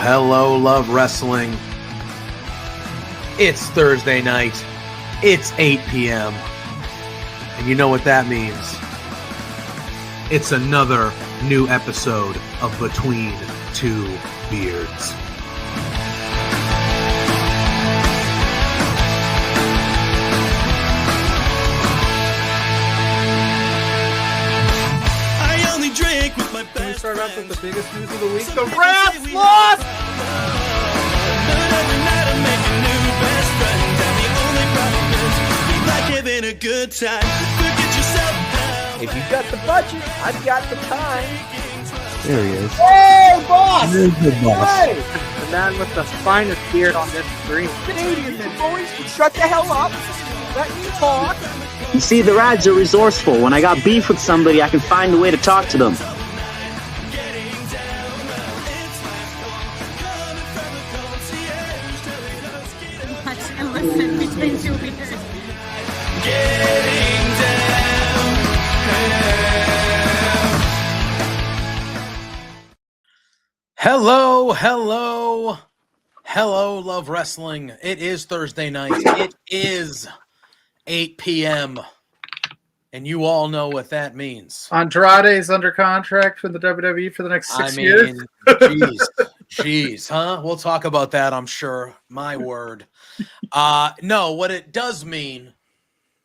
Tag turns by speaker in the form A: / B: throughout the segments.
A: Hello, Love Wrestling. It's Thursday night. It's 8 p.m. And you know what that means. It's another new episode of Between Two Beards.
B: Can we start off with the biggest news of the week? The Rats lost! If you've got the budget, I've got the time.
C: There he is.
B: Hey, boss!
C: There's the boss.
B: Hey!
D: The man with the finest beard on this screen.
B: Canadian men, boys, shut the hell up. Let me talk.
D: You see, the Rads are resourceful. When I got beef with somebody, I can find a way to talk to them.
E: And listen between two beers.
A: Hello, Love Wrestling. It is Thursday night. It is 8 p.m. And you all know what that means.
B: Andrade's under contract for the WWE for the next 6 years.
A: Jeez, huh? We'll talk about that, I'm sure. My word. No, what it does mean,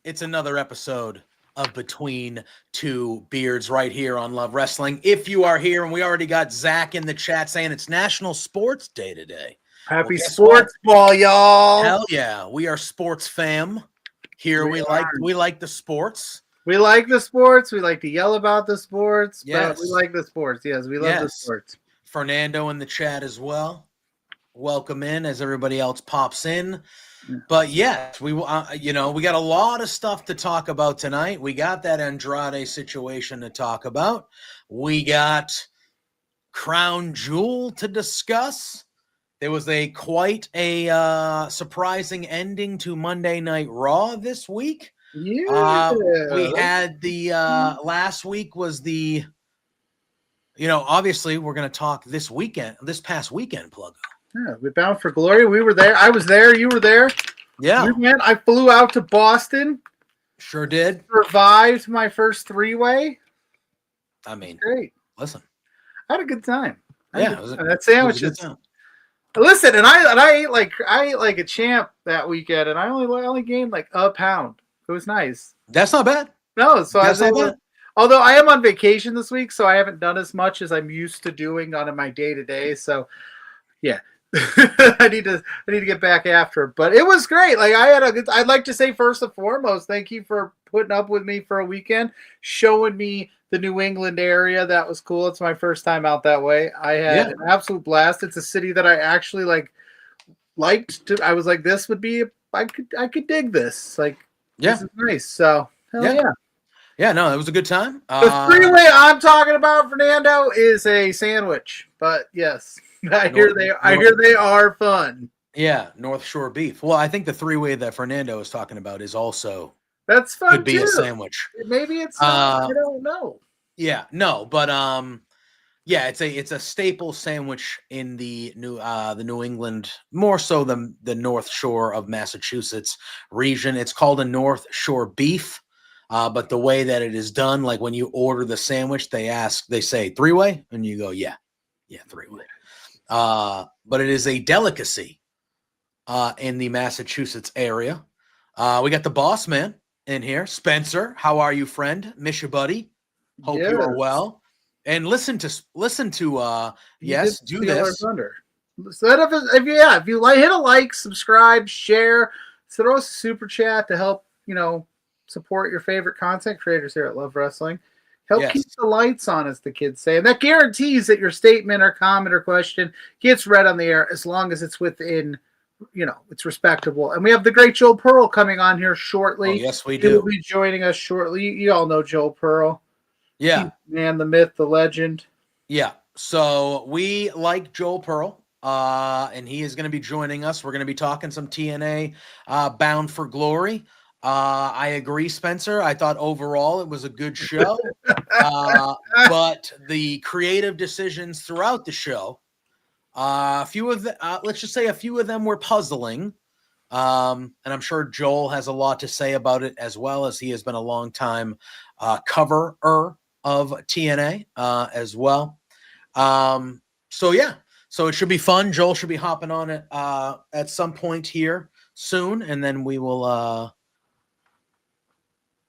A: it's another episode of Between Two Beards right here on Love Wrestling. If you are here, and we already got Zach in the chat saying it's National Sports Day today.
B: Happy sports ball, y'all.
A: Hell yeah. We are sports fam. Here we like the sports.
B: We like the sports. We like to yell about the sports.
A: Yes.
B: But we like the sports. Yes, we love the sports.
A: Fernando in the chat as well. Welcome in as everybody else pops in. But yes, we got a lot of stuff to talk about tonight. We got that Andrade situation to talk about. We got Crown Jewel to discuss. There was quite a surprising ending to Monday Night Raw this week.
B: Yeah.
A: We had the last week was the, obviously we're going to talk this past weekend, Pluggo.
B: Yeah, we Bound for Glory. We were there. I was there. You were there.
A: Yeah.
B: I flew out to Boston.
A: Sure did.
B: Revived my first three-way.
A: I mean,
B: great.
A: Listen.
B: I had a good time.
A: That
B: sandwich is. Listen, and I ate like a champ that weekend, and I only gained like a pound. It was nice.
A: That's not bad.
B: No, so
A: that's not bad.
B: Although I am on vacation this week, so I haven't done as much as I'm used to doing on my day-to-day. So, yeah, I need to get back after it. But it was great. Like I'd like to say first and foremost, thank you for putting up with me for a weekend, showing me the New England area. That was cool. It's my first time out that way. I had an absolute blast. It's a city that I actually liked to. I was like, this would be. I could dig this. Like, this is nice. So hell yeah.
A: Yeah, no, it was a good time.
B: The freeway I'm talking about, Fernando, is a sandwich. But yes, I hear they are fun.
A: Yeah, North Shore beef. Well, I think the three-way that Fernando is talking about is also
B: that's fun.
A: Could be a sandwich.
B: Maybe it's not, I don't know.
A: Yeah, no, but it's a staple sandwich in the New England, more so the North Shore of Massachusetts region. It's called a North Shore beef. But the way that it is done, like when you order the sandwich, they say three-way, and you go, yeah, three-way. But it is a delicacy in the Massachusetts area. We got the boss man in here, Spencer. How are you, friend? Miss you, buddy. Hope you are well. And listen to yes, do this.
B: So if you hit a like, subscribe, share, throw us a super chat to help support your favorite content creators here at Love Wrestling. Help
A: Yes.
B: keep the lights on, as the kids say. And that guarantees that your statement or comment or question gets read on the air as long as it's within, it's respectable. And we have the great Joel Pearl coming on here shortly.
A: Oh, yes, we
B: He
A: do.
B: will be joining us shortly. You all know Joel Pearl.
A: Yeah.
B: He's the man, the myth, the legend.
A: Yeah. So we like Joel Pearl, and he is going to be joining us. We're going to be talking some TNA Bound for Glory. I agree, Spencer. I thought overall it was a good show, but the creative decisions throughout the show, let's just say a few of them were puzzling. And I'm sure Joel has a lot to say about it as well, as he has been a long time coverer of TNA as well. So it should be fun. Joel should be hopping on it at some point here soon, and then we will.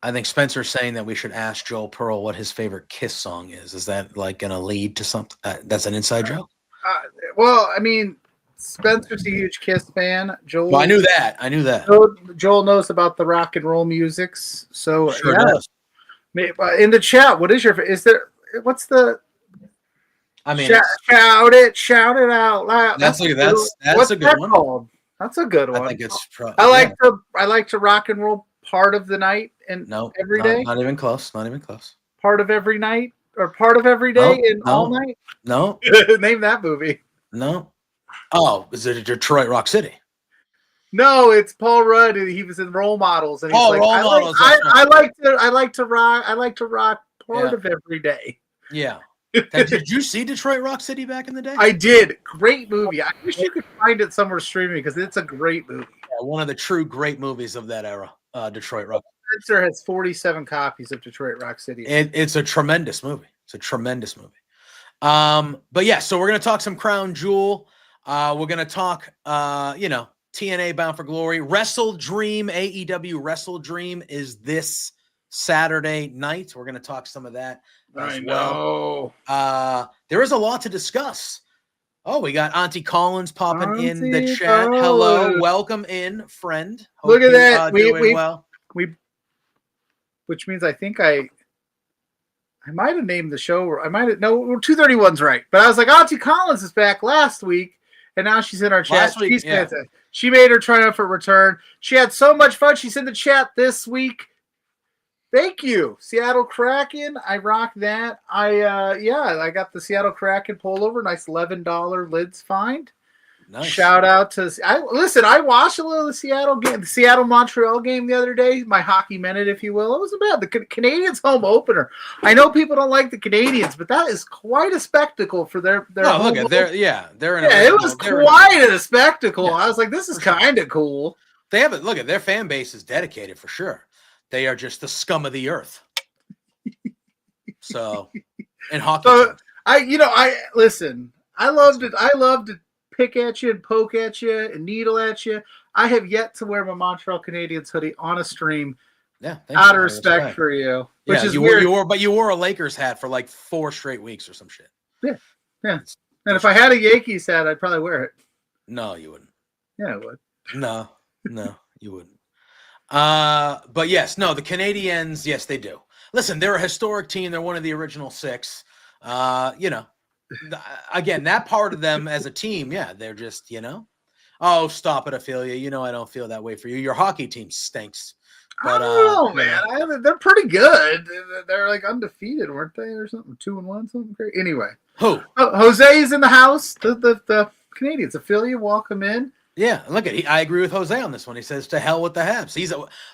A: I think Spencer's saying that we should ask Joel Pearl what his favorite Kiss song is. Is that like going to lead to something? That's an inside joke.
B: Well, I mean, Spencer's a huge Kiss fan. Joel,
A: Well, I knew that.
B: Joel knows about the rock and roll musics. So
A: Sure does.
B: In the chat, what's the?
A: I mean,
B: shout it out loud.
A: That's a good one.
B: Called? That's a good one.
A: I think it's.
B: I like to rock and roll part of the night and every day.
A: Not even close.
B: Part of every night or part of every day all night.
A: No.
B: Name that movie.
A: No. Oh, is it Detroit Rock City?
B: No, it's Paul Rudd. He was in Role Models, and he's
A: Role Models.
B: I like to rock part of every day.
A: Yeah. Did you see Detroit Rock City back in the day?
B: I did. Great movie. I wish you could find it somewhere streaming because it's a great movie.
A: Yeah, one of the true great movies of that era, Detroit Rock.
B: Spencer has 47 copies of Detroit Rock City.
A: It's a tremendous movie. But yeah, so we're going to talk some Crown Jewel. We're going to talk, TNA Bound for Glory. WrestleDream, AEW WrestleDream is this Saturday night. We're going to talk some of that as well. There is a lot to discuss. Oh, we got Auntie Collins popping in the chat. Hello, welcome in, friend.
B: Hope Look at that.
A: Well.
B: Which means I think I might have named the show. 231's right. But I was like, Auntie Collins is back last week, and now she's in our chat.
A: Last week,
B: she made her triumphant return. She had so much fun. She's in the chat this week. Thank you, Seattle Kraken. I rock that. I got the Seattle Kraken pullover. Nice $11 lids find. Nice. Shout out to I watched a little of the Seattle game, the Seattle Montreal game the other day. My hockey minute, if you will. It wasn't bad. The Canadians home opener. I know people don't like the Canadians, but that is quite a spectacle for their.
A: Oh, look, they're in.
B: It was quite a spectacle. Yeah. I was like, this is kind of cool.
A: They have it. Look at their fan base is dedicated for sure. They are just the scum of the earth. So, in hockey.
B: So, I listen. I loved it. I loved it. Pick at you and poke at you and needle at you. I have yet to wear my Montreal Canadiens hoodie on a stream.
A: Yeah,
B: out of respect for you. Which is
A: weird.
B: But
A: you wore a Lakers hat for like 4 straight weeks or some shit.
B: Yeah. And if I had a Yankees hat, I'd probably wear it.
A: No, you wouldn't.
B: Yeah, I would.
A: No, you wouldn't. But yes, the Canadiens, yes, they do. Listen, they're a historic team. They're one of the original 6. Again, that part of them as a team, they're just, oh, stop it, Ophelia. I don't feel that way for you. Your hockey team stinks. But,
B: I don't know, man. They're pretty good. They're like undefeated, weren't they, or something? 2-1, something great. Anyway,
A: who?
B: Jose is in the house. The Canadians. Ophelia, welcome in.
A: Yeah, look I agree with Jose on this one. He says, "To hell with the Habs."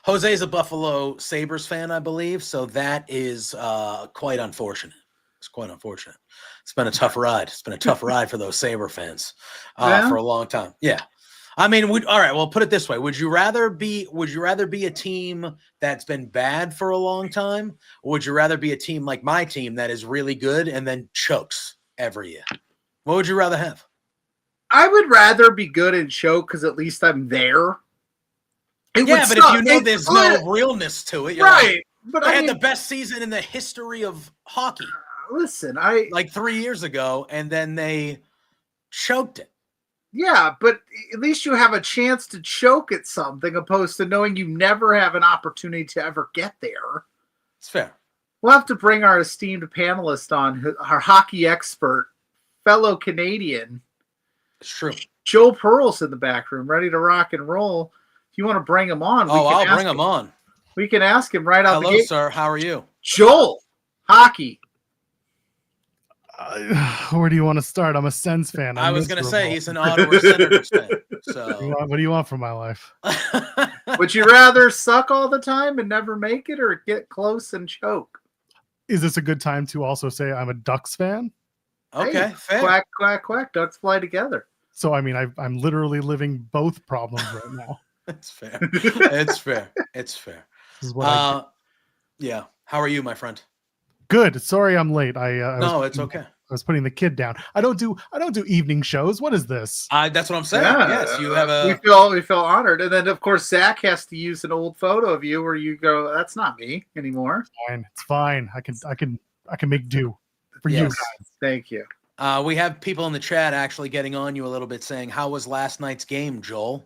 A: Jose's a Buffalo Sabres fan, I believe. So that is quite unfortunate. It's quite unfortunate. It's been a tough ride. It's been a tough ride for those Sabre fans for a long time. Yeah. I mean, all right. Well, put it this way: Would you rather be a team that's been bad for a long time, or would you rather be a team like my team that is really good and then chokes every year? What would you rather have?
B: I would rather be good and choke because at least I'm there.
A: But if there's no realness to it, you're
B: right?
A: But I had the best season in the history of hockey.
B: Listen,
A: 3 years ago, and then they choked it.
B: Yeah, but at least you have a chance to choke at something opposed to knowing you never have an opportunity to ever get there.
A: It's fair.
B: We'll have to bring our esteemed panelist on, our hockey expert, fellow Canadian.
A: It's true.
B: Joel Pearl's in the back room, ready to rock and roll. If you want to bring him on,
A: I'll bring him on.
B: We can ask him right out the gate.
A: Hello, sir. How are you?
B: Joel, hockey.
C: Where do you want to start? I'm a Sens fan.
A: I was going to say he's an Ottawa Senators fan. So,
C: what do you want from my life?
B: Would you rather suck all the time and never make it, or get close and choke?
C: Is this a good time to also say I'm a Ducks fan?
A: Okay,
B: hey,
A: fair.
B: Quack, quack, quack. Ducks fly together.
C: So, I mean, I'm literally living both problems right now.
A: It's fair. It's fair. It's fair.
C: This is what
A: yeah. How are you, my friend?
C: Good. Sorry, I'm late.
A: It's okay.
C: I was putting the kid down. I don't do evening shows. What is this?
A: That's what I'm saying.
B: Yeah,
A: yes, you have a.
B: We feel honored, and then of course Zach has to use an old photo of you where you go, "That's not me anymore."
C: It's fine. I can make do for you guys.
B: Thank you.
A: We have people in the chat actually getting on you a little bit, saying, "How was last night's game, Joel?"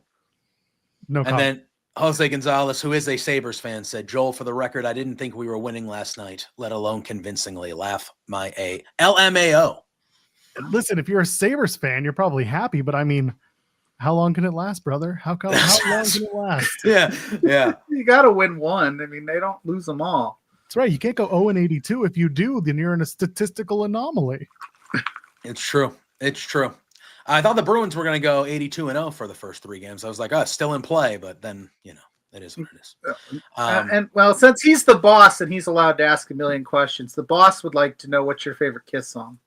C: No
A: and
C: comment.
A: then Jose Gonzalez, who is a Sabres fan, said, "Joel, for the record, I didn't think we were winning last night, let alone convincingly. Laugh my a LMAO."
C: Listen, if you're a Sabres fan, you're probably happy, but I mean, how long can it last, brother? How long can it last?
A: Yeah.
B: You got to win one. I mean, they don't lose them all.
C: That's right. You can't go 0-82. If you do, then you're in a statistical anomaly.
A: It's true. It's true. I thought the Bruins were going to go 82-0 for the first 3 games. I was like, still in play, but then, it is what it is.
B: And well, since he's the boss and he's allowed to ask a million questions, the boss would like to know what's your favorite Kiss song.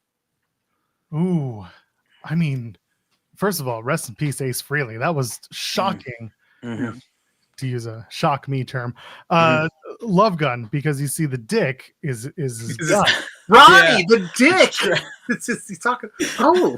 C: Ooh, I mean, first of all, rest in peace, Ace Frehley. That was shocking,
A: Mm-hmm.
C: to use a shock me term. Love Gun, because you see the dick is his gun.
B: Ronnie, the dick. It's just, he's talking. Oh.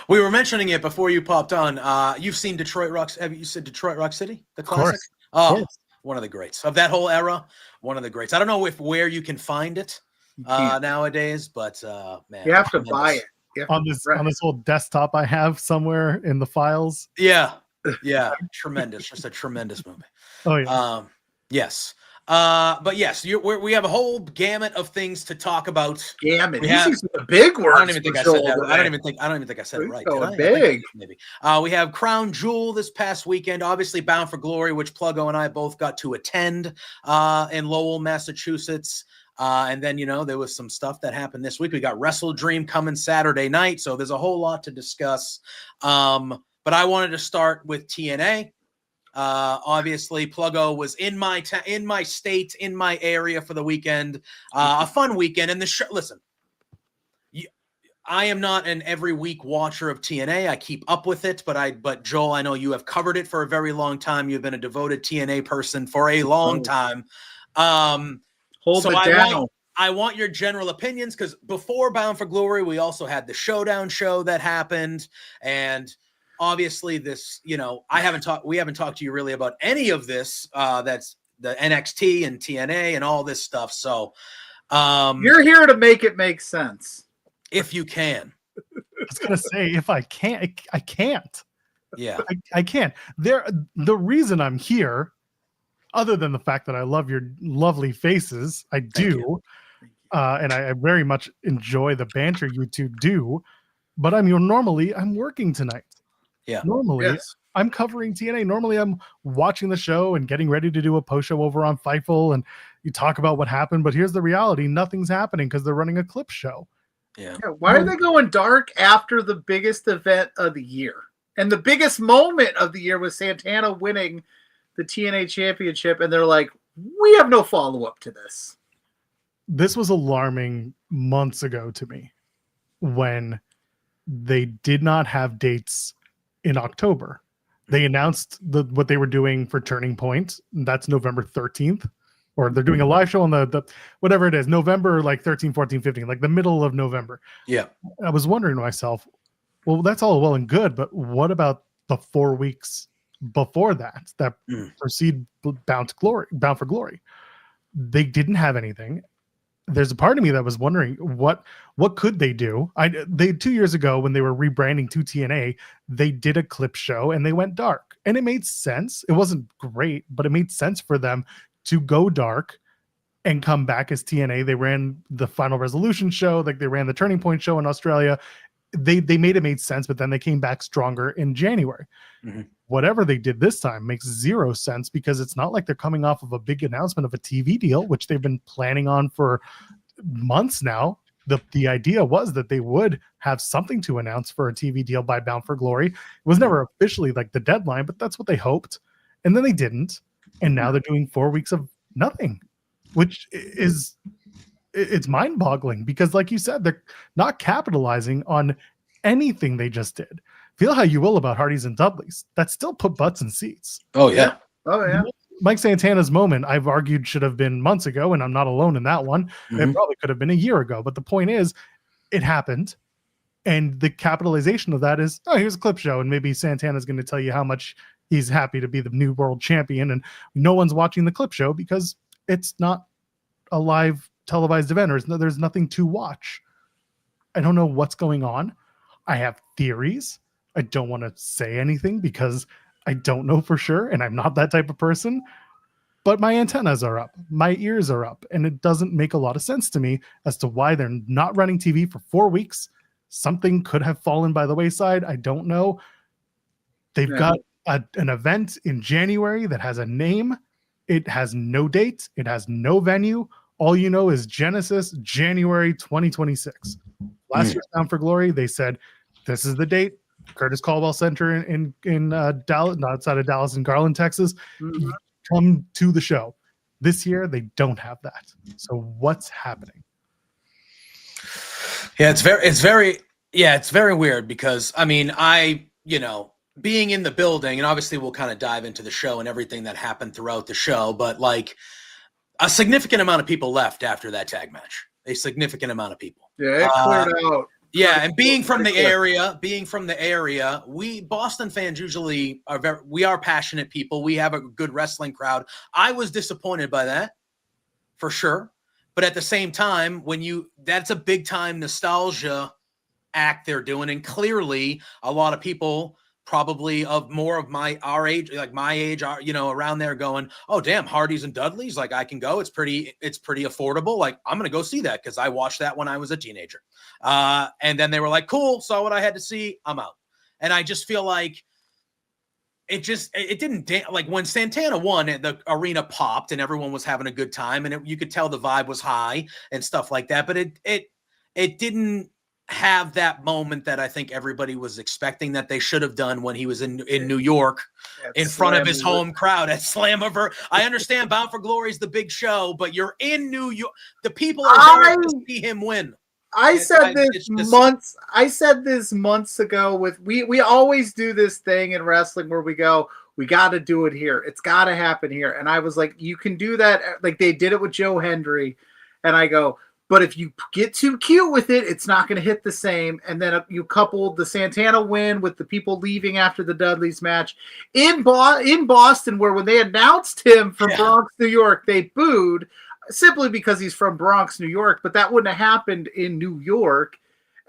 A: We were mentioning it before you popped on. You've seen Detroit Rock. Have you seen Detroit Rock City? The classic.
C: Of course.
A: One of the greats of that whole era. One of the greats. I don't know where you can find it nowadays, but man,
B: You have to buy it.
C: On this old desktop I have somewhere in the files.
A: Yeah, tremendous. Just a tremendous movie.
C: Oh yeah.
A: Yes. But yes, we have a whole gamut of things to talk about.
B: Gamut. He's using the big words.
A: I don't even think I said that. I don't even think I said it right. Did I?
B: Big.
A: Maybe. We have Crown Jewel this past weekend. Obviously, Bound for Glory, which Pluggo and I both got to attend in Lowell, Massachusetts. And then, there was some stuff that happened this week. We got WrestleDream coming Saturday night. So there's a whole lot to discuss. But I wanted to start with TNA. Obviously, Pluggo was in my state, in my area for the weekend. A fun weekend. And the show, listen, I am not an every week watcher of TNA. I keep up with it, but Joel, I know you have covered it for a very long time. You've been a devoted TNA person for a long time.
B: Hold it down.
A: I want your general opinions, because before Bound for Glory, we also had the Showdown show that happened, and obviously this, we haven't talked to you really about any of this. That's the NXT and TNA and all this stuff. So
B: you're here to make it make sense.
A: If you can.
C: I was gonna say, if I can't, I can't.
A: Yeah,
C: I can't. The reason I'm here, other than the fact that I love your lovely faces, I do, and I very much enjoy the banter you two do. But normally I'm working tonight.
A: Yeah.
C: Normally I'm covering TNA. Normally I'm watching the show and getting ready to do a post show over on Fightful, and you talk about what happened. But here's the reality: nothing's happening because they're running a clip show.
B: Yeah. Why are they going dark after the biggest event of the year? And the biggest moment of the year was Santana winning the TNA championship, and they're like, we have no follow-up to this.
C: This was alarming months ago to me when they did not have dates in October. They announced what they were doing for Turning Point. That's November 13th. Or they're doing a live show on the whatever it is, November 13, 14, 15, like the middle of November.
A: Yeah.
C: I was wondering to myself, well, that's all well and good, but what about the 4 weeks before that precede Bound for Glory? They didn't have anything. there's a part of me that was wondering what could they do. They 2 years ago when they were rebranding to TNA, they did a clip show and they went dark, and it made sense. It wasn't great, but it made sense for them to go dark and come back as TNA. They ran the Final Resolution show, like they ran the Turning Point show in Australia. They made sense, but then they came back stronger in January.
A: Mm-hmm.
C: Whatever they did this time makes zero sense, because it's not like they're coming off of a big announcement of a TV deal, which they've been planning on for months now. The idea was that they would have something to announce for a TV deal by Bound for Glory. It was never officially like the deadline, but that's what they hoped. And then they didn't. And now they're doing 4 weeks of nothing, which is, it's mind-boggling, because like you said, they're not capitalizing on anything they just did. Feel how you will about Hardys and Dudleys, that still put butts in seats.
A: Oh yeah.
B: Oh yeah.
C: Mike Santana's moment, I've argued, should have been months ago, and I'm not alone in that one. It probably could have been a year ago, but the point is, it happened, and the capitalization of that is, oh, here's a clip show, and maybe Santana's going to tell you how much he's happy to be the new world champion, and no one's watching the clip show because it's not a live televised event, or there's nothing to watch. I don't know what's going on. I have theories. I don't want to say anything because I don't know for sure, and I'm not that type of person. But my antennas are up, my ears are up, and it doesn't make a lot of sense to me as to why they're not running TV for 4 weeks. Something could have fallen by the wayside. I don't know. They've got an event in January that has a name. It has no date. It has no venue. All you know is Genesis, January 2026. Last year's Bound for Glory, they said, this is the date. Curtis Caldwell Center in Dallas, not outside of Dallas, in Garland, Texas. Come to the show. This year, they don't have that. So what's happening?
A: Yeah, it's very weird, because I mean, being in the building, and obviously we'll kind of dive into the show and everything that happened throughout the show, but like a significant amount of people left after that tag match. A significant amount of people.
B: Yeah, it cleared out.
A: Yeah, and being from the area, we Boston fans usually we are passionate people. We have a good wrestling crowd. I was disappointed by that, for sure. But at the same time, that's a big time nostalgia act they're doing, and clearly a lot of people probably of our age, like my age, are, around there going, oh damn, Hardys and Dudleys, like I can go. It's pretty affordable. Like I'm gonna go see that because I watched that when I was a teenager. And then they were like, cool, saw what I had to see, I'm out. And I just feel like it didn't like when Santana won, the arena popped and everyone was having a good time, and you could tell the vibe was high and stuff like that. But it didn't have that moment that I think everybody was expecting that they should have done when he was in New York in front of his home crowd at Slammiver. I understand Bound for Glory is the big show, but you're in New York. The people are there to see him win.
B: I said this months ago. We always do this thing in wrestling where we go, we got to do it here. It's got to happen here. And I was like, you can do that. Like they did it with Joe Hendry. And I go, but if you get too cute with it, it's not going to hit the same. And then you couple the Santana win with the people leaving after the Dudleys match in Boston, where when they announced him from Bronx, New York, they booed simply because he's from Bronx, New York. But that wouldn't have happened in New York.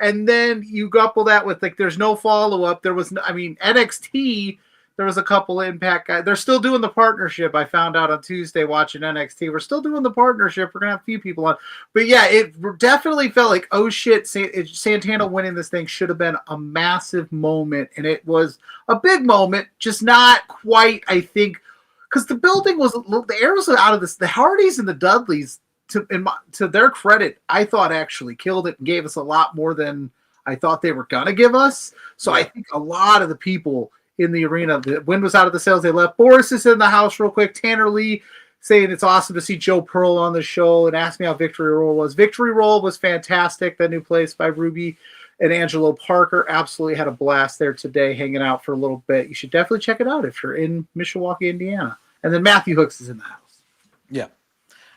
B: And then you couple that with like, there's no follow up. NXT. There was a couple Impact guys. They're still doing the partnership. I found out on Tuesday watching NXT. We're still doing the partnership. We're going to have a few people on. But yeah, it definitely felt like, oh shit, Santana winning this thing should have been a massive moment. And it was a big moment, just not quite, I think, because the building was, the air was out of this. The Hardys and the Dudleys, to their credit, I thought actually killed it and gave us a lot more than I thought they were going to give us. So I think a lot of the people in the arena, the wind was out of the sails, they left. Boris is in the house real quick. Tanner Lee saying it's awesome to see Joel Pearl on the show and asked me how Victory Roll was. Victory Roll was fantastic. That new place by Ruby and Angelo Parker. Absolutely had a blast there today, hanging out for a little bit. You should definitely check it out if you're in Mishawaka, Indiana. And then Matthew Hooks is in the house.
A: Yeah.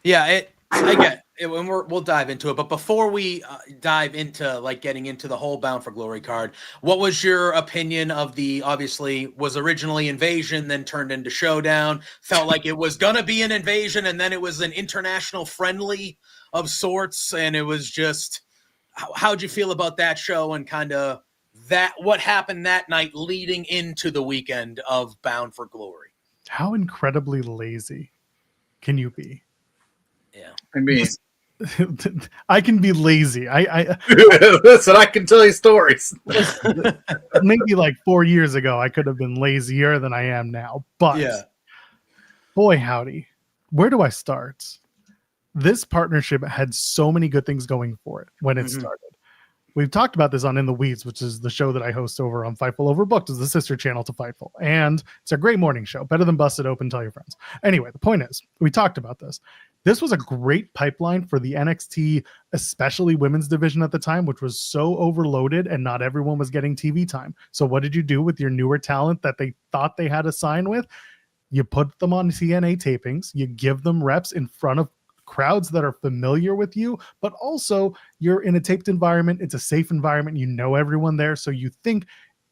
A: Yeah, I get it. And we'll dive into it. But before we dive into like getting into the whole Bound for Glory card, what was your opinion of obviously was originally Invasion, then turned into Showdown, felt like it was going to be an Invasion, and then it was an international friendly of sorts, and it was just how'd you feel about that show and kind of that what happened that night leading into the weekend of Bound for Glory?
C: How incredibly lazy can you be?
A: Yeah,
B: I mean,
C: I can be lazy. I
B: listen, I can tell you stories.
C: maybe like 4 years ago, I could have been lazier than I am now. But
A: yeah.
C: boy, howdy, where do I start? This partnership had so many good things going for it when it started. We've talked about this on In the Weeds, which is the show that I host over on Fightful Overbooked, is the sister channel to Fightful. And it's a great morning show, better than Busted Open, tell your friends. Anyway, the point is, we talked about this. This was a great pipeline for the NXT, especially women's division at the time, which was so overloaded and not everyone was getting TV time. So what did you do with your newer talent that they thought they had a sign with? You put them on TNA tapings, you give them reps in front of crowds that are familiar with you, but also you're in a taped environment. It's a safe environment. You know everyone there. So you think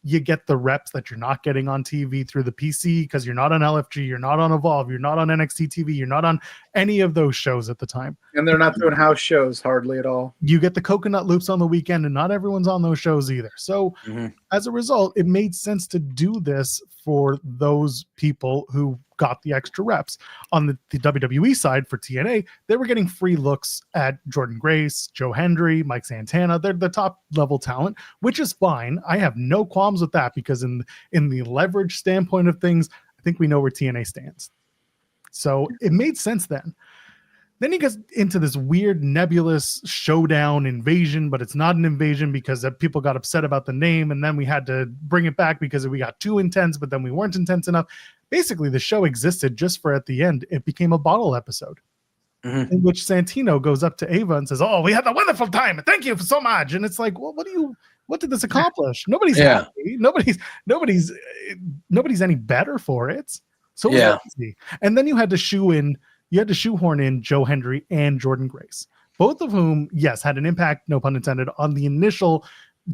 C: you get the reps that you're not getting on TV through the PC because you're not on LFG, you're not on Evolve, you're not on NXT TV, you're not on any of those shows at the time.
B: And they're not doing house shows hardly at all.
C: You get the coconut loops on the weekend, and not everyone's on those shows either. So as a result, it made sense to do this for those people who got the extra reps. On the WWE side for TNA, they were getting free looks at Jordan Grace, Joe Hendry, Mike Santana. They're the top level talent, which is fine. I have no qualms with that because in the leverage standpoint of things, I think we know where TNA stands. So it made sense then. Then he gets into this weird nebulous showdown invasion, but it's not an invasion because people got upset about the name. And then we had to bring it back because we got too intense, but then we weren't intense enough. Basically, the show existed just for at the end, it became a bottle episode in which Santino goes up to Ava and says, "Oh, we had a wonderful time. Thank you for so much." And it's like, well, what did this accomplish? Nobody's happy. Nobody's any better for it. So it was easy. And then you had to shoehorn in Joe Hendry and Jordan Grace, both of whom, yes, had an impact, no pun intended, on the initial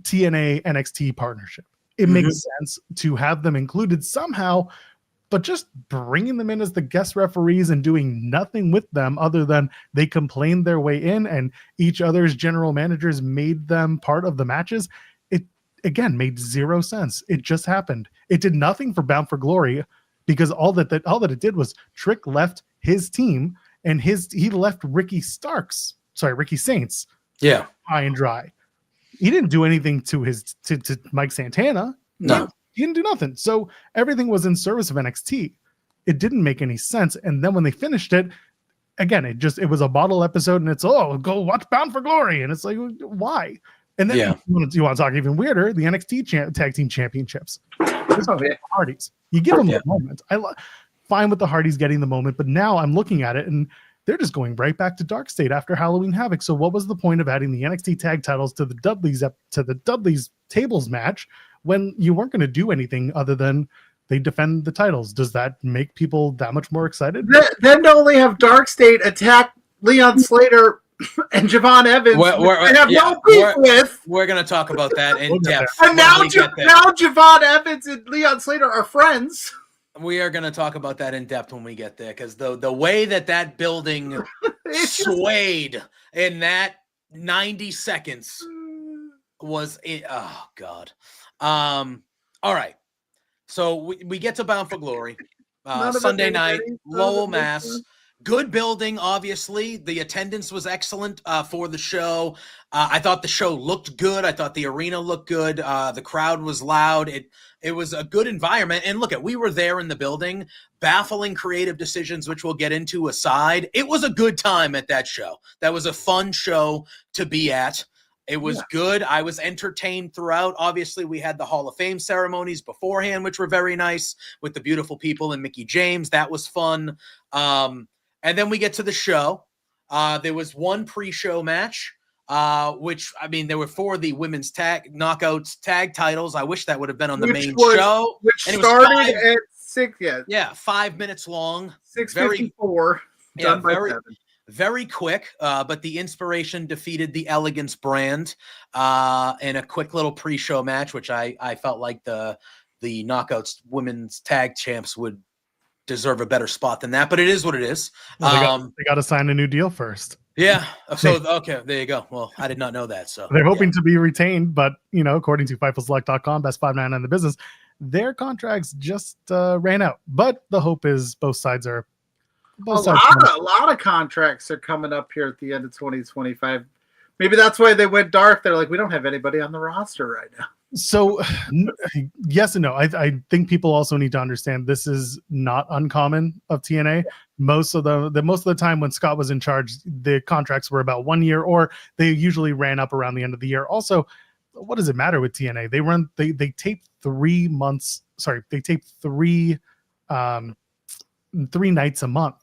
C: TNA NXT partnership. It makes sense to have them included somehow, but just bringing them in as the guest referees and doing nothing with them other than they complained their way in and each other's general managers made them part of the matches, it again made zero sense. It just happened. It did nothing for Bound for Glory because all that it did was Trick left his team and he left Ricky Saints high and dry. He didn't do anything to Mike Santana.
A: No.
C: He didn't do nothing. So everything was in service of NXT. It didn't make any sense. And then when they finished it, again, it was a bottle episode and it's, go watch Bound for Glory. And it's like, why? And then you want to talk even weirder, the NXT tag team championships. Hardys. You give them the moment. Fine with the Hardys getting the moment, but now I'm looking at it and they're just going right back to Dark State after Halloween Havoc. So what was the point of adding the NXT tag titles to the Dudleys tables match when you weren't going to do anything other than they defend the titles? Does that make people that much more excited?
B: Then to only have Dark State attack Leon Slater and Javon Evans, no beef with.
A: We're going to talk about that in depth.
B: And now Javon Evans and Leon Slater are friends.
A: We are going to talk about that in depth when we get there, because the way that building swayed in that 90 seconds was it. Oh God. All right. So we get to Bound for Glory. Sunday night, Lowell, Mass. Good building, obviously. The attendance was excellent for the show. I thought the show looked good. I thought the arena looked good. The crowd was loud. It was a good environment. And look, we were there in the building. Baffling creative decisions, which we'll get into aside. It was a good time at that show. That was a fun show to be at. It was good. I was entertained throughout. Obviously, we had the Hall of Fame ceremonies beforehand, which were very nice with the beautiful people and Mickey James. That was fun. And then we get to the show. There was one pre-show match, which, I mean, there were for the women's knockouts tag titles. I wish that would have been on the main show.
B: Which started at 6,
A: 5 minutes long.
B: 6:54. Done by 7.
A: Very quick, but the Inspiration defeated the Elegance brand in a quick little pre-show match, which I felt like the knockouts women's tag champs would deserve a better spot than that, but it is what it is.
C: Well, they got to sign a new deal first.
A: Yeah. So okay, there you go. Well, I did not know that. So
C: They're hoping to be retained, but according to FightfulSelect.com, best 5-9 in the business, their contracts just ran out. But the hope is both sides are.
B: A lot of contracts are coming up here at the end of 2025. Maybe that's why they went dark. They're like, we don't have anybody on the roster right now.
C: So yes and no. I think people also need to understand this is not uncommon of TNA. Most of the time when Scott was in charge, the contracts were about 1 year, or they usually ran up around the end of the year. Also, what does it matter with TNA? They tape 3 months. Sorry, they tape three nights a month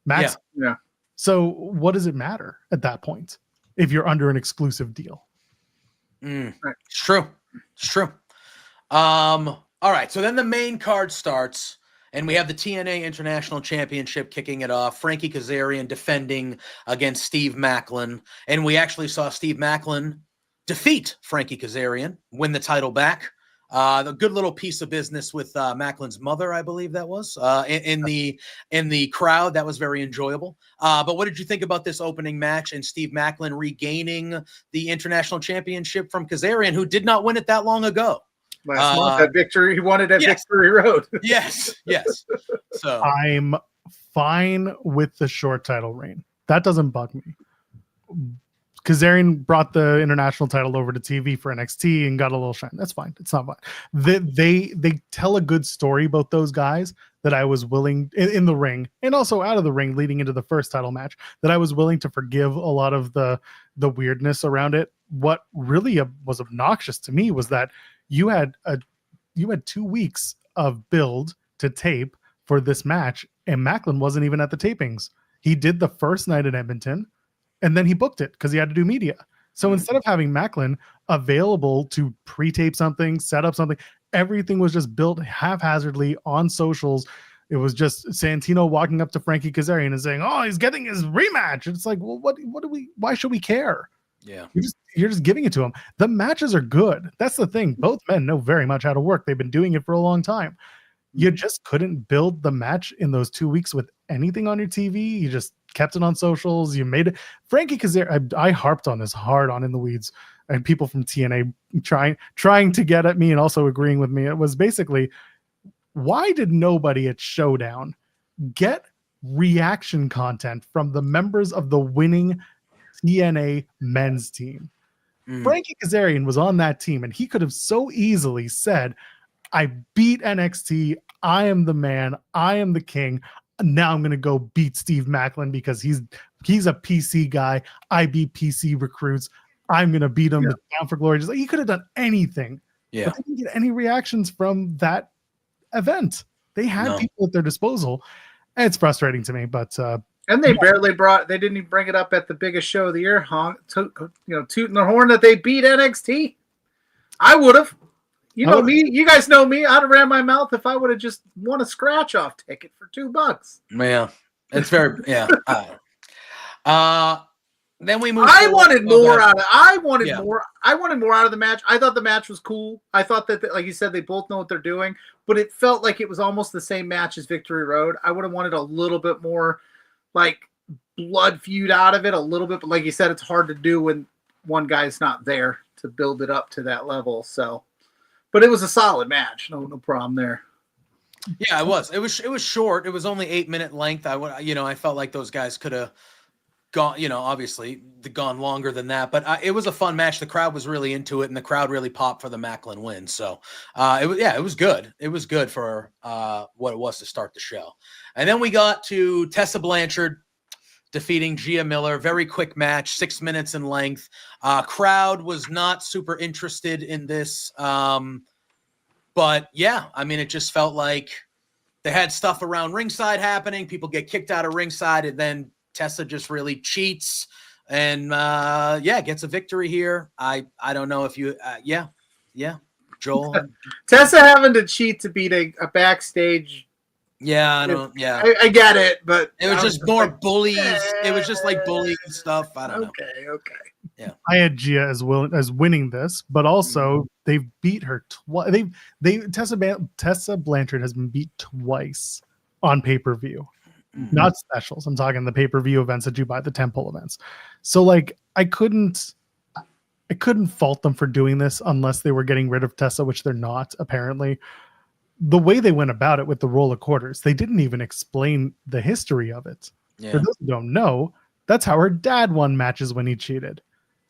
C: max.
B: Yeah.
C: So what does it matter at that point if you're under an exclusive deal?
A: It's true. It's true. All right. So then the main card starts, and we have the TNA International Championship kicking it off. Frankie Kazarian defending against Steve Macklin, and we actually saw Steve Macklin defeat Frankie Kazarian, win the title back. The good little piece of business with Macklin's mother, I believe that was in the crowd. That was very enjoyable. But what did you think about this opening match and Steve Macklin regaining the international championship from Kazarian, who did not win it that long ago?
B: Last month, that victory he won it at Victory Road.
A: yes. So
C: I'm fine with the short title reign. That doesn't bug me. Kazarian brought the international title over to TV for NXT and got a little shine. That's fine. It's not fine. They tell a good story about those guys that I was willing in the ring and also out of the ring leading into the first title match that I was willing to forgive a lot of the weirdness around it. What really was obnoxious to me was that you had 2 weeks of build to tape for this match, and Macklin wasn't even at the tapings. He did the first night in Edmonton, and then he booked it because he had to do media. So instead of having Macklin available to pre-tape something, set up something, everything was just built haphazardly on socials. It was just Santino walking up to Frankie Kazarian and saying, "Oh, he's getting his rematch." And it's like, well, why should we care?
A: Yeah.
C: You're just giving it to him. The matches are good. That's the thing. Both men know very much how to work. They've been doing it for a long time. You just couldn't build the match in those 2 weeks with anything on your TV. You just kept it on socials. You made it. Frankie Kazarian, I harped on this hard on In the Weeds, and people from TNA trying to get at me and also agreeing with me. It was basically, why did nobody at Showdown get reaction content from the members of the winning TNA men's team? Frankie Kazarian was on that team, and he could have so easily said, I beat NXT. I am the man. I am the king. Now I'm going to go beat Steve Macklin because he's a PC guy. I beat PC recruits. I'm going to beat him down for glory. Just like, he could have done anything.
A: Yeah.
C: But they didn't get any reactions from that event. They had people at their disposal. And it's frustrating to me, but
B: and they they didn't even bring it up at the biggest show of the year, tooting the horn that they beat NXT. I would have. Me. You guys know me. I'd have ran my mouth if I would have just won a scratch-off ticket for $2.
A: Yeah, it's very Then we moved.
B: I wanted more out of the match. I thought the match was cool. I thought that, like you said, they both know what they're doing, but it felt like it was almost the same match as Victory Road. I would have wanted a little bit more, like, blood feud out of it. A little bit, but like you said, it's hard to do when one guy's not there to build it up to that level. So. But it was a solid match. No problem there.
A: Yeah, it was. It was short. It was only 8-minute length. I felt like those guys could have gone, obviously gone longer than that. But it was a fun match. The crowd was really into it, and the crowd really popped for the Macklin win. So it was good. It was good for what it was to start the show. And then we got to Tessa Blanchard defeating Gia Miller. Very quick match, 6 minutes in length. Crowd was not super interested in this. But yeah, I mean, it just felt like they had stuff around ringside happening. People get kicked out of ringside, and then Tessa just really cheats and gets a victory here. I don't know if you, Joel.
B: Tessa having to cheat to beat a backstage.
A: Yeah, I don't. Yeah,
B: I get it, but
A: it was just more bullies. It was just like bullying stuff. I don't know.
B: Okay.
A: Yeah,
C: I had Gia as winning this, but also they've beat her twice. Tessa Blanchard has been beat twice on pay-per-view. not specials. I'm talking the pay-per-view events that you buy, the temple events. So like I couldn't fault them for doing this unless they were getting rid of Tessa, which they're not, apparently. The way they went about it with the roll of quarters, they didn't even explain the history of it.
A: Yeah.
C: For those who don't know, that's how her dad won matches when he cheated.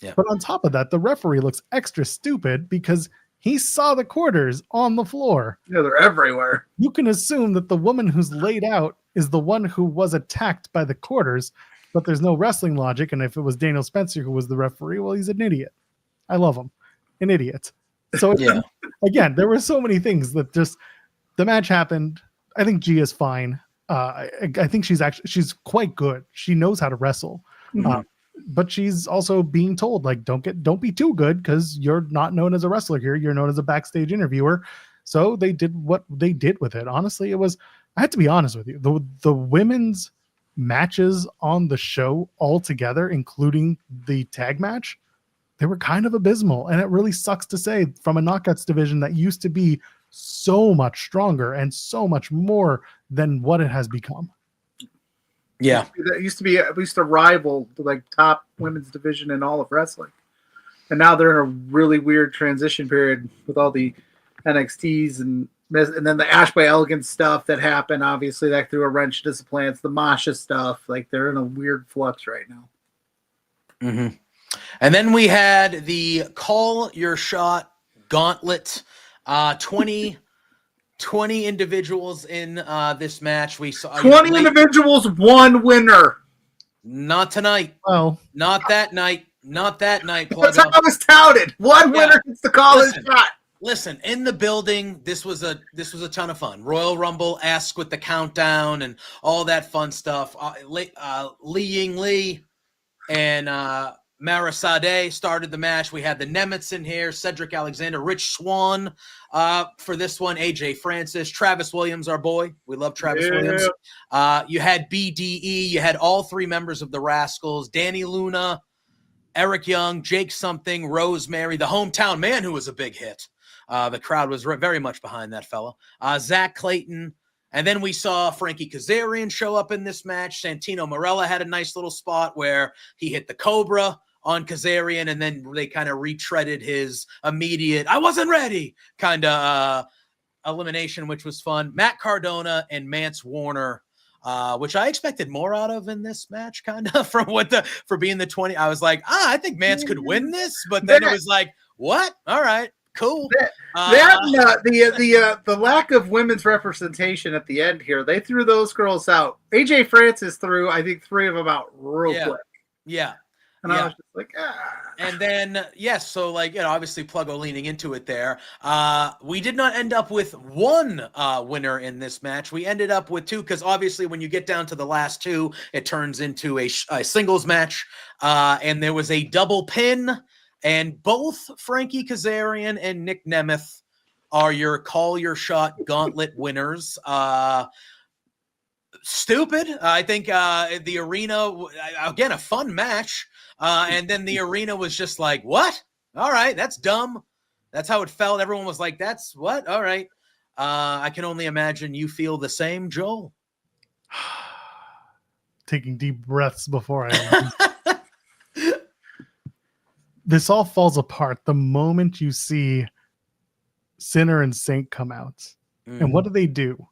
A: Yeah.
C: But on top of that, the referee looks extra stupid because he saw the quarters on the floor.
B: Yeah, they're everywhere.
C: You can assume that the woman who's laid out is the one who was attacked by the quarters, but there's no wrestling logic. And if it was Daniel Spencer who was the referee, well, he's an idiot. I love him. An idiot. So
A: Yeah.
C: again, there were so many things that just the match happened. I think Gia's fine. I think she's quite good. She knows how to wrestle. But she's also being told, like, don't be too good because you're not known as a wrestler here. You're known as a backstage interviewer. So they did what they did with it. Honestly, I had to be honest with you. The women's matches on the show altogether, including the tag match, they were kind of abysmal. And it really sucks to say from a knockouts division that used to be so much stronger and so much more than what it has become.
A: Yeah.
B: That used to be at least a rival to like top women's division in all of wrestling. And now they're in a really weird transition period with all the NXTs and then the Ash by Elegance stuff that happened. Obviously, that threw a wrench into the plans. The Masha stuff, like they're in a weird flux right now.
A: Mm-hmm. And then we had the Call Your Shot Gauntlet. 20 individuals in this match. We saw
B: 20 individuals, one winner.
A: Not tonight.
C: Well,
A: not that night. Not that night.
B: That's how it was touted. One winner gets the Call Your Shot.
A: Listen, in the building, this was a ton of fun. Royal Rumble-esque with the countdown and all that fun stuff. Li Ying Lee and Mara Sade started the match. We had the Nemitz in here, Cedric Alexander, Rich Swann for this one, AJ Francis, Travis Williams, our boy. We love Travis Williams. You had BDE. You had all three members of the Rascals, Danny Luna, Eric Young, Jake Something, Rosemary, the hometown man who was a big hit. The crowd was very much behind that fella. Zach Clayton. And then we saw Frankie Kazarian show up in this match. Santino Marella had a nice little spot where he hit the Cobra on Kazarian, and then they kind of retreaded his immediate, I wasn't ready kind of elimination, which was fun. Matt Cardona and Mance Warner, which I expected more out of in this match, kind of for being the 20. I was like, I think Mance could win this, but then it was like, what? All right. Cool.
B: The lack of women's representation at the end here, they threw those girls out. AJ Francis threw, I think, three of them out real quick.
A: Yeah.
B: And I was just like,
A: And then, yes, so like, obviously Pluggo leaning into it there. We did not end up with one winner in this match. We ended up with two, because obviously when you get down to the last two, it turns into a singles match. And there was a double pin. And both Frankie Kazarian and Nick Nemeth are your Call Your Shot Gauntlet winners. Stupid. I think the arena, again, a fun match. And then the arena was just like, what? All right, that's dumb. That's how it felt. Everyone was like, that's what? All right. I can only imagine you feel the same, Joel.
C: Taking deep breaths before I... This all falls apart the moment you see Sinner and Saint come out. Mm-hmm. And what do?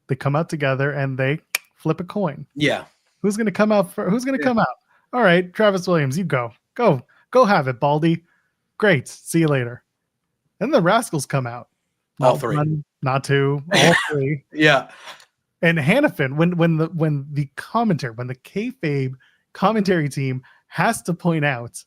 C: They come out together and they flip a coin.
A: Yeah.
C: Who's going to come out? Who's going to come out? All right, Travis Williams, you go. Go have it, Baldy. Great. See you later. Then the Rascals come out.
A: All three.
C: One, not two. All three.
A: Yeah.
C: And Hannafin, when the kayfabe commentary team has to point out,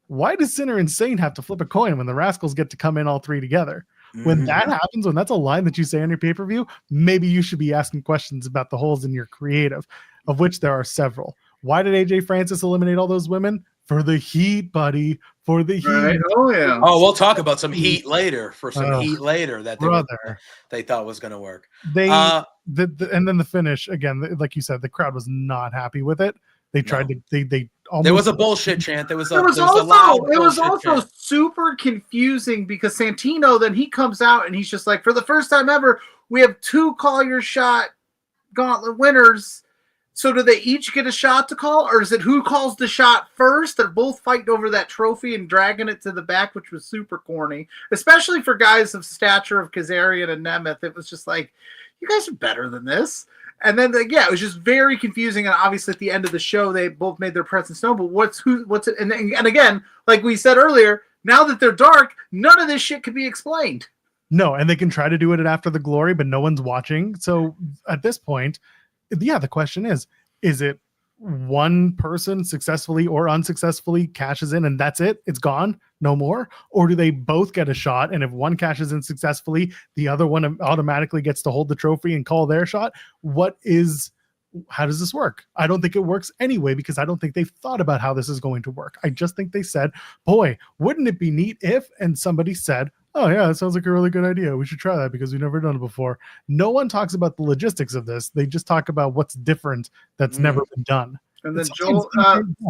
C: why does Sinner and Saint have to flip a coin when the Rascals get to come in all three together? When that happens, when that's a line that you say on your pay-per-view, maybe you should be asking questions about the holes in your creative, of which there are several. Why did AJ Francis eliminate all those women? For the heat, buddy. For the heat.
B: Right. Oh, yeah.
A: Oh, we'll talk about some heat later. That they thought was going to work.
C: And then the finish, again, like you said, the crowd was not happy with it. They tried to. They almost.
A: There was a bullshit chant. It was
B: also super confusing because Santino, then he comes out and he's just like, for the first time ever, we have two Call Your Shot gauntlet winners. So do they each get a shot to call, or is it who calls the shot first? They're both fighting over that trophy and dragging it to the back, which was super corny, especially for guys of stature of Kazarian and Nemeth. It was just like, you guys are better than this. And then, it was just very confusing. And obviously, at the end of the show, they both made their presence known. But what's it? And again, like we said earlier, now that they're dark, none of this shit can be explained.
C: No, and they can try to do it after the glory, but no one's watching. So at this point, the question is it one person successfully or unsuccessfully cashes in and that's it? It's gone? No more? Or do they both get a shot? And if one cashes in successfully, the other one automatically gets to hold the trophy and call their shot? How does this work? I don't think it works anyway, because I don't think they've thought about how this is going to work. I just think they said, boy, wouldn't it be neat if, and somebody said, oh yeah, that sounds like a really good idea. We should try that because we've never done it before. No one talks about the logistics of this. They just talk about what's different that's never been done.
B: And then Joel,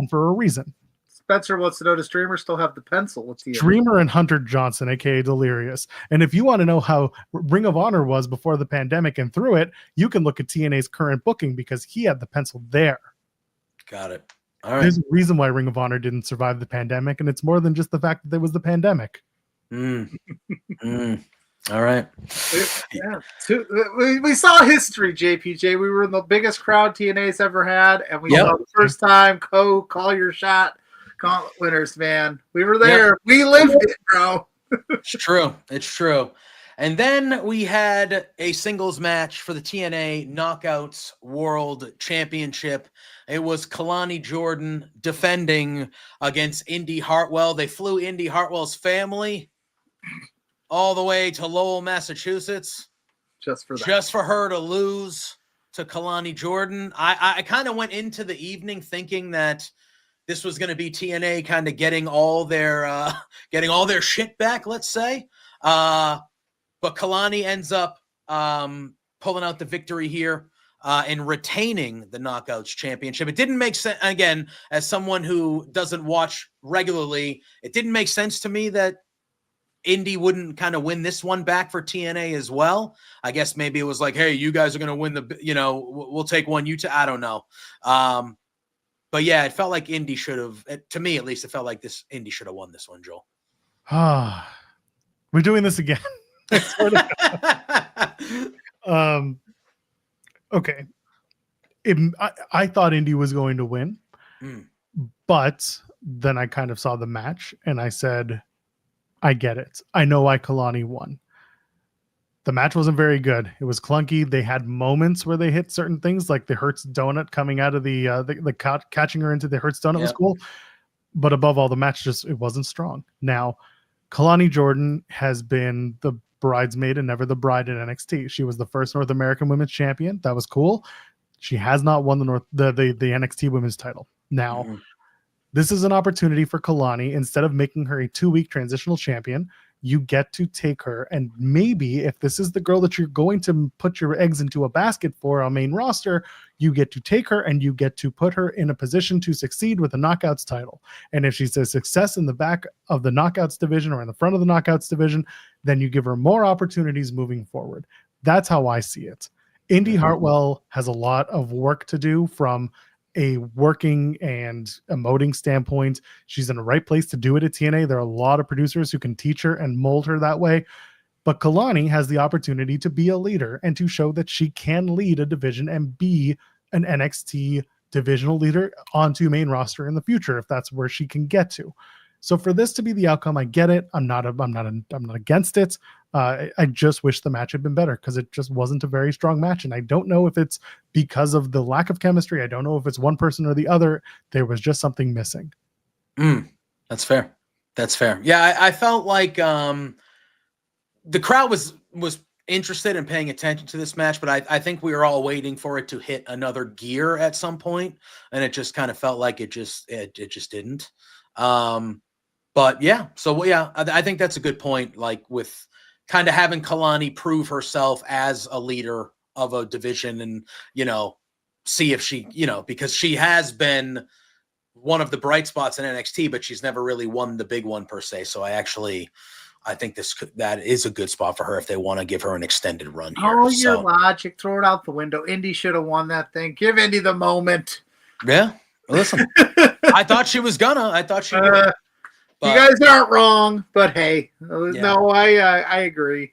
C: for a reason.
B: Spencer wants to know, does Dreamer still have the pencil? What's the
C: Dreamer and Hunter Johnson, aka Delirious. And if you want to know how Ring of Honor was before the pandemic and through it, you can look at TNA's current booking because he had the pencil there.
A: Got it. All right.
C: There's a reason why Ring of Honor didn't survive the pandemic, and it's more than just the fact that there was the pandemic.
A: All right.
B: Yeah. We saw history, JPJ. We were in the biggest crowd TNA's ever had, and we saw the first time call your shot gauntlet winners, man. We were there. Yep. We lived it, bro.
A: It's true. It's true. And then we had a singles match for the TNA Knockouts World Championship. It was Kalani Jordan defending against Indy Hartwell. They flew Indy Hartwell's family all the way to Lowell, Massachusetts, just for her to lose to Kalani Jordan. I kind of went into the evening thinking that this was going to be TNA kind of getting all their shit back, let's say. But Kalani ends up pulling out the victory here and retaining the Knockouts Championship. It didn't make sense, again, as someone who doesn't watch regularly, it didn't make sense to me that Indy wouldn't kind of win this one back for TNA as well. I guess maybe it was like, hey, you guys are going to win we'll take one. I don't know. But yeah, it felt like Indy should have, to me at least, it felt like Indy should have won this one, Joel.
C: We're doing this again. Okay. I thought Indy was going to win, but then I kind of saw the match and I said, I get it. I know why Kalani won. The match wasn't very good. It was clunky. They had moments where they hit certain things, like the Hertz donut coming out of the catching her into the Hertz donut was cool. But above all, the match it wasn't strong. Now, Kalani Jordan has been the bridesmaid and never the bride in NXT. She was the first North American Women's Champion. That was cool. She has not won the NXT Women's title. Now, this is an opportunity for Kalani. Instead of making her a 2-week transitional champion, you get to take her, and maybe if this is the girl that you're going to put your eggs into a basket for on main roster, you get to take her and you get to put her in a position to succeed with the Knockouts title. And if she's a success in the back of the Knockouts division or in the front of the Knockouts division, then you give her more opportunities moving forward. That's how I see it. Indy Hartwell has a lot of work to do from a working and emoting standpoint. She's in the right place to do it at TNA. There are a lot of producers who can teach her and mold her that way. But Kalani has the opportunity to be a leader and to show that she can lead a division and be an NXT divisional leader onto main roster in the future, if that's where she can get to. So for this to be the outcome, I get it. I'm not against it. I just wish the match had been better because it just wasn't a very strong match. And I don't know if it's because of the lack of chemistry. I don't know if it's one person or the other. There was just something missing.
A: That's fair. Yeah, I felt like the crowd was interested in paying attention to this match, but I think we were all waiting for it to hit another gear at some point, and it just kind of felt like it just didn't. But yeah, I think that's a good point. Like with kind of having Kalani prove herself as a leader of a division and, see if she, because she has been one of the bright spots in NXT, but she's never really won the big one per se. So I I think that is a good spot for her if they want to give her an extended run here.
B: Oh, your logic, throw it out the window. Indy should have won that thing. Give Indy the moment.
A: Yeah, listen, I thought she was gonna. I thought she would.
B: You guys aren't wrong, but hey, no, I agree.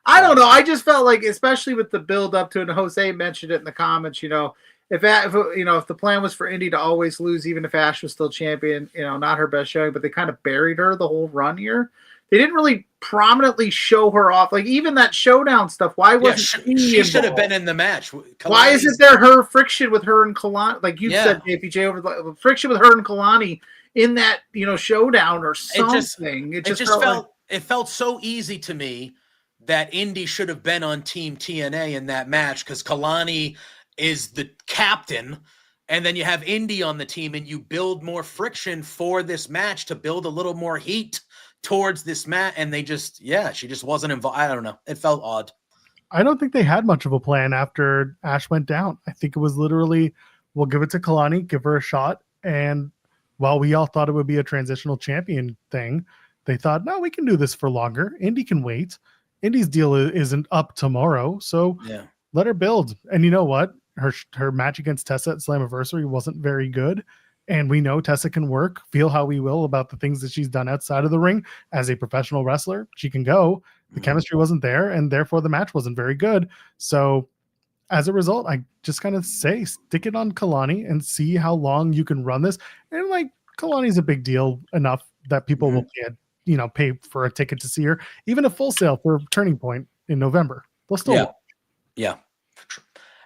B: I don't know. I just felt like, especially with the build up to it, and Jose mentioned it in the comments, if the plan was for Indy to always lose, even if Ash was still champion, not her best showing, but they kind of buried her the whole run here. They didn't really prominently show her off. Like even that showdown stuff. Why wasn't
A: she should have been in the match?
B: Why isn't there her friction with her and Kalani? Like you said, JPJ, over the friction with her and Kalani in that showdown or something.
A: It felt so easy to me that Indy should have been on Team TNA in that match because Kalani is the captain, and then you have Indy on the team, and you build more friction for this match to build a little more heat towards this match, and she just wasn't involved. I don't know. It felt odd.
C: I don't think they had much of a plan after Ash went down. I think it was literally, we'll give it to Kalani, give her a shot, and while we all thought it would be a transitional champion thing, they thought, no, we can do this for longer. Indy can wait. Indy's deal isn't up tomorrow, so let her build. And you know what? Her match against Tessa at Slammiversary wasn't very good. And we know Tessa can work, feel how we will about the things that she's done outside of the ring as a professional wrestler. She can go. The chemistry wasn't there, and therefore the match wasn't very good. So as a result, I just kind of say, stick it on Kalani and see how long you can run this. And like Kalani's a big deal enough that people will pay for a ticket to see her, even a full sale for Turning Point in November. They'll still watch.
A: Yeah.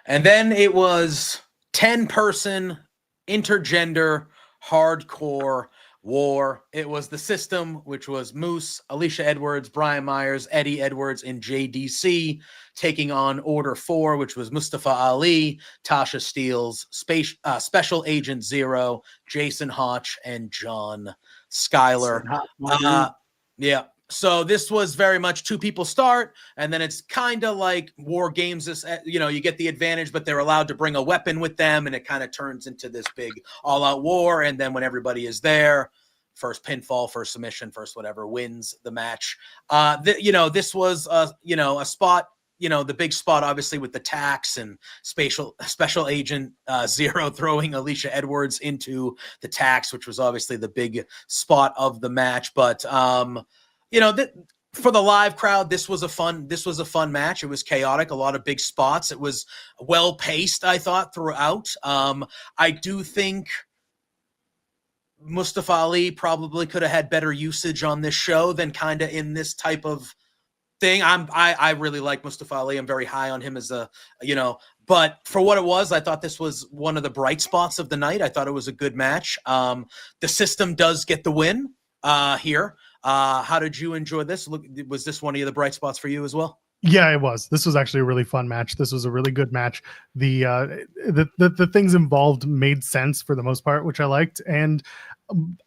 A: And then it was 10-person intergender hardcore war. It was the System, which was Moose, Alicia Edwards, Brian Myers, Eddie Edwards, and JDC, taking on Order 4, which was Mustafa Ali, Tasha Steeles, Special Agent Zero, Jason Hotch, and John Schuyler. So this was very much two people start, and then it's kind of like War Games. You get the advantage, but they're allowed to bring a weapon with them, and it kind of turns into this big all-out war. And then when everybody is there, first pinfall, first submission, first whatever wins the match. This was a spot. The big spot, obviously, with the tax and Special Agent Zero throwing Alicia Edwards into the tax, which was obviously the big spot of the match. But for the live crowd, this was a fun match. It was chaotic, a lot of big spots. It was well paced, I thought, throughout. I do think Mustafa Ali probably could have had better usage on this show than kind of in this type of thing. I really like Mustafa Ali. I'm very high on him as but for what it was, I thought this was one of the bright spots of the night. I thought it was a good match. The System does get the win here. How did you enjoy this? Was this one of the bright spots for you as well?
C: Yeah, it was. This was actually a really fun match. This was a really good match. The things involved made sense for the most part, which I liked. And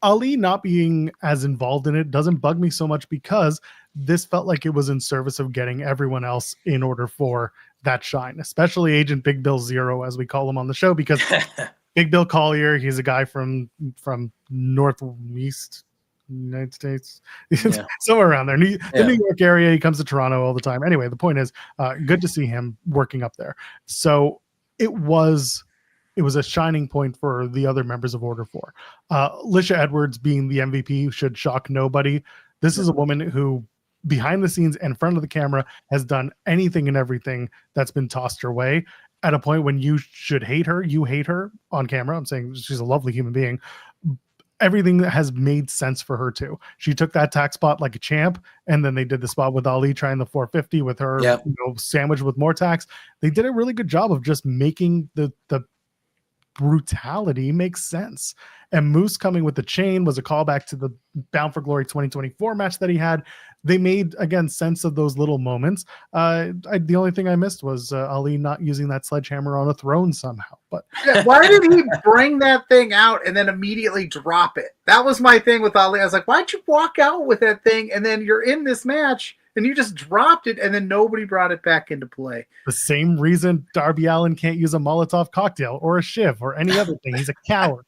C: Ali not being as involved in it doesn't bug me so much because this felt like it was in service of getting everyone else in order for that shine, especially Agent Big Bill Zero, as we call him on the show, because Big Bill Collier, he's a guy from Northeast United States, somewhere around there, the New York area. He comes to Toronto all the time. Anyway, the point is, good to see him working up there. So it was a shining point for the other members of Order 4. Alicia Edwards being the MVP should shock nobody. This is a woman who, behind the scenes and in front of the camera, has done anything and everything that's been tossed her way. At a point when you should hate her, you hate her on camera. I'm saying she's a lovely human being. Everything has made sense for her too. She took that tax spot like a champ, and then they did the spot with Ali trying the 450 with her sandwich with more tax. They did a really good job of just making the brutality make sense. And Moose coming with the chain was a callback to the Bound for Glory 2024 match that he had. They made, again, sense of those little moments. The only thing I missed was Ali not using that sledgehammer on a throne somehow. But
B: why did he bring that thing out and then immediately drop it? That was my thing with Ali. I was like, why'd you walk out with that thing and then you're in this match and you just dropped it and then nobody brought it back into play?
C: The same reason Darby Allin can't use a Molotov cocktail or a shiv or any other thing. He's a coward.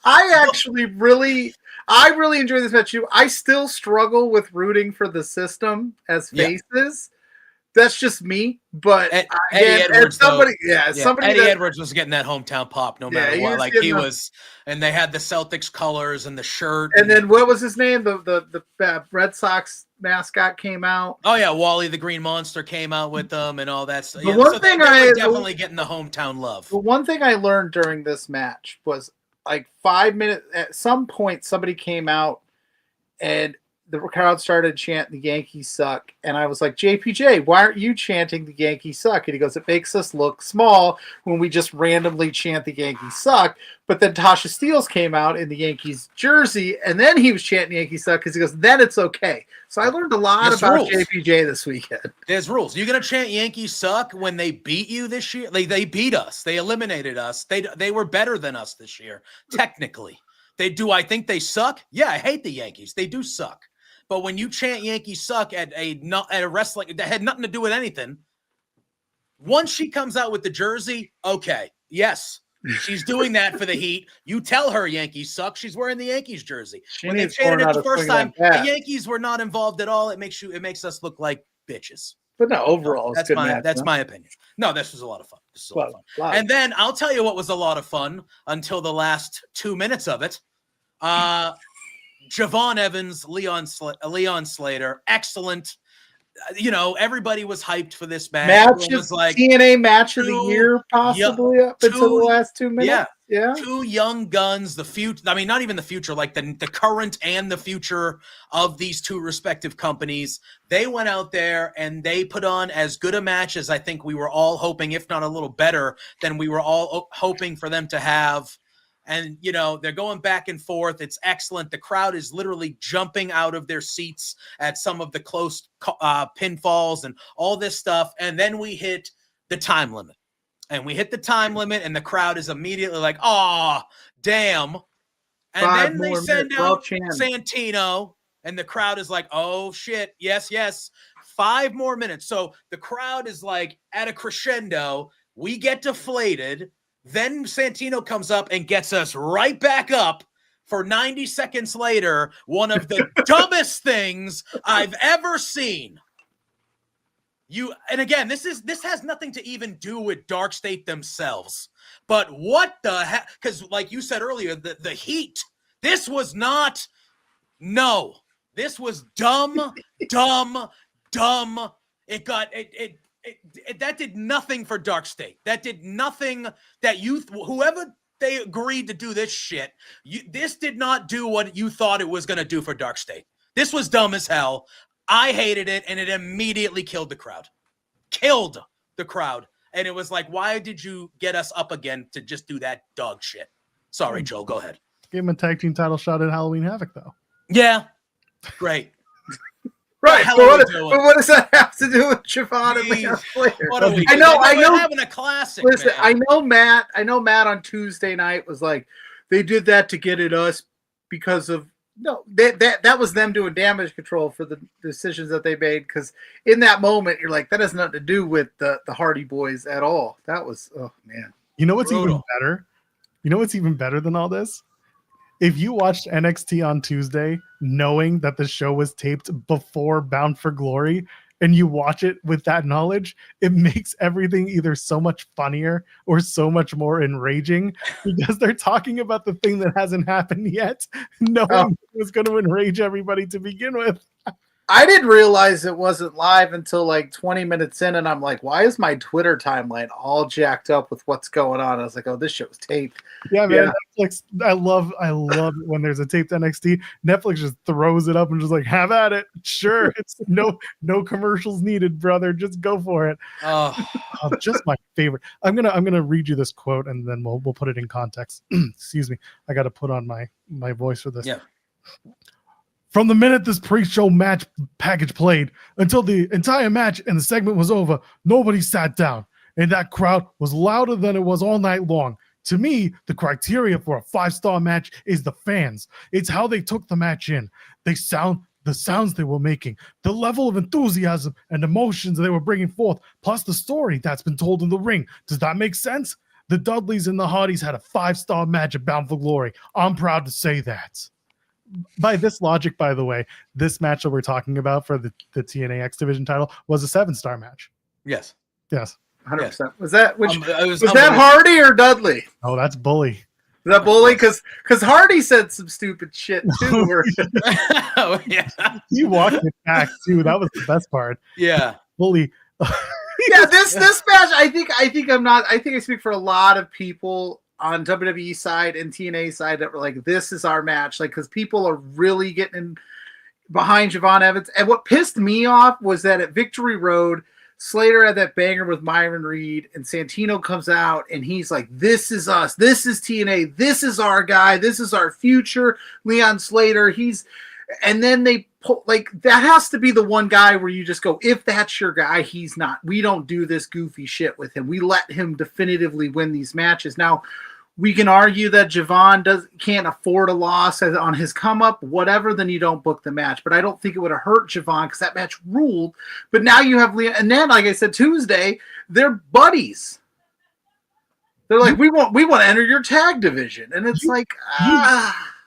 B: I actually really, I really enjoy this match too. I still struggle with rooting for the System as faces. That's just me, but
A: Eddie Edwards,
B: somebody
A: Eddie Edwards was getting that hometown pop no matter what. Like he was, and they had the Celtics colors and the shirt.
B: And then what was his name? The Red Sox mascot came out.
A: Oh yeah, Wally the Green Monster came out with them and all that stuff.
B: The one thing
A: they were definitely getting the hometown love.
B: The one thing I learned during this match was like 5 minutes. At some point, somebody came out and the crowd started chanting "The Yankees suck," and I was like, "JPJ, why aren't you chanting the Yankees suck?" And he goes, "It makes us look small when we just randomly chant the Yankees suck." But then Tasha Steelz came out in the Yankees jersey, and then he was chanting Yankees suck because he goes, "Then it's okay." So I learned a lot about JPJ this weekend.
A: There's rules. You're gonna chant Yankees suck when they beat you this year. They beat us. They eliminated us. They were better than us this year, technically. I think they suck? Yeah, I hate the Yankees. They do suck. But when you chant Yankees suck at a wrestling that had nothing to do with anything, once she comes out with the jersey, okay, yes, she's doing that for the Heat. You tell her Yankees suck. She's wearing the Yankees jersey. When they chanted it the first time, the Yankees were not involved at all. It makes us look like bitches.
B: But no, overall,
A: that's my opinion. No, this was a lot of fun. This was a lot of fun. And then I'll tell you what was a lot of fun until the last 2 minutes of it. Javon Evans, Leon Slater, excellent. Everybody was hyped for this match. It was like
B: TNA match of the year, possibly up until the last 2 minutes. Yeah.
A: Two young guns, the future. I mean, not even the future, like the current and the future of these two respective companies. They went out there and they put on as good a match as I think we were all hoping, if not a little better than we were all hoping for them to have. And, they're going back and forth. It's excellent. The crowd is literally jumping out of their seats at some of the close pinfalls and all this stuff. And then we hit the time limit. And the crowd is immediately like, oh, damn. And then they send out Santino, and the crowd is like, oh, shit. Yes. 5 more minutes. So the crowd is like at a crescendo. We get deflated. Then Santino comes up and gets us right back up for 90 seconds later. One of the dumbest things I've ever seen. And again, this has nothing to even do with Dark State themselves. But what the heck? Because like you said earlier, the Heat, this was not, no. This was dumb. That did nothing for Dark State. That did nothing that whoever they agreed to do this shit, this did not do what you thought it was going to do for Dark State. This was dumb as hell. I hated it, and it immediately killed the crowd. And it was like, why did you get us up again to just do that dog shit? Sorry, Joel, go ahead.
C: Give him a tag team title shot at Halloween Havoc, though.
A: Yeah, great.
B: Right, but what does that have to do with Javon and Leon Slater? I know.
A: We're having a classic.
B: Listen,
A: man.
B: I know Matt on Tuesday night was like, they did that to get at us because of that was them doing damage control for the decisions that they made. Because in that moment, you're like, that has nothing to do with the Hardy Boys at all. That was, oh man.
C: You know what's even better? You know what's even better than all this? If you watched NXT on Tuesday, knowing that the show was taped before Bound for Glory, and you watch it with that knowledge, it makes everything either so much funnier or so much more enraging because they're talking about the thing that hasn't happened yet, knowing it was going to enrage everybody to begin with.
B: I didn't realize it wasn't live until like 20 minutes in, and I'm like, why is my Twitter timeline all jacked up with what's going on? I was like, oh, this show's taped.
C: Yeah, man. Yeah. Netflix, I love it when there's a taped NXT. Netflix just throws it up and just like, have at it. Sure. It's no commercials needed, brother. Just go for it. Just my favorite. I'm gonna read you this quote and then we'll put it in context. Excuse me. I gotta put on my voice for this.
A: Yeah.
C: From the minute this pre-show match package played until the entire match and the segment was over, nobody sat down. And that crowd was louder than it was all night long. To me, the criteria for a 5-star match is the fans. It's how they took the match in. The sounds they were making, the level of enthusiasm and emotions they were bringing forth, plus the story that's been told in the ring. Does that make sense? The Dudleys and the Hardys had a 5-star match at Bound for Glory. I'm proud to say that. by this logic, by the way, this match that we're talking about for the TNA X Division title was a 7-star match.
A: Yes.
C: Yes.
B: 100%. Was that was
A: was
B: that Hardy or Dudley?
C: Oh, that's Bully.
B: Is that Bully? Because Hardy said some stupid shit too.
A: Oh, yeah.
C: He walked it back too. That was the best part.
A: Yeah.
C: Bully.
B: Yeah, this match, I think I speak for a lot of people on WWE side and TNA side that were like, this is our match. Like, because people are really getting in behind Javon Evans. And what pissed me off was that at Victory Road, Slater had that banger with Myron Reed, and Santino comes out and he's like, this is us. This is TNA. This is our guy. This is our future. Leon Slater. And then they pull, like, that has to be the one guy where you just go, if that's your guy, he's not. We don't do this goofy shit with him. We let him definitively win these matches. Now, we can argue that Javon can't afford a loss on his come up, whatever, then you don't book the match. But I don't think it would have hurt Javon because that match ruled. But now you have Leon, and then, like I said, Tuesday, they're buddies. They're like, we want to enter your tag division. And it's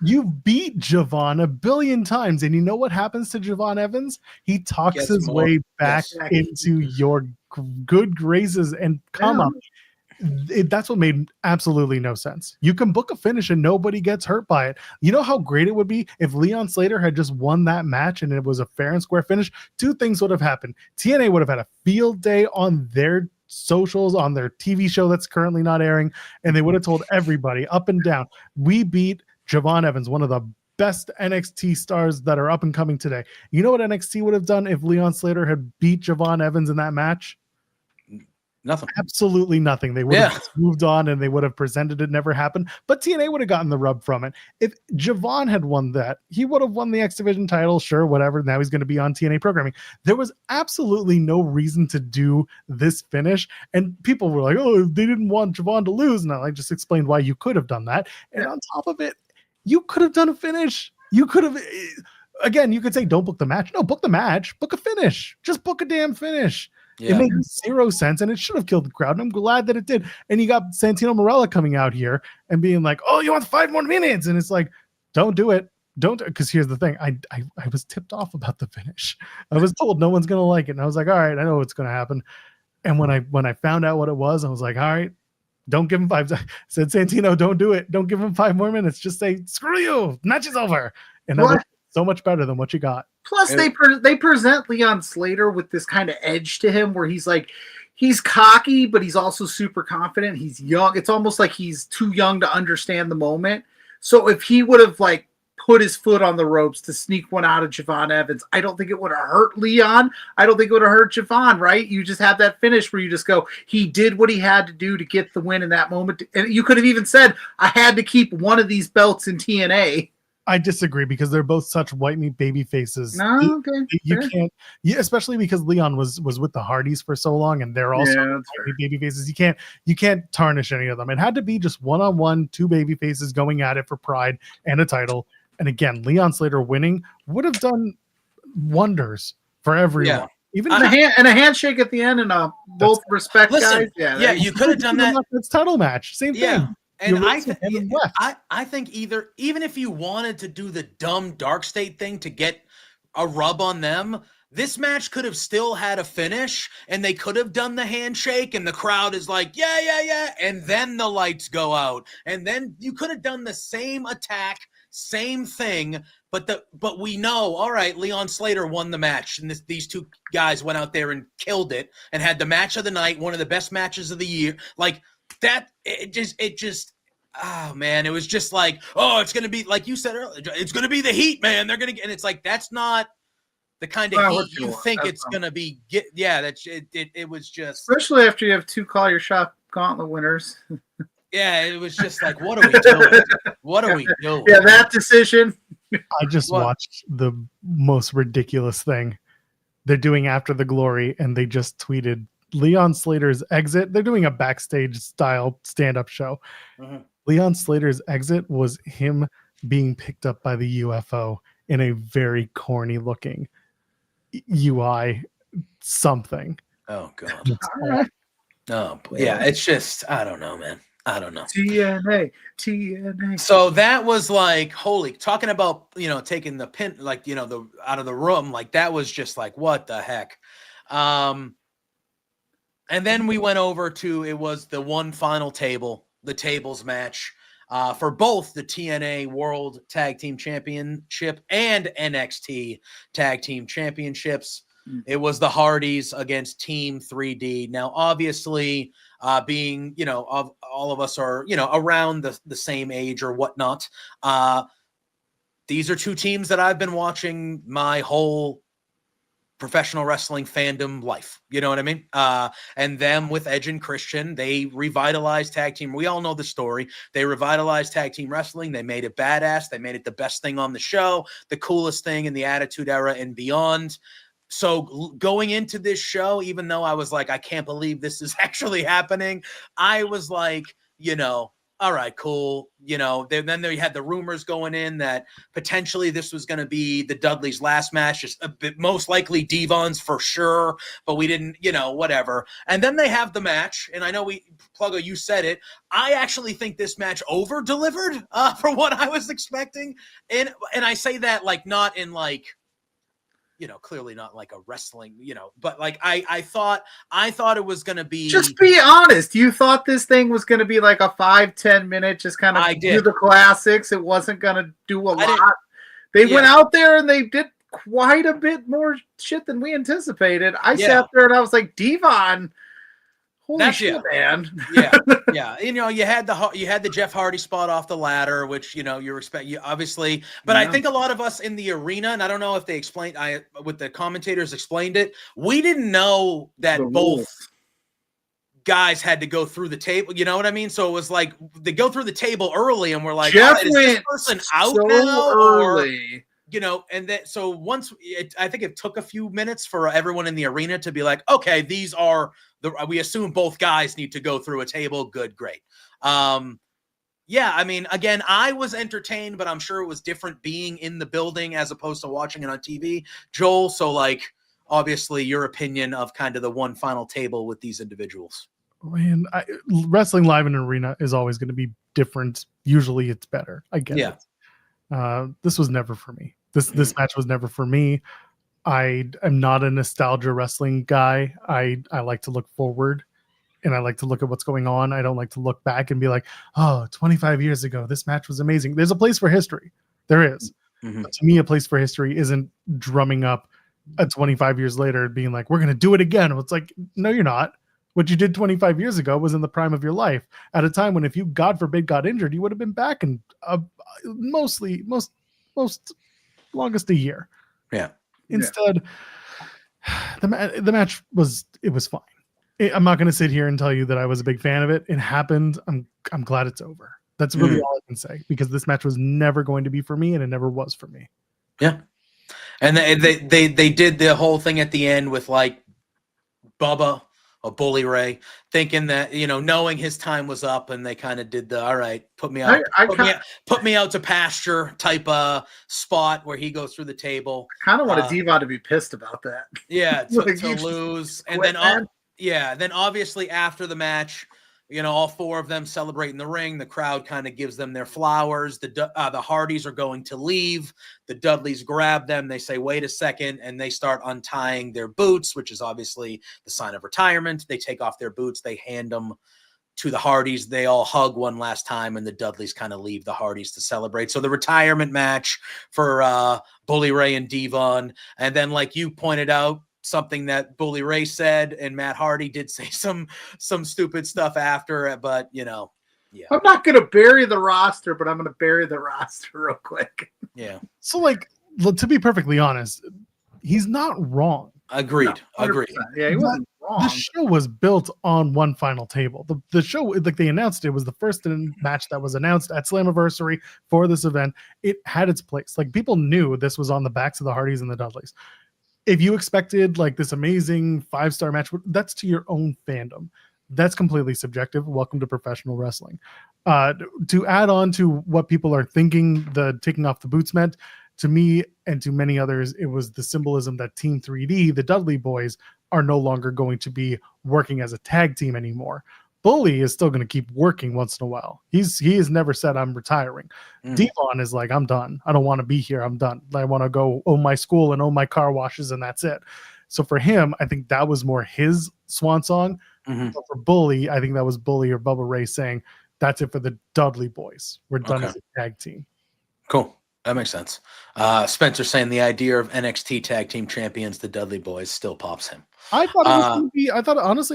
C: You beat Javon 1 billion times, and you know what happens to Javon Evans? He talks his way back into your good graces and come up. That's what made absolutely no sense. You can book a finish and nobody gets hurt by it. You know how great it would be if Leon Slater had just won that match and it was a fair and square finish? 2 things would have happened. TNA would have had a field day on their socials, on their TV show that's currently not airing, and they would have told everybody up and down, we beat Javon Evans, one of the best NXT stars that are up and coming today. You know what NXT would have done if Leon Slater had beat Javon Evans in that match?
A: Nothing.
C: Absolutely nothing. They would have just moved on and they would have presented it never happened. But TNA would have gotten the rub from it. If Javon had won that, he would have won the X Division title. Sure, whatever. Now he's going to be on TNA programming. There was absolutely no reason to do this finish. And people were like, oh, they didn't want Javon to lose. And I just explained why you could have done that. And on top of it, you could have done a finish. You could have, again, you could say, don't book the match. No, book the match. Book a finish. Just book a damn finish. Yeah. It made 0 sense, and it should have killed the crowd, and I'm glad that it did. And you got Santino Marella coming out here and being like, oh, you want 5 more minutes? And it's like, don't do it. Don't, because here's the thing. I was tipped off about the finish. I was told no one's going to like it, and I was like, all right, I know what's going to happen. And when I found out what it was, I was like, all right, don't give him 5. I said, Santino, don't do it. Don't give him 5 more minutes. Just say, screw you. Match is over. And that was so much better than what you got.
B: Plus, they present Leon Slater with this kind of edge to him where he's like, he's cocky, but he's also super confident. He's young. It's almost like he's too young to understand the moment. So if he would have like put his foot on the ropes to sneak one out of Javon Evans, I don't think it would have hurt Leon. I don't think it would have hurt Javon, right? You just have that finish where you just go, he did what he had to do to get the win in that moment. And you could have even said, I had to keep one of these belts in TNA.
C: I disagree because they're both such white meat baby faces.
B: No, okay.
C: You can't, especially because Leon was with the Hardys for so long, and they're also white meat baby faces. You can't tarnish any of them. It had to be just 1-on-1, 2 baby faces going at it for pride and a title. And again, Leon Slater winning would have done wonders for everyone. Yeah.
B: Even a handshake at the end, and both respect guys.
A: Yeah, you could have done that.
C: It's title match, same thing.
A: And I think even if you wanted to do the dumb Dark State thing to get a rub on them, this match could have still had a finish, and they could have done the handshake, and the crowd is like, yeah, and then the lights go out, and then you could have done the same attack, same thing, but we know, all right, Leon Slater won the match, and these 2 guys went out there and killed it, and had the match of the night, one of the best matches of the year, like. That it just oh man, it was just like, oh, it's gonna be like you said earlier, it's gonna be the heat, man. They're gonna get, and it's like that's not the kind of heat you think it's gonna be. That's it was just,
B: especially after you have 2 call your shot gauntlet winners.
A: Yeah, it was just like, what are we doing? What are we doing?
B: Yeah, that decision.
C: I just watched the most ridiculous thing they're doing after the Glory, and they just tweeted Leon Slater's exit. They're doing a backstage style stand-up show. Leon Slater's exit was him being picked up by the UFO in a very corny looking UI something.
A: Oh god. Oh yeah, it's just, I don't know, man. I don't know.
B: TNA.
A: So that was like, holy, talking about, taking the pin, like, the out of the room, like that was just like, what the heck? And then we went over to, it was the one final table, the tables match for both the TNA World Tag Team Championship and NXT Tag Team Championships. It was the Hardys against Team 3D. Now, obviously, being, of all of us are, around the same age or whatnot. These are two teams that I've been watching my whole professional wrestling fandom life. You know what I mean? And them with Edge and Christian, they revitalized tag team. We all know the story. They revitalized tag team wrestling. They made it badass. They made it the best thing on the show, the coolest thing in the Attitude Era and beyond. So going into this show, even though I was like, I can't believe this is actually happening, I was like, all right, cool. Then they had the rumors going in that potentially this was going to be the Dudleys' last match, just a bit, most likely Devon's for sure, but we didn't, whatever. And then they have the match, and I know Pluggo, you said it. I actually think this match over delivered for what I was expecting, and I say that like not in like, clearly not like a wrestling, but like I thought it was going to be.
B: Just be honest. You thought this thing was going to be like a 5-10 minute, just kind of do the classics. It wasn't going to do a lot. They went out there and they did quite a bit more shit than we anticipated. I sat there and I was like, Devon, holy shit, man.
A: Yeah. You had the Jeff Hardy spot off the ladder, which, you obviously, but I think a lot of us in the arena, and I don't know if they explained, with the commentators explained it, we didn't know that both guys had to go through the table. You know what I mean? So it was like, they go through the table early and we're like,
B: Jeff
A: is this person out now?
B: Early.
A: And then, so once I think it took a few minutes for everyone in the arena to be like, okay, these are we assume both guys need to go through a table. Good, great. I mean, again, I was entertained, but I'm sure it was different being in the building as opposed to watching it on TV. Joel, so like, obviously your opinion of kind of the one final table with these individuals.
C: Man, wrestling live in an arena is always going to be different. Usually it's better. I get it. This was never for me. This match was never for me. I am not a nostalgia wrestling guy. I like to look forward and I like to look at what's going on. I don't like to look back and be like, oh, 25 years ago, this match was amazing. There's a place for history. There is. But to me, a place for history isn't drumming up 25 years later being like, we're going to do it again. It's like, no, you're not. What you did 25 years ago was in the prime of your life at a time when if you, God forbid, got injured, you would have been back in most longest a year.
A: Yeah.
C: Instead, the match was fine. I'm not going to sit here and tell you that I was a big fan of it. It happened. I'm glad it's over. That's really all I can say, because this match was never going to be for me, and it never was for me.
A: Yeah, and they did the whole thing at the end with like Bubba or Bully Ray thinking that, knowing his time was up, and they kind of did the, all right, put me out to pasture type spot where he goes through the table.
B: I kind of wanted Devon to be pissed about that.
A: Yeah, to lose. And then obviously after the match, all four of them celebrate in the ring. The crowd kind of gives them their flowers. The Hardys are going to leave. The Dudleys grab them. They say, wait a second. And they start untying their boots, which is obviously the sign of retirement. They take off their boots. They hand them to the Hardys. They all hug one last time, and the Dudleys kind of leave the Hardys to celebrate. So the retirement match for Bully Ray and Devon. And then, like you pointed out, something that Bully Ray said, and Matt Hardy did say some stupid stuff after, but
B: I'm not going to bury the roster, but I'm going to bury the roster real quick.
A: Yeah.
C: So, like, to be perfectly honest, he's not wrong.
A: Agreed. Agreed.
B: Yeah, he wasn't wrong.
C: The show was built on one final table. The show, like they announced, it was the first match that was announced at Slammiversary for this event. It had its place. Like, people knew this was on the backs of the Hardys and the Dudleys. If you expected like this amazing 5-star match, that's to your own fandom. That's completely subjective. Welcome to professional wrestling. To add on to what people are thinking the taking off the boots meant, to me and to many others, it was the symbolism that Team 3D, the Dudley boys, are no longer going to be working as a tag team anymore. Bully is still going to keep working once in a while. He has never said I'm retiring. Devon is like, I'm done. I don't want to be here. I'm done. I want to go own my school and own my car washes, and that's it. So for him, I think that was more his swan song. But for Bully, I think that was Bully or Bubba Ray saying, that's it for the Dudley Boys. We're done as a tag team.
A: Cool. That makes sense. Spencer saying the idea of NXT tag team champions, the Dudley Boys, still pops him.
C: I thought it was going to be. I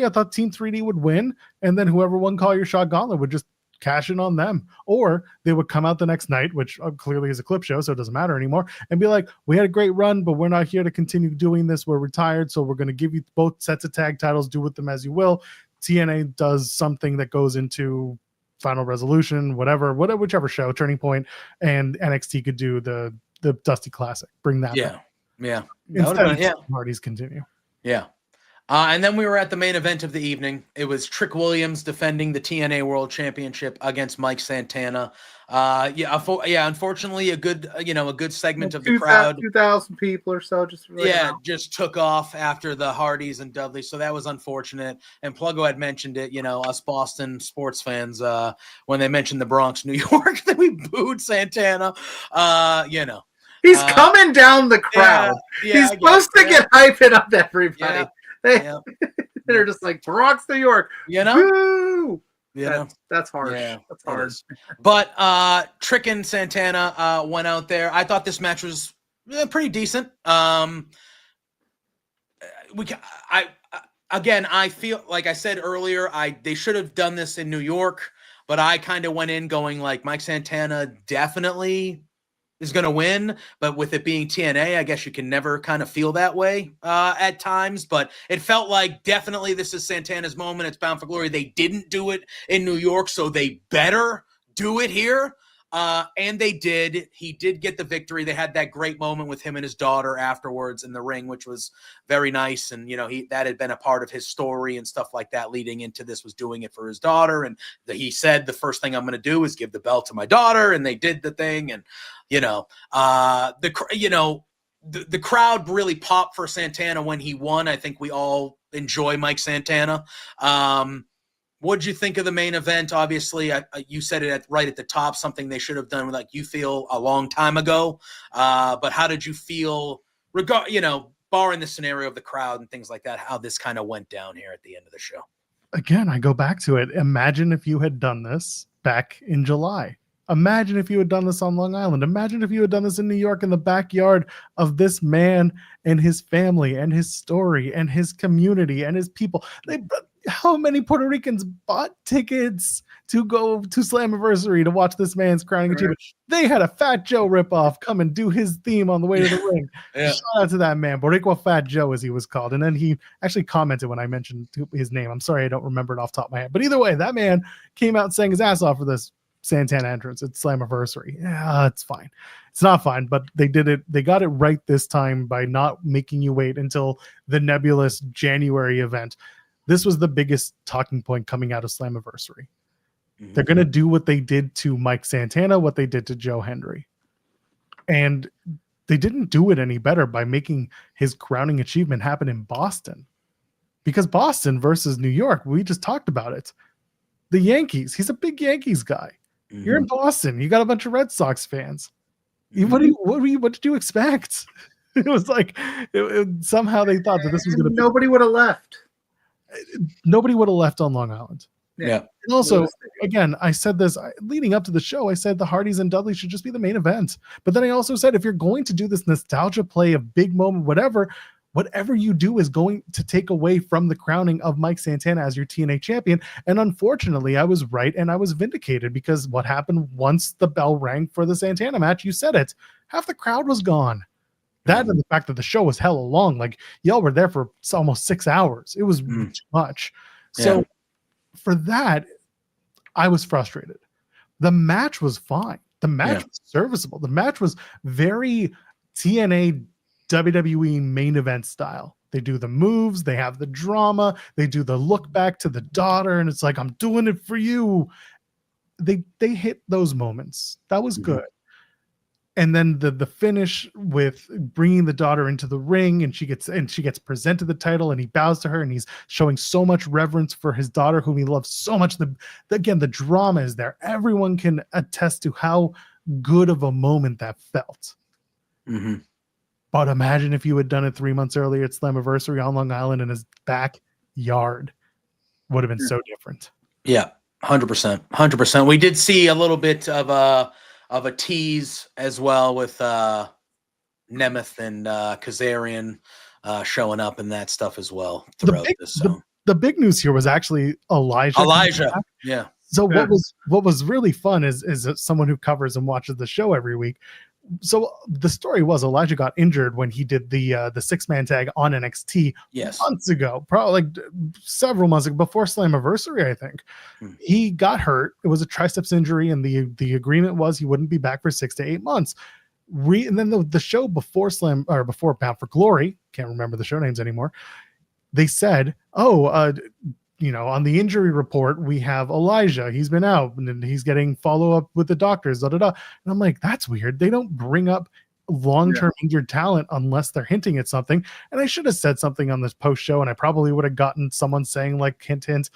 C: thought Team 3D would win, and then whoever won Call Your Shot Gauntlet would just cash in on them, or they would come out the next night, which clearly is a clip show, so it doesn't matter anymore, and be like, "We had a great run, but we're not here to continue doing this. We're retired, so we're going to give you both sets of tag titles. Do with them as you will." TNA does something that goes into Final Resolution, whichever show, Turning Point, and NXT could do the Dusty Classic. Bring that back.
A: Yeah.
C: Instead of parties continue.
A: Yeah. And then we were at the main event of the evening. It was Trick Williams defending the TNA World Championship against Mike Santana. Unfortunately, a good segment of the crowd.
B: 2,000 people or so.
A: Just took off after the Hardys and Dudley. So that was unfortunate. And Pluggo had mentioned it, us Boston sports fans, when they mentioned the Bronx, New York, that we booed Santana.
B: He's coming down the crowd. He's supposed to get hyping up everybody. They're just like, Bronx, New York. Woo! That's harsh.
A: Yeah,
B: that's hard.
A: But Trick and Santana went out there. I thought this match was pretty decent. I feel like I said earlier, they should have done this in New York, but I kind of went in going like Mike Santana definitely is going to win, but with it being TNA, I guess you can never kind of feel that way at times, but it felt like definitely this is Santana's moment. It's Bound for Glory. They didn't do it in New York, so they better do it here. And they did. He did get the victory. They had that great moment with him and his daughter afterwards in the ring, which was very nice. And, that had been a part of his story and stuff like that leading into this, was doing it for his daughter. And he said, the first thing I'm going to do is give the belt to my daughter. And they did the thing. And, the crowd really popped for Santana when he won. I think we all enjoy Mike Santana. What did you think of the main event? Obviously, you said it right at the top, something they should have done, like you feel, a long time ago. But how did you feel, barring the scenario of the crowd and things like that, how this kind of went down here at the end of the show?
C: Again, I go back to it. Imagine if you had done this back in July. Imagine if you had done this on Long Island. Imagine if you had done this in New York in the backyard of this man and his family and his story and his community and his people. How many Puerto Ricans bought tickets to go to Slammiversary to watch this man's crowning achievement? They had a Fat Joe ripoff come and do his theme on the way to the ring. Shout out to that man, Boricua Fat Joe, as he was called. And then he actually commented when I mentioned his name. I'm sorry I don't remember it off the top of my head. But either way, that man came out and sang his ass off for this Santana entrance at Slammiversary. Yeah, it's fine. It's not fine, but they did it. They got it right this time by not making you wait until the nebulous January event. This was the biggest talking point coming out of Slammiversary. Mm-hmm. They're going to do what they did to Mike Santana, what they did to Joe Hendry. And they didn't do it any better by making his crowning achievement happen in Boston. Because Boston versus New York, we just talked about it. The Yankees, he's a big Yankees guy. Mm-hmm. You're in Boston. You got a bunch of Red Sox fans. Mm-hmm. What did you expect? It was like somehow they thought that this was going to be...
B: Nobody would have left.
C: Nobody would have left on Long Island.
A: Yeah.
C: And also, again, I said this leading up to the show. I said the Hardys and Dudley should just be the main event. But then I also said, if you're going to do this nostalgia play, a big moment, whatever you do is going to take away from the crowning of Mike Santana as your TNA champion. And unfortunately, I was right and I was vindicated, because what happened once the bell rang for the Santana match, you said it, half the crowd was gone. That and the fact that the show was hella long, like y'all were there for almost 6 hours. It was too much. So for that, I was frustrated. The match was fine. The match was serviceable. The match was very TNA WWE main event style. They do the moves, they have the drama, they do the look back to the daughter, and it's like, I'm doing it for you. They hit those moments. That was good. And then the finish with bringing the daughter into the ring, and she gets presented the title, and he bows to her, and he's showing so much reverence for his daughter, whom he loves so much. Again, the drama is there. Everyone can attest to how good of a moment that felt.
A: Mm-hmm.
C: But imagine if you had done it 3 months earlier at Slammiversary on Long Island in his backyard. Would have been so different.
A: Yeah, 100%. 100%. We did see a little bit of a tease as well with Nemeth and Kazarian showing up and that stuff as well throughout this. So.
C: The big news here was actually Elijah.
A: Yeah.
C: So what was really fun is someone who covers and watches the show every week. So the story was Elijah got injured when he did the 6-man tag on NXT months ago, probably like several months ago, before Slammiversary, I think. He got hurt. It was a triceps injury, and the agreement was he wouldn't be back for 6 to 8 months. And then the show before Bound for Glory, can't remember the show names anymore. They said, on the injury report, we have Elijah. He's been out and he's getting follow-up with the doctors. And I'm like, that's weird. They don't bring up long-term injured talent unless they're hinting at something. And I should have said something on this post-show, and I probably would have gotten someone saying like hint.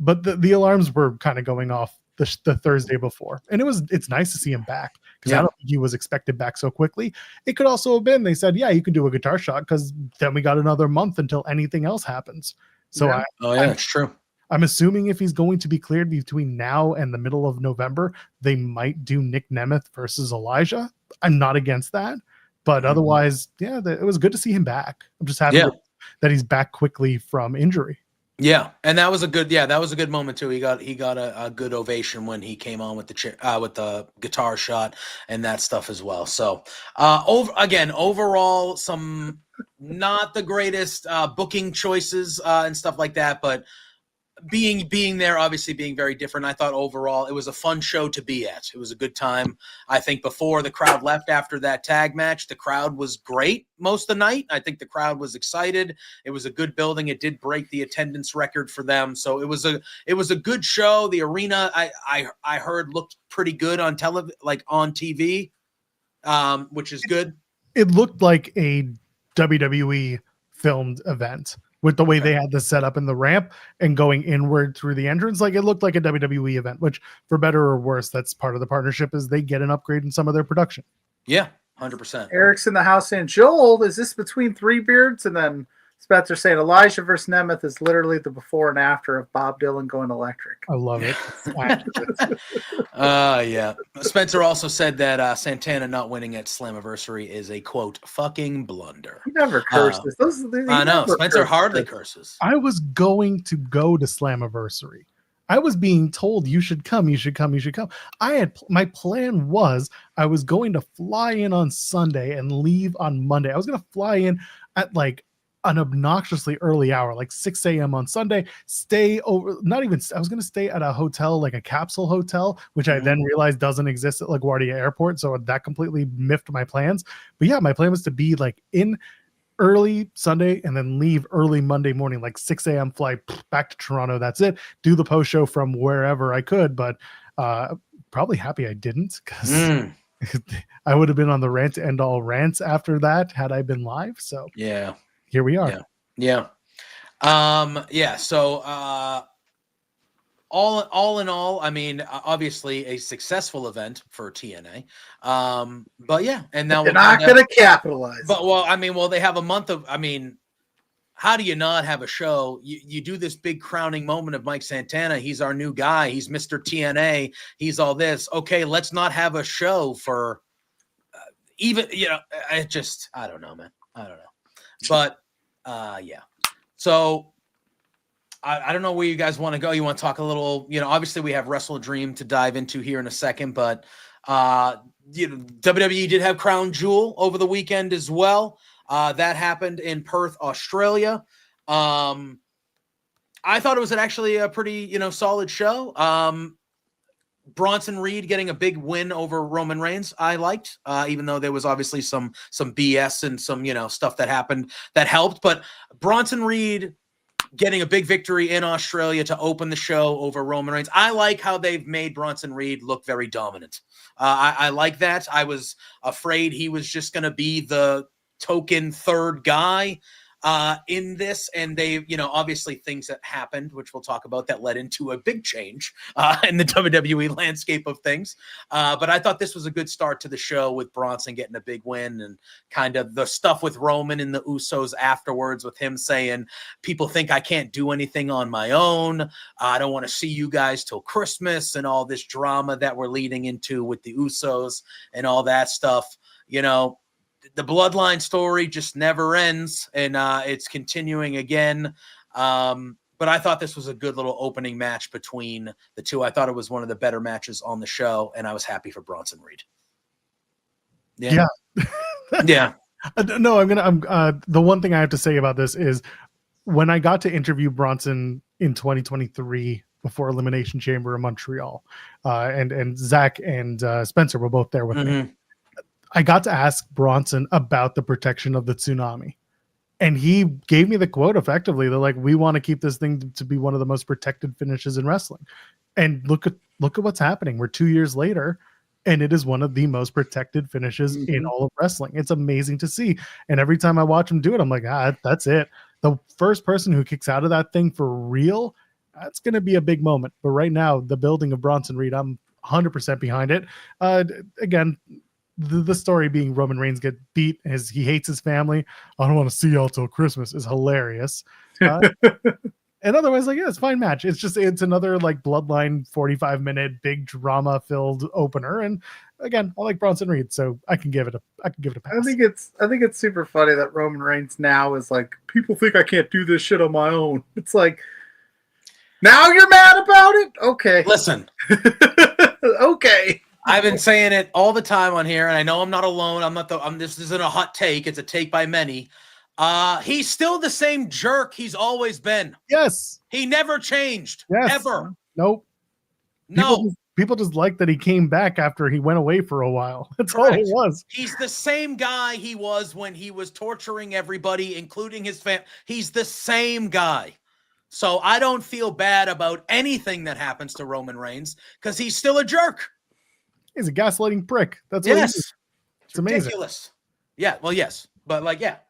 C: But the alarms were kind of going off the Thursday before. And it's nice to see him back, because I don't think he was expected back so quickly. It could also have been, they said, you can do a guitar shot, because then we got another month until anything else happens. So
A: it's true.
C: I'm assuming if he's going to be cleared between now and the middle of November, they might do Nick Nemeth versus Elijah. I'm not against that, but otherwise, it was good to see him back. I'm just happy that he's back quickly from injury. Yeah,
A: and that was a good moment too. He got a good ovation when he came on with the guitar shot and that stuff as well. So overall, some not the greatest booking choices and stuff like that, but being there, obviously being very different. I thought overall it was a fun show to be at. It was a good time. I think before the crowd left after that tag match, the crowd was great most of the night. I think the crowd was excited. It was a good building. It did break the attendance record for them. So it was a good show. The arena I heard looked pretty good on TV, which is good.
C: It looked like a WWE filmed event, with the way they had this set up in the ramp and going inward through the entrance. Like, it looked like a WWE event, which, for better or worse, that's part of the partnership, is they get an upgrade in some of their production.
A: Yeah, 100%.
B: Eric's in the house saying, Joel, is this between Three Beards? And then Spencer saying Elijah versus Nemeth is literally the before and after of Bob Dylan going electric.
C: I love it.
A: Yeah. Spencer also said that Santana not winning at Slammiversary is a, quote, fucking blunder.
B: He never curses.
A: I know. Spencer hardly curses.
C: I was going to go to Slammiversary. I was being told you should come. My plan was I was going to fly in on Sunday and leave on Monday. I was going to fly in at like an obnoxiously early hour, like 6 a.m. on Sunday, stay over, I was going to stay at a hotel, like a capsule hotel, which I then realized doesn't exist at LaGuardia Airport. So that completely miffed my plans. But yeah, my plan was to be like in early Sunday and then leave early Monday morning, like 6 a.m. flight back to Toronto. That's it. Do the post show from wherever I could, but probably happy I didn't, because I would have been on the rant to end all rants after that had I been live. So
A: yeah.
C: Here we are.
A: Yeah. So all in all, I mean, obviously a successful event for TNA. But yeah, and now
B: they're not going to capitalize.
A: But they have a month of. I mean, how do you not have a show? You do this big crowning moment of Mike Santana. He's our new guy. He's Mr. TNA. He's all this. Okay, let's not have a show for even. I don't know, man. I don't know. But so I don't know where you guys want to go. You want to talk a little, obviously we have WrestleDream to dive into here in a second, but WWE did have Crown Jewel over the weekend as well. That happened in Perth, Australia. I thought it was actually a pretty, solid show. Bronson Reed getting a big win over Roman Reigns, I liked, even though there was obviously some BS and some, stuff that happened that helped. But Bronson Reed getting a big victory in Australia to open the show over Roman Reigns. I like how they've made Bronson Reed look very dominant. I like that. I was afraid he was just going to be the token third guy in this, and they, obviously things that happened, which we'll talk about, that led into a big change in the WWE landscape of things. But I thought this was a good start to the show with Bronson getting a big win, and kind of the stuff with Roman and the Usos afterwards, with him saying, people think I can't do anything on my own. I don't want to see you guys till Christmas, and all this drama that we're leading into with the Usos and all that stuff. The bloodline story just never ends, and it's continuing again. But I thought this was a good little opening match between the two. I thought it was one of the better matches on the show, and I was happy for Bronson Reed.
C: Yeah.
A: Yeah.
C: No, the one thing I have to say about this is when I got to interview Bronson in 2023 before Elimination Chamber in Montreal, and Zach and Spencer were both there with me. I got to ask Bronson about the protection of the tsunami. And he gave me the quote effectively. They're like, we want to keep this thing to be one of the most protected finishes in wrestling. And look at what's happening. We're 2 years later, and it is one of the most protected finishes in all of wrestling. It's amazing to see. And every time I watch him do it, I'm like, that's it. The first person who kicks out of that thing for real, that's going to be a big moment. But right now, the building of Bronson Reed, I'm 100% behind it. Again, the story being Roman Reigns get beat as he hates his family. I don't want to see y'all till Christmas is hilarious. And otherwise, it's a fine match. It's another bloodline 45-minute big drama filled opener. And again, I like Bronson Reed, so I can give it a pass.
B: I think it's super funny that Roman Reigns now is like, people think I can't do this shit on my own. It's like, now you're mad about it? Okay.
A: Listen.
B: Okay.
A: I've been saying it all the time on here, and I know I'm not alone. This isn't a hot take. It's a take by many. He's still the same jerk he's always been.
C: Yes.
A: He never changed.
C: Yes.
A: Ever.
C: Nope.
A: No.
C: People just like that he came back after he went away for a while. That's all it was.
A: He's the same guy he was when he was torturing everybody, including his family. He's the same guy. So I don't feel bad about anything that happens to Roman Reigns, because he's still a jerk.
C: He's a gaslighting prick. That's what he is. It's amazing.
A: Ridiculous. Yeah, well, yes. But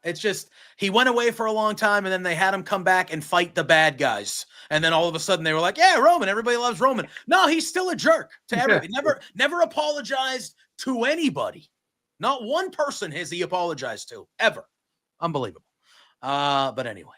A: it's just, he went away for a long time, and then they had him come back and fight the bad guys. And then all of a sudden they were like, yeah, Roman, everybody loves Roman. No, he's still a jerk to everybody. Never apologized to anybody. Not one person has he apologized to, ever. Unbelievable. But anyway.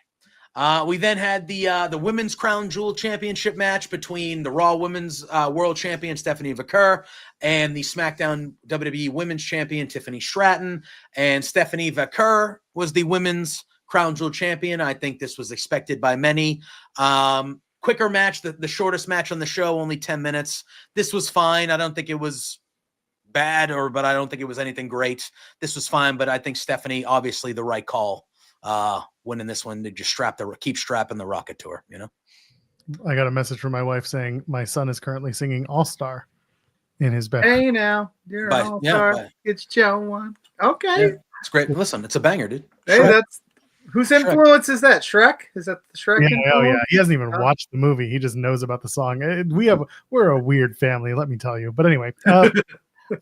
A: We then had the Women's Crown Jewel Championship match between the Raw Women's World Champion Stephanie Vaquer and the SmackDown WWE Women's Champion Tiffany Stratton. And Stephanie Vaquer was the Women's Crown Jewel Champion. I think this was expected by many. Quicker match, the shortest match on the show, only 10 minutes. This was fine. I don't think it was bad, but I don't think it was anything great. This was fine, but I think Stephanie, obviously the right call. Winning this one, to just keep strapping the rocket to her,
C: I got a message from my wife saying my son is currently singing All Star in his bed.
B: Hey now, you're All Star. It's Joe one. Okay.
A: Yeah, it's great. Listen, it's a banger, dude.
B: Hey, that's whose influence is that? Shrek? Is that the Shrek?
C: Yeah, oh yeah. He hasn't even watched the movie. He just knows about the song. We're a weird family, let me tell you. But anyway,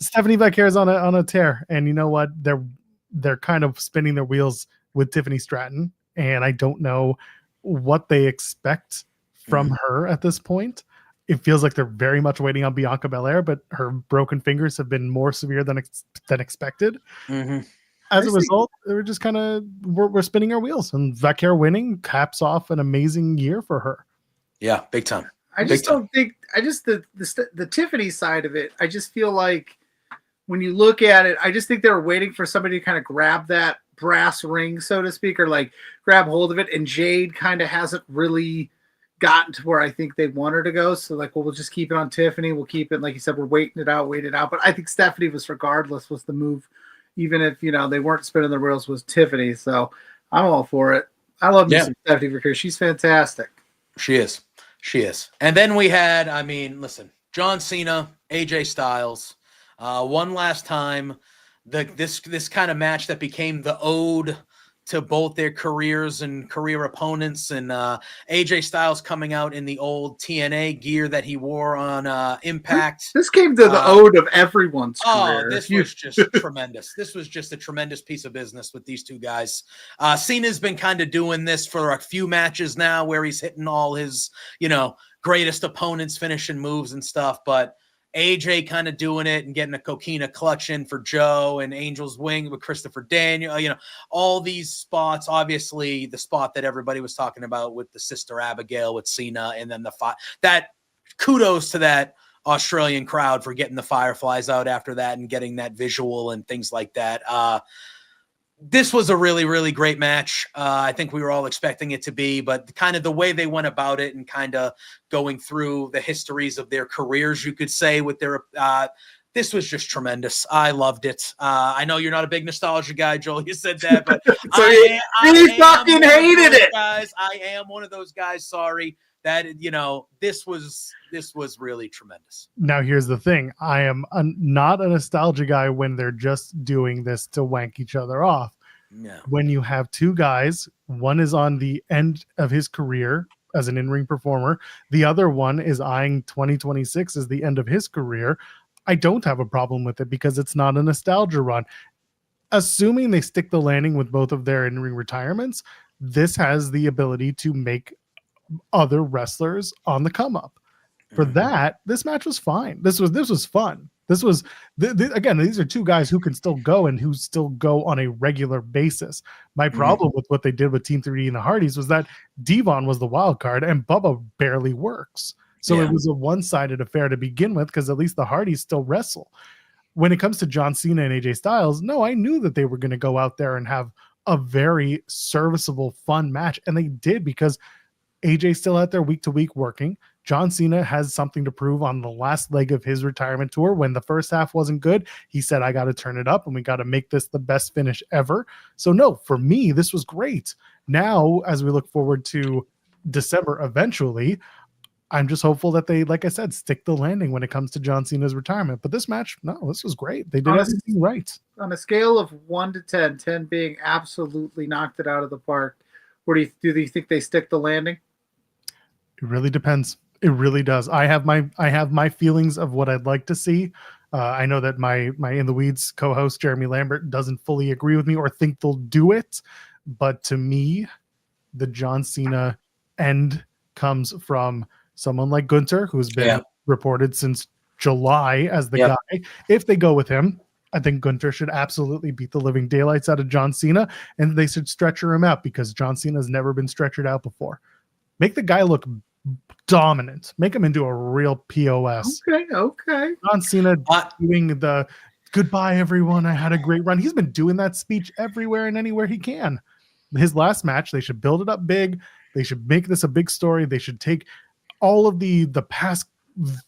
C: Stephanie Vaquer is on a tear, and you know what? They're kind of spinning their wheels with Tiffany Stratton, and I don't know what they expect from her at this point. It feels like they're very much waiting on Bianca Belair, but her broken fingers have been more severe than expected. As a result, we're just kind of we're spinning our wheels, and Vaquer winning caps off an amazing year for her.
A: Yeah, big time.
B: I just don't think. The Tiffany side of it. I just feel like when you look at it, I just think they were waiting for somebody to kind of grab that brass ring, so to speak, or grab hold of it. And Jade kind of hasn't really gotten to where I think they want her to go. So we'll just keep it on Tiffany. We'll keep it, like you said, we're wait it out. But I think Stephanie was the move, even if, they weren't spinning the wheels, was Tiffany. So I'm all for it. I love me some Stephanie because she's fantastic.
A: She is. And then we had, John Cena, AJ Styles, one last time. This kind of match that became the ode to both their careers and career opponents. And AJ Styles coming out in the old TNA gear that he wore on Impact.
B: This came to the ode of everyone's career.
A: This was just tremendous. This was just a tremendous piece of business with these two guys. Cena's been kind of doing this for a few matches now where he's hitting all his, greatest opponents, finishing moves and stuff. But AJ kind of doing it and getting a coquina clutch in for Joe, and Angel's Wing with Christopher Daniel, all these spots. Obviously, the spot that everybody was talking about with the Sister Abigail with Cena, and then that kudos to that Australian crowd for getting the Fireflies out after that and getting that visual and things like that. This was a really, really great match. I think we were all expecting it to be, but kind of the way they went about it and kind of going through the histories of their careers, you could say, with their this was just tremendous. I loved it. I know you're not a big nostalgia guy, Joel. You said that, but
B: I fucking hated it.
A: Guys, I am one of those guys. Sorry. That this was really tremendous.
C: Now here's the thing: I am not a nostalgia guy when they're just doing this to wank each other off.
A: Yeah.
C: When you have two guys, one is on the end of his career as an in-ring performer, the other one is eyeing 2026 as the end of his career, I don't have a problem with it because it's not a nostalgia run. Assuming they stick the landing with both of their in-ring retirements, this has the ability to make other wrestlers on the come up. For that, this match was fine. This was fun. This was again, these are two guys who can still go and who still go on a regular basis. My problem with what they did with Team 3D and the Hardys was that Devon was the wild card and Bubba barely works. So it was a one-sided affair to begin with, because at least the Hardys still wrestle. When it comes to John Cena and AJ Styles, no, I knew that they were going to go out there and have a very serviceable, fun match, and they did, because AJ's still out there week to week working. John Cena has something to prove on the last leg of his retirement tour. When the first half wasn't good, he said, I got to turn it up and we got to make this the best finish ever. So no, for me, this was great. Now, as we look forward to December eventually, I'm just hopeful that they, like I said, stick the landing when it comes to John Cena's retirement. But this match, no, this was great. They did everything right.
B: On a scale of 1 to 10, 10 being absolutely knocked it out of the park, do you think they stick the landing?
C: It really depends. It really does. I have my feelings of what I'd like to see. I know that my In the Weeds co-host Jeremy Lambert doesn't fully agree with me or think they'll do it, but to me, the John Cena end comes from someone like Gunther, who's been reported since July as the guy. If they go with him, I think Gunther should absolutely beat the living daylights out of John Cena, and they should stretcher him out, because John Cena has never been stretchered out before. Make the guy look dominant. Make him into a real POS.
B: Okay.
C: John Cena doing the goodbye, everyone, I had a great run. He's been doing that speech everywhere and anywhere he can. His last match, they should build it up big. They should make this a big story. They should take all of the past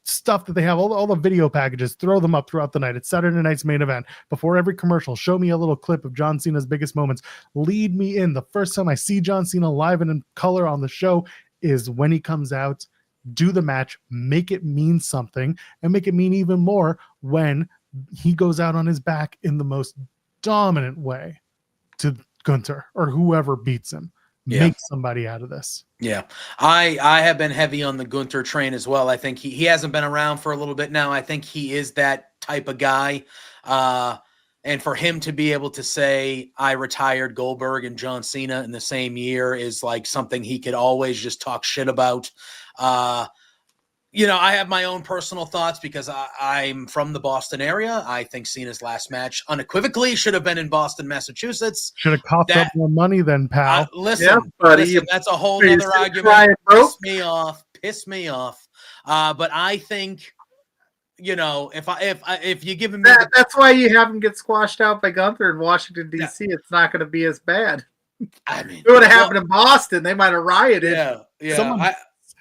C: stuff that they have, all the video packages, throw them up throughout the night. It's Saturday night's main event. Before every commercial, show me a little clip of John Cena's biggest moments. Lead me in. The first time I see John Cena live and in color on the show is when he comes out. Do the match, make it mean something, and make it mean even more when he goes out on his back in the most dominant way to Gunther or whoever beats him. Make somebody out of this.
A: Yeah, I have been heavy on the Gunther train as well. I think he hasn't been around for a little bit now. I think he is that type of guy. And for him to be able to say, I retired Goldberg and John Cena in the same year is like something he could always just talk shit about. I have my own personal thoughts because I'm from the Boston area. I think Cena's last match unequivocally should have been in Boston, Massachusetts.
C: Should have coughed up more money then, pal.
A: Listen, that's a whole other argument. Piss me off. But I think, if you give him
B: that's why you have him get squashed out by Gunther in Washington D.C. It's not going to be as bad.
A: I mean,
B: it would have happened in Boston. They might have rioted.
A: Yeah.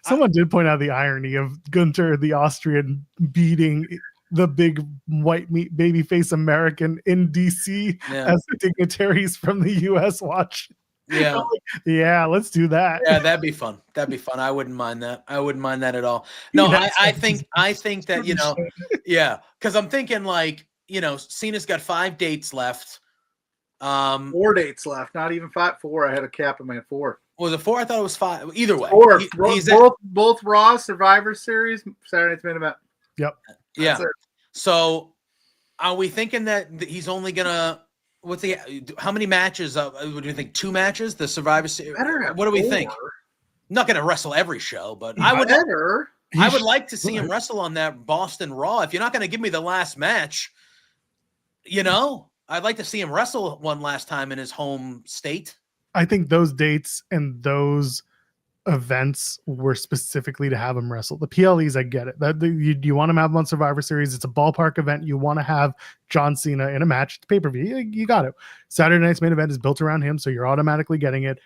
C: Someone did point out the irony of Gunther, the Austrian, beating the big white meat babyface American in DC as dignitaries from the U.S. watch. Yeah, let's do that.
A: Yeah, that'd be fun. I wouldn't mind that. I wouldn't mind that at all. No, I think that, because I'm thinking Cena's got 5 dates left.
B: 4 dates left, not even 5. 4. I had a cap in my 4.
A: Was it 4? I thought it was 5. Either way,
B: 4.
A: he's
B: both Raw Survivor Series Saturday Night's Main Event.
C: Yep.
A: yeah. So are we thinking that he's only gonna? How many matches? What do you think? 2 matches? The Survivor Series. What do we think? Not gonna wrestle every show, but I would. I would like to see him wrestle on that Boston Raw. If you're not gonna give me the last match, I'd like to see him wrestle one last time in his home state.
C: I think those dates and those events were specifically to have him wrestle. The PLEs, I get it. You want him to have him on Survivor Series. It's a ballpark event. You want to have John Cena in a match. It's pay-per-view. You got it. Saturday Night's Main Event is built around him, so you're automatically getting it.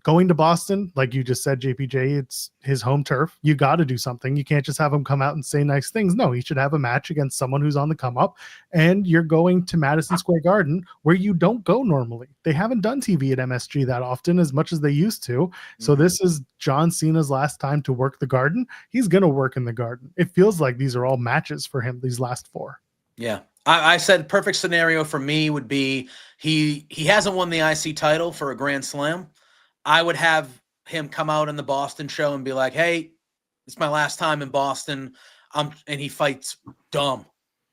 C: Going to Boston, like you just said, JPJ, it's his home turf. You got to do something. You can't just have him come out and say nice things. No, he should have a match against someone who's on the come up. And you're going to Madison Square Garden, where you don't go normally. They haven't done TV at MSG that often, as much as they used to. So this is John Cena's last time to work the Garden. He's going to work in the Garden. It feels like these are all matches for him, these last 4.
A: Yeah. I said perfect scenario for me would be he hasn't won the IC title for a Grand Slam. I would have him come out in the Boston show and be like, hey, it's my last time in Boston. And he fights Dom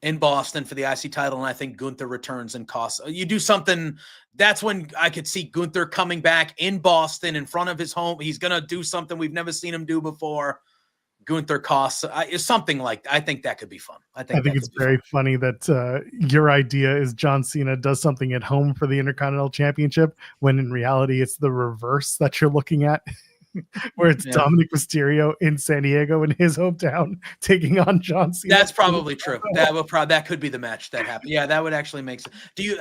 A: in Boston for the IC title. And I think Gunther returns and costs. You do something. That's when I could see Gunther coming back in Boston in front of his home. He's going to do something we've never seen him do before. Gunther costs is something like I think that could be fun. I think
C: it's very funny that your idea is John Cena does something at home for the Intercontinental Championship, when in reality it's the reverse that you're looking at, where it's Dominic Mysterio in San Diego in his hometown taking on John Cena.
A: That's probably true. That could be the match that happened. Yeah, that would actually make sense. Do you?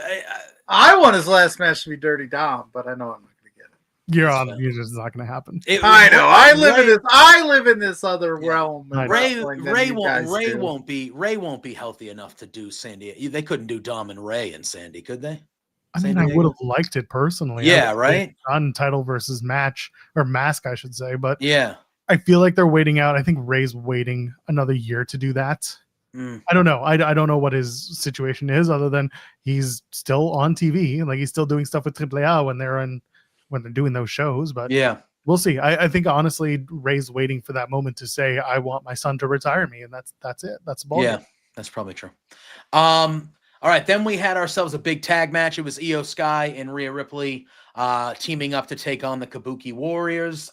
B: I want his last match to be Dirty Dom, but I know I'm not.
C: You're just not going to happen.
B: I know. I live in this other realm.
A: Ray won't be healthy enough to do Sandy. They couldn't do Dom and Ray and Sandy, could they?
C: I mean, I would have liked it personally.
A: Yeah, right.
C: On title versus match or mask, I should say. But
A: yeah,
C: I feel like they're waiting out. I think Ray's waiting another year to do that. I don't know. I don't know what his situation is, other than he's still on TV. Like, he's still doing stuff with AAA when they're doing those shows, but yeah, we'll see. I think honestly, Ray's waiting for that moment to say, I want my son to retire me. And that's it. That's the ball.
A: Yeah, that's probably true. All right. Then we had ourselves a big tag match. It was Io Sky and Rhea Ripley teaming up to take on the Kabuki Warriors,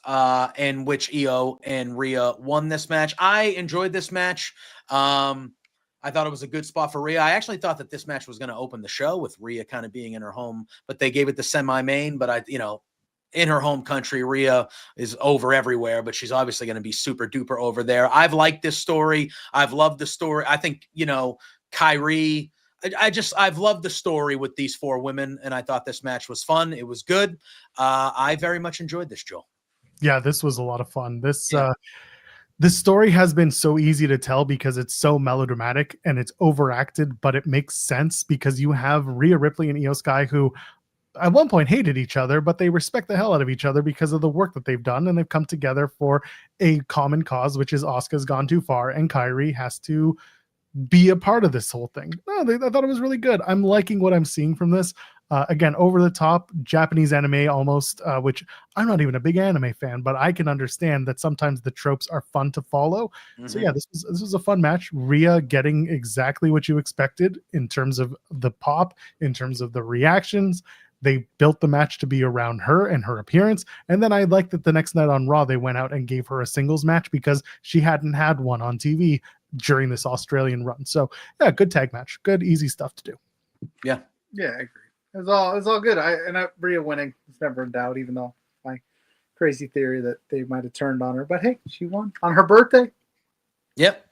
A: in which Io and Rhea won this match. I enjoyed this match. I thought it was a good spot for Rhea. I actually thought that this match was going to open the show with Rhea kind of being in her home, but they gave it the semi-main. But in her home country, Rhea is over everywhere, but she's obviously going to be super duper over there. I've liked this story. I've loved the story. I think, Kyrie, I've loved the story with these 4 women, and I thought this match was fun. It was good. I very much enjoyed this, Joel.
C: Yeah, this was a lot of fun. This story has been so easy to tell because it's so melodramatic and it's overacted, but it makes sense because you have Rhea Ripley and Io Sky, who at one point hated each other, but they respect the hell out of each other because of the work that they've done, and they've come together for a common cause, which is Asuka's gone too far, and Kyrie has to be a part of this whole thing. I thought it was really good. I'm liking what I'm seeing from this. Again, over the top Japanese anime almost, which I'm not even a big anime fan, but I can understand that sometimes the tropes are fun to follow. So yeah, this was a fun match. Rhea getting exactly what you expected in terms of the pop, in terms of the reactions. They built the match to be around her and her appearance. And then I liked that the next night on Raw, they went out and gave her a singles match because she hadn't had one on TV during this Australian run. So yeah, good tag match. Good, easy stuff to do.
A: Yeah.
B: Yeah, I agree. It was all good. Rhea winning is never in doubt, even though my crazy theory that they might have turned on her. But hey, she won on her birthday.
A: Yep.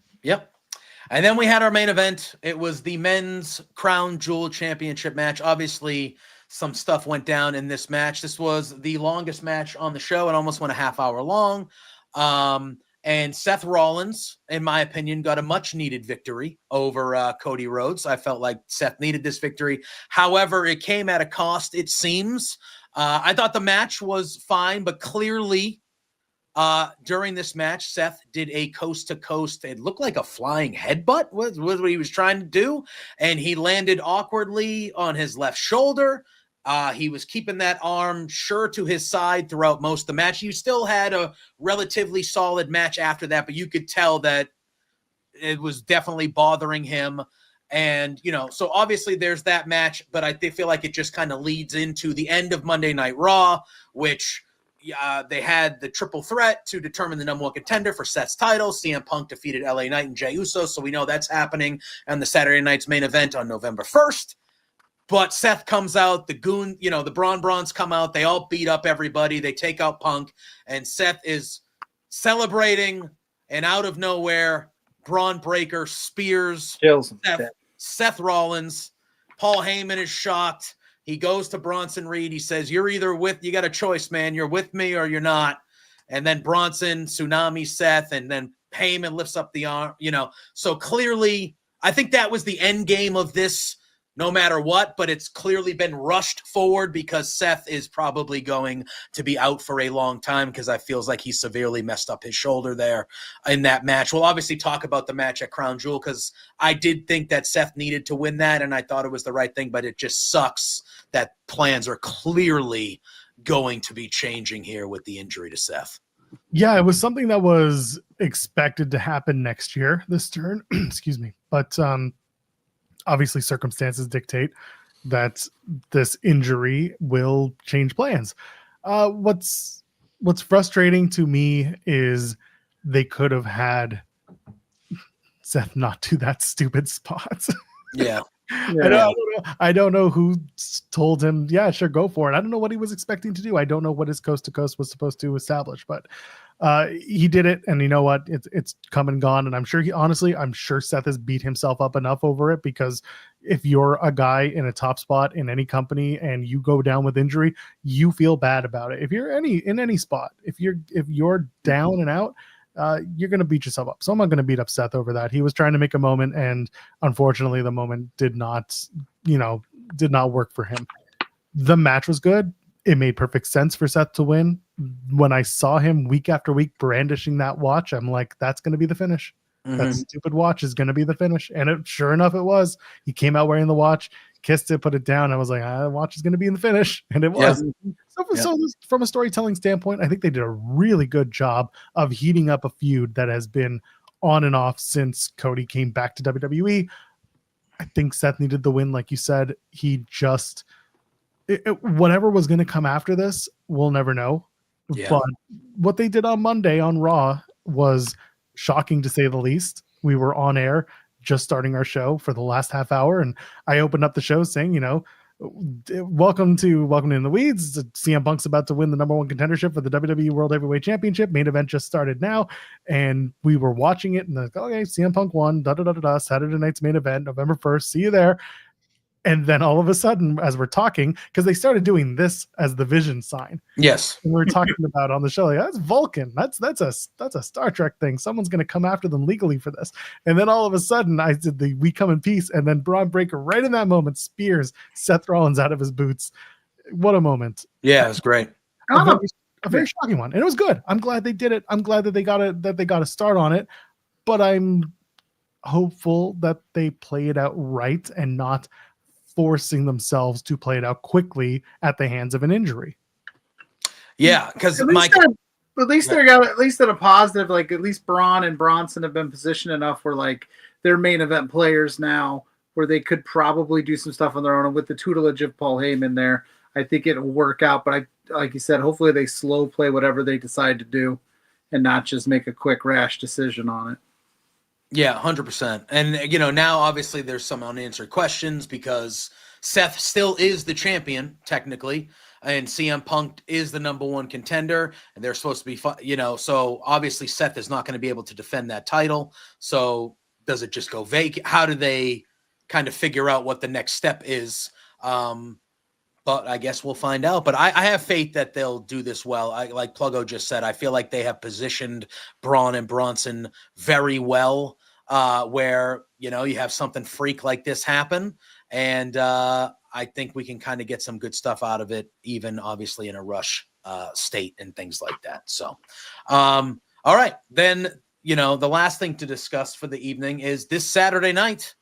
A: And then we had our main event. It was the men's crown jewel championship match. Obviously, some stuff went down in this match. This was the longest match on the show. It almost went a half hour long. And Seth Rollins, in my opinion, got a much-needed victory over Cody Rhodes. I felt like Seth needed this victory. However, it came at a cost, it seems. I thought the match was fine, but clearly During this match, Seth did a coast to coast. It looked like a flying headbutt was what he was trying to do. And he landed awkwardly on his left shoulder. He was keeping that arm sure to his side throughout most of the match. You still had a relatively solid match after that, but you could tell that it was definitely bothering him. And, so obviously there's that match, but I feel like it just kind of leads into the end of Monday Night Raw, which they had the triple threat to determine the number one contender for Seth's title. CM Punk defeated LA Knight and Jey Uso, so we know that's happening on the Saturday night's main event on November 1st. But Seth comes out, the Goon, the Braun Brawns come out, they all beat up everybody, they take out Punk, and Seth is celebrating, and out of nowhere, Braun Breaker spears Seth Rollins. Paul Heyman is shocked. He goes to Bronson Reed. He says, you got a choice, man. You're with me or you're not. And then Bronson tsunami Seth, and then Heyman lifts up the arm, So clearly, I think that was the end game of this, no matter what, but it's clearly been rushed forward because Seth is probably going to be out for a long time because I feels like he severely messed up his shoulder there in that match. We'll obviously talk about the match at Crown Jewel because I did think that Seth needed to win that, and I thought it was the right thing, but it just sucks that plans are clearly going to be changing here with the injury to Seth.
C: Yeah, it was something that was expected to happen next year, this turn. Excuse me. But obviously circumstances dictate that this injury will change plans. What's frustrating to me is they could have had Seth not do that stupid spot.
A: Yeah.
C: I don't know who told him, yeah, sure, go for it. I don't know what he was expecting to do. I don't know what his coast to coast was supposed to establish, but he did it, and you know what? It's come and gone, and I'm sure Seth has beat himself up enough over it, because if you're a guy in a top spot in any company and you go down with injury, you feel bad about it. If you're in any spot, if you're down and out, you're going to beat yourself up. So I'm not going to beat up Seth over that. He was trying to make a moment, and unfortunately the moment did not work for him. The match was good. It made perfect sense for Seth to win. When I saw him week after week brandishing that watch, I'm like, that's going to be the finish. Mm-hmm. That stupid watch is going to be the finish. And sure enough, it was. He came out wearing the watch, kissed it, put it down. I was like, the watch is going to be in the finish. And it was. Yeah. So from a storytelling standpoint, I think they did a really good job of heating up a feud that has been on and off since Cody came back to WWE. I think Seth needed the win. Like you said, he just... whatever was going to come after this, we'll never know. Yeah. But what they did on Monday on Raw was shocking, to say the least. We were on air just starting our show for the last half hour, and I opened up the show saying, welcome to In the Weeds. CM Punk's about to win the number one contendership for the WWE World Heavyweight Championship. Main event just started now, and we were watching it, and like, okay, CM Punk won. Saturday night's main event, November 1st. See you there. And then all of a sudden, as we're talking, because they started doing this as the vision sign. Yes. And we were talking about on the show, like, that's Vulcan. That's a Star Trek thing. Someone's going to come after them legally for this. And then all of a sudden, I did the "We Come in Peace," and then Braun Breaker right in that moment spears Seth Rollins out of his boots. What a moment!
A: Yeah, it was great.
C: A very shocking one, and it was good. I'm glad they did it. I'm glad that they got a start on it. But I'm hopeful that they play it out right and not forcing themselves to play it out quickly at the hands of an injury.
A: Yeah, because
B: at least at a positive, like at least Braun and Bronson have been positioned enough where like they're main event players now, where they could probably do some stuff on their own. And with the tutelage of Paul Heyman there, I think it'll work out. But like you said, hopefully they slow play whatever they decide to do and not just make a quick rash decision on it.
A: Yeah, 100%. And, now obviously there's some unanswered questions because Seth still is the champion, technically, and CM Punk is the number one contender, and they're supposed to be, so obviously Seth is not going to be able to defend that title. So does it just go vacant? How do they kind of figure out what the next step is? But I guess we'll find out. But I have faith that they'll do this well. Like Pluggo just said, I feel like they have positioned Braun and Bronson very well, where, you have something freak like this happen. And I I think we can kind of get some good stuff out of it, even obviously in a rush state and things like that. So, all right, then, the last thing to discuss for the evening is this Saturday night,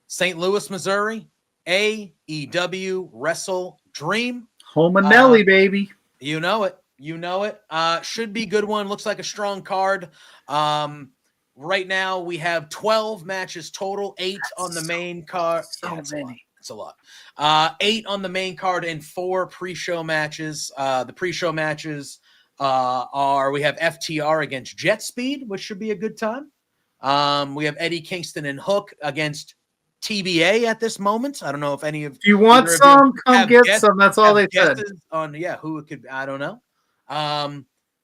A: St. Louis, Missouri, AEW WrestleDream.
B: Home and Nelly, baby.
A: You know it. Should be a good one. Looks like a strong card. Right now we have 12 matches total, 8 on the main card.
B: So many.
A: It's a lot. 8 on the main card and 4 pre-show matches. The pre-show matches we have FTR against Jet Speed, which should be a good time. We have Eddie Kingston and Hook against TBA at this moment. I don't know if any of
B: you want some, come get some. That's all they said.
A: On who it could. I don't know.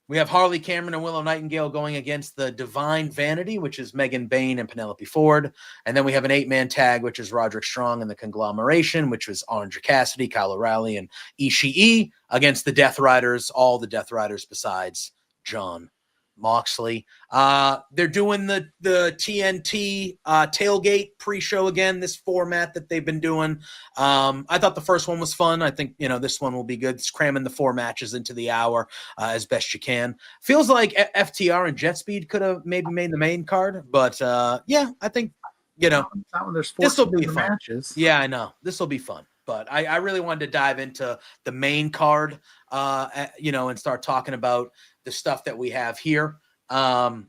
A: We have Harley Cameron and Willow Nightingale going against the Divine Vanity, which is Megan Bain and Penelope Ford. And then we have an 8-man tag, which is Roderick Strong and the Conglomeration, which was Orange Cassidy, Kyle O'Reilly, and Ishii against the Death Riders, all the Death Riders besides John Moxley. They're doing the TNT tailgate pre-show again, this format that they've been doing. I thought the first one was fun. I think this one will be good. It's cramming the 4 matches into the hour as best you can. Feels like FTR and Jet Speed could have maybe made the main card, but I think
B: not when there's 4
A: this will be fun.
B: Matches.
A: Yeah, I know this will be fun. But I really wanted to dive into the main card, and start talking about the stuff that we have here. So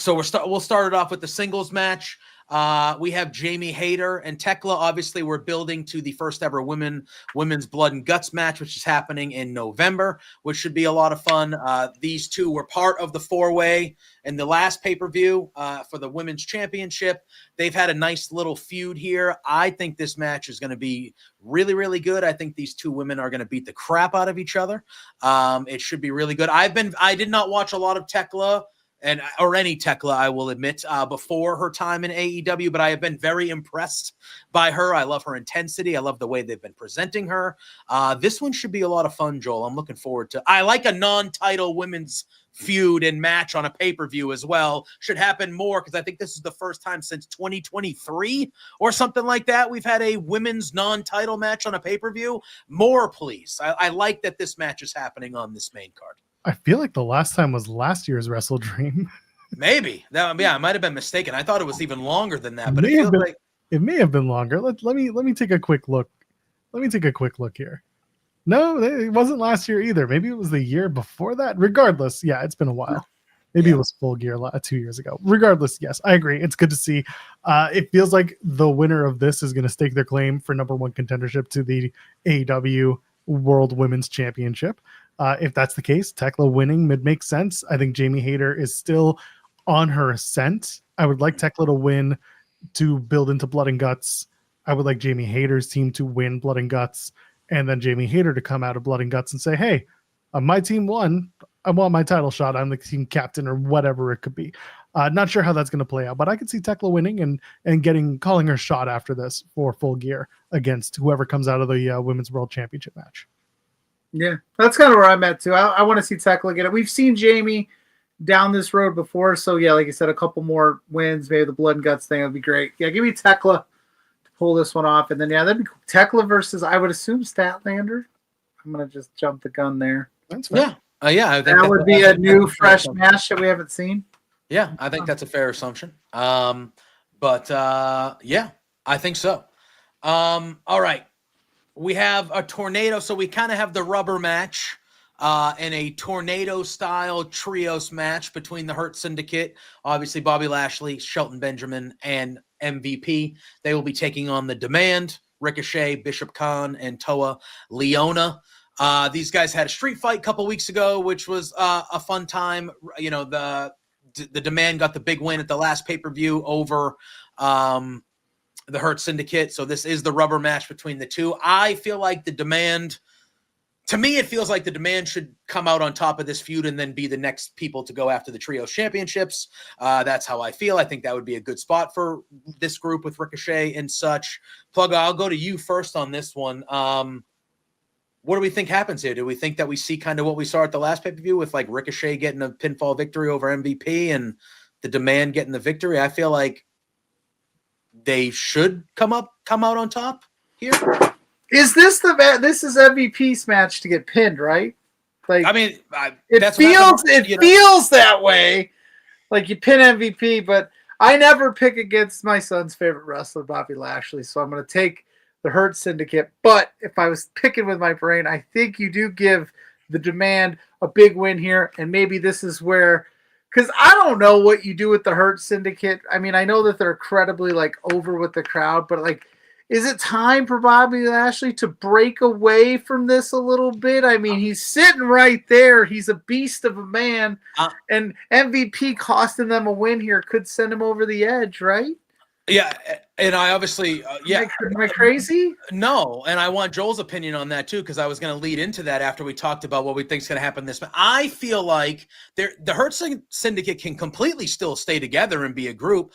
A: we'll start it off with the singles match. We have Jamie Hayter and Tekla. Obviously, we're building to the first ever women's blood and guts match, which is happening in November, which should be a lot of fun. These two were part of the 4-way in the last pay-per-view for the women's championship. They've had a nice little feud here. I think this match is going to be really, really good. I think these two women are going to beat the crap out of each other. It should be really good. I did not watch a lot of Tekla or any Tekla, I will admit, before her time in AEW, but I have been very impressed by her. I love her intensity. I love the way they've been presenting her. This one should be a lot of fun, Joel. I'm looking forward to. I like a non-title women's feud and match on a pay-per-view as well. Should happen more because I think this is the first time since 2023 or something like that we've had a women's non-title match on a pay-per-view. More, please. I like that this match is happening on this main card.
C: I feel like the last time was last year's WrestleDream.
A: Maybe I might have been mistaken. I thought it was even longer than that, but it feels like
C: it may have been longer. Let me take a quick look. Let me take a quick look here. No, it wasn't last year either. Maybe it was the year before that. Regardless, yeah, it's been a while. Maybe it was Full Gear 2 years ago. Regardless, yes, I agree. It's good to see. It feels like the winner of this is going to stake their claim for #1 contendership to the AEW World Women's Championship. If that's the case, Tekla winning would make sense. I think Jamie Hayter is still on her ascent. I would like Tekla to win to build into Blood and Guts. I would like Jamie Hayter's team to win Blood and Guts, and then Jamie Hayter to come out of Blood and Guts and say, hey, my team won. I want my title shot. I'm the team captain or whatever it could be. Not sure how that's going to play out, but I could see Tekla winning and calling her shot after this for Full Gear against whoever comes out of the Women's World Championship match.
B: Yeah, that's kind of where I'm at too. I want to see Tekla get it. We've seen Jamie down this road before, so yeah, like you said, a couple more wins, maybe the Blood and Guts thing would be great. Yeah, give me Tekla to pull this one off, and then that'd be cool. Tekla versus, I would assume, Statlander. I'm gonna just jump the gun there.
C: That's fair.
A: Yeah, I think
B: that would be a new fresh match that we haven't seen.
A: Yeah, I think that's a fair assumption. Yeah, I think so. All right. We have a tornado, so we kind of have the rubber match and a tornado-style trios match between the Hurt Syndicate, obviously Bobby Lashley, Shelton Benjamin, and MVP. They will be taking on the Demand, Ricochet, Bishop Khan, and Toa Leona. These guys had a street fight a couple weeks ago, which was a fun time. The Demand got the big win at the last pay-per-view over the Hurt Syndicate. So this is the rubber match between the two. I feel like the Demand, to me, it feels like the Demand should come out on top of this feud and then be the next people to go after the Trios Championships. That's how I feel. I think that would be a good spot for this group with Ricochet and such. Plug, I'll go to you first on this one. What do we think happens here? Do we think that we see kind of what we saw at the last pay-per-view with like Ricochet getting a pinfall victory over MVP and the Demand getting the victory? I feel like they should come out on top here.
B: Is this this is MVP's match to get pinned, right? Like,
A: I mean,
B: it feels that way. Like you pin MVP, but I never pick against my son's favorite wrestler, Bobby Lashley. So I'm going to take the Hurt Syndicate. But if I was picking with my brain, I think you do give the Demand a big win here. And maybe this is where, because I don't know what you do with the Hurt Syndicate. I mean, I know that they're incredibly like over with the crowd, but like, is it time for Bobby Lashley to break away from this a little bit? I mean, he's sitting right there. He's a beast of a man. And MVP costing them a win here could send him over the edge, right?
A: Yeah, and I obviously,
B: Am I crazy?
A: No, and I want Joel's opinion on that too, because I was going to lead into that after we talked about what we think is going to happen this. I feel like the Hurt Syndicate can completely still stay together and be a group.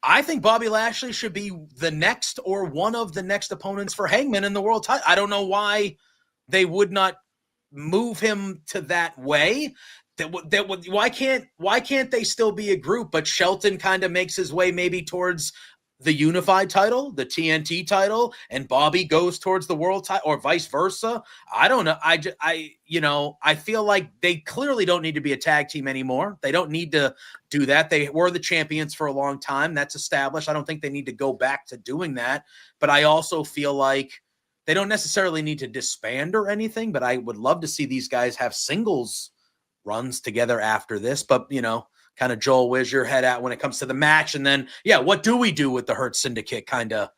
A: I think Bobby Lashley should be the next or one of the next opponents for Hangman in the world title. I don't know why they would not move him to that way. Why can't they still be a group? But Shelton kind of makes his way maybe towards the unified title, the TNT title, and Bobby goes towards the world title, or vice versa. I don't know. I feel like they clearly don't need to be a tag team anymore. They don't need to do that. They were the champions for a long time. That's established. I don't think they need to go back to doing that. But I also feel like they don't necessarily need to disband or anything, but I would love to see these guys have singles runs together after this. But, kind of, Joel, where's your head at when it comes to the match? And then, what do we do with the Hurt Syndicate kind of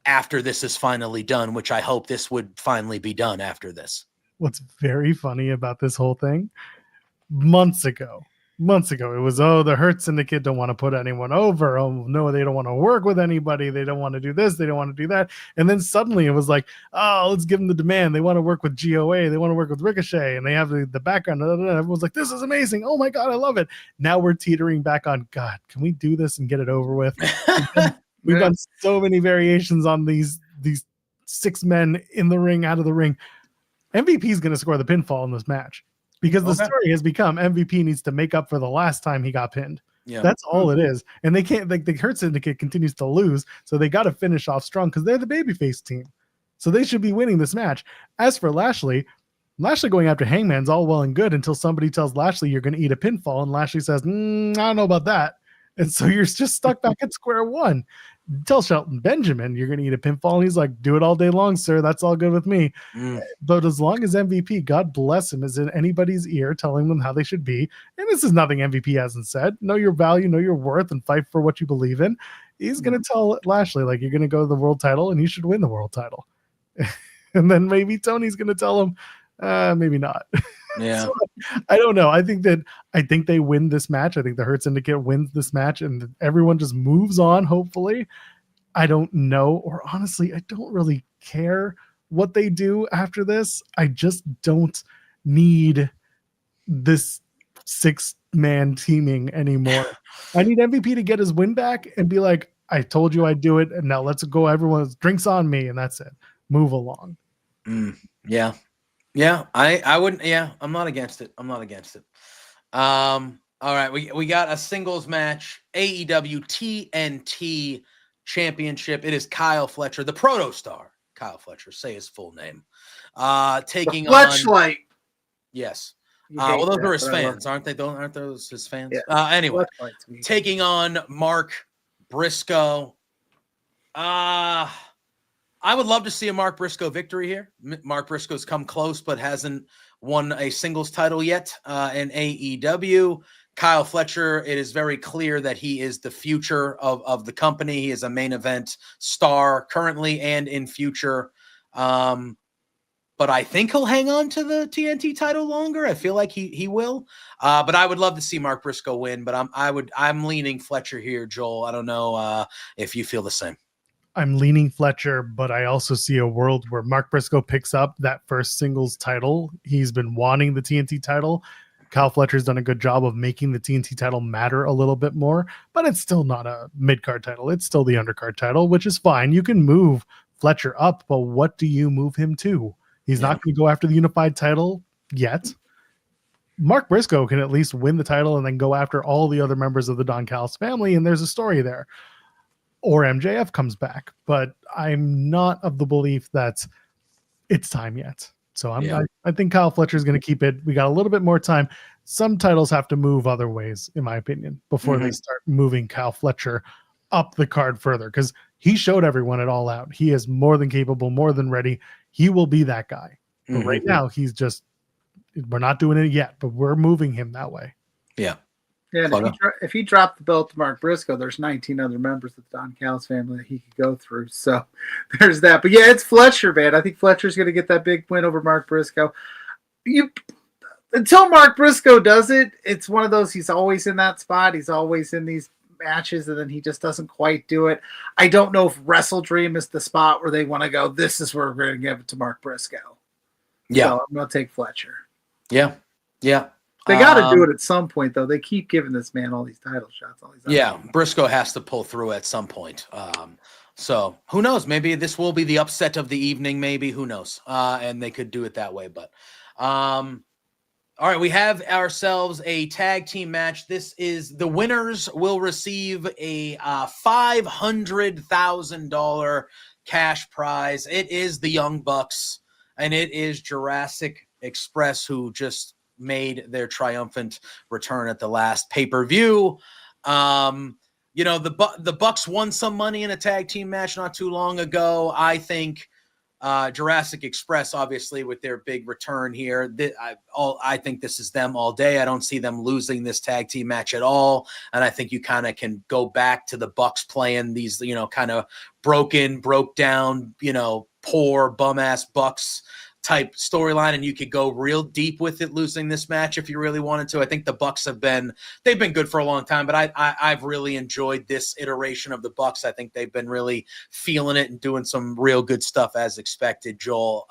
A: after this is finally done, which I hope this would finally be done after this.
C: What's very funny about this whole thing, months ago, it was, the Hurt Syndicate don't want to put anyone over. Oh, no, they don't want to work with anybody. They don't want to do this. They don't want to do that. And then suddenly it was like, let's give them the Demand. They want to work with GOA. They want to work with Ricochet. And they have the background. Everyone's like, this is amazing. Oh, my God, I love it. Now we're teetering back on, God, can we do this and get it over with? We've done so many variations on these 6 men in the ring, out of the ring. MVP is going to score the pinfall in this match. Because the story has become MVP needs to make up for the last time he got pinned. Yeah. That's all it is. And they can't, the Hurt Syndicate continues to lose. So they got to finish off strong because they're the babyface team. So they should be winning this match. As for Lashley going after Hangman's all well and good until somebody tells Lashley you're going to eat a pinfall. And Lashley says, I don't know about that. And so you're just stuck back at square one. Tell Shelton Benjamin you're going to eat a pinfall. And he's like, do it all day long, sir. That's all good with me. But as long as MVP, God bless him, is in anybody's ear telling them how they should be. And this is nothing MVP hasn't said. Know your value, know your worth, and fight for what you believe in. He's going to tell Lashley, like, you're going to go to the world title and you should win the world title. And then maybe Tony's going to tell him, maybe not.
A: Yeah.
C: So, I don't know. I think they win this match. I think the Hurt Syndicate wins this match and everyone just moves on, hopefully. I don't know, or honestly, I don't really care what they do after this. I just don't need this 6-man teaming anymore. I need MVP to get his win back and be like, I told you I'd do it, and now let's go. Everyone's drinks on me, and that's it. Move along.
A: Yeah. Yeah, I wouldn't. Yeah, I'm not against it. All right, we got a singles match, AEW TNT Championship. It is Kyle Fletcher, the Protostar. Kyle Fletcher, say his full name. Taking
B: on Fletchlight.
A: Yes. Well, those are his fans, aren't they? Aren't those his fans? Yeah. Anyway, taking on Mark Briscoe. I would love to see a Mark Briscoe victory here. Mark Briscoe's come close, but hasn't won a singles title yet in AEW. Kyle Fletcher, it is very clear that he is the future of the company. He is a main event star currently and in future. But I think he'll hang on to the TNT title longer. I feel like he will. But I would love to see Mark Briscoe win. But I'm leaning Fletcher here, Joel. I don't know if you feel the same.
C: I'm leaning Fletcher, but I also see a world where Mark Briscoe picks up that first singles title. He's been wanting the TNT title. Kyle Fletcher's done a good job of making the TNT title matter a little bit more, but it's still not a mid-card title. It's still the undercard title, which is fine. You can move Fletcher up, but what do you move him to? He's not going to go after the unified title yet. Mark Briscoe can at least win the title and then go after all the other members of the Don Callis family, and there's a story there. or MJF comes back. But I'm not of the belief that it's time yet. So I think Kyle Fletcher is going to keep it. We got a little bit more time. Some titles have to move other ways, in my opinion, before they start moving Kyle Fletcher up the card further, because he showed everyone it all out. He is more than capable, more than ready. He will be that guy. But right now, we're not doing it yet, but we're moving him that way.
B: Yeah, and if he dropped the belt to Mark Briscoe, there's 19 other members of the Don Callis family that he could go through. So there's that. But yeah, it's Fletcher, man. I think Fletcher's going to get that big win over Mark Briscoe. Until Mark Briscoe does it, it's one of those, he's always in that spot. He's always in these matches, and then he just doesn't quite do it. I don't know if WrestleDream is the spot where they want to go, this is where we're going to give it to Mark Briscoe. Yeah. So I'm going to take Fletcher.
A: Yeah. Yeah.
B: They got to do it at some point, though. They keep giving this man all these title shots.
A: Briscoe has to pull through at some point. So who knows? Maybe this will be the upset of the evening. Maybe, who knows? And they could do it that way. But all right, we have ourselves a tag team match. This is the winners will receive a $500,000 cash prize. It is the Young Bucks, and it is Jurassic Express, who just made their triumphant return at the last pay-per-view. The Bucks won some money in a tag team match not too long ago. I think Jurassic Express, obviously, with their big return here, I think this is them all day. I don't see them losing this tag team match at all. And I think you kind of can go back to the Bucks playing these, kind of broke down, poor bum-ass Bucks type storyline, and you could go real deep with it, losing this match if you really wanted to. I think the Bucks they've been good for a long time, but I've really enjoyed this iteration of the Bucks. I think they've been really feeling it and doing some real good stuff as expected, Joel.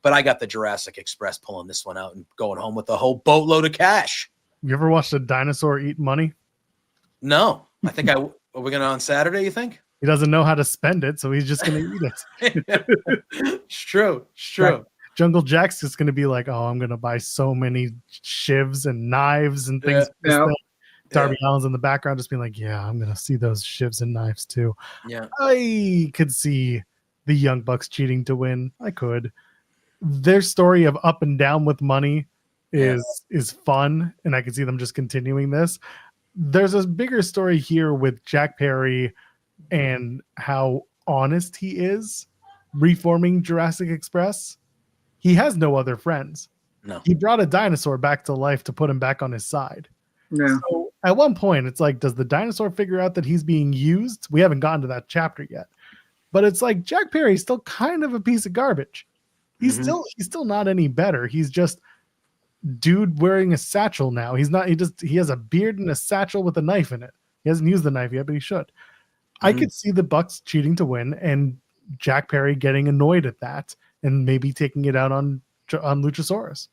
A: But I got the Jurassic Express pulling this one out and going home with a whole boatload of cash.
C: You ever watched a dinosaur eat money?
A: No, I think are we gonna on Saturday, you think?
C: He doesn't know how to spend it, so he's just going to eat it.
A: It's true.
C: Jungle Jack's just going to be like, oh, I'm going to buy so many shivs and knives and things. Darby Allin's in the background just being like, yeah, I'm going to see those shivs and knives too.
A: Yeah.
C: I could see the Young Bucks cheating to win. I could. Their story of up and down with money is fun, and I can see them just continuing this. There's a bigger story here with Jack Perry and how honest he is reforming Jurassic Express. He has no other friends.
A: No.
C: He brought a dinosaur back to life to put him back on his side.
B: Yeah.
C: So at one point, it's like, does the dinosaur figure out that he's being used? We haven't gotten to that chapter yet. But it's like Jack Perry's still kind of a piece of garbage. He's still not any better. He's just dude wearing a satchel now. He has a beard and a satchel with a knife in it. He hasn't used the knife yet, but he should. I could see the Bucks cheating to win and Jack Perry getting annoyed at that and maybe taking it out on Luchasaurus.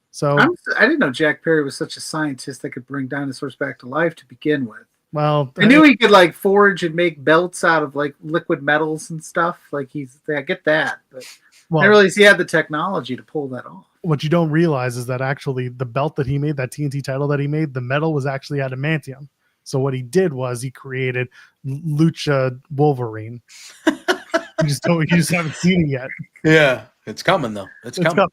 C: So
B: I didn't know Jack Perry was such a scientist that could bring dinosaurs back to life to begin with.
C: Well,
B: I knew he could forge and make belts out of liquid metals and stuff. I get that, but I didn't realize he had the technology to pull that off.
C: What you don't realize is that actually the belt that he made, that TNT title that he made, the metal was actually adamantium. So what he did was he created Lucha Wolverine. You just haven't seen it yet.
A: Yeah, it's coming though. It's coming.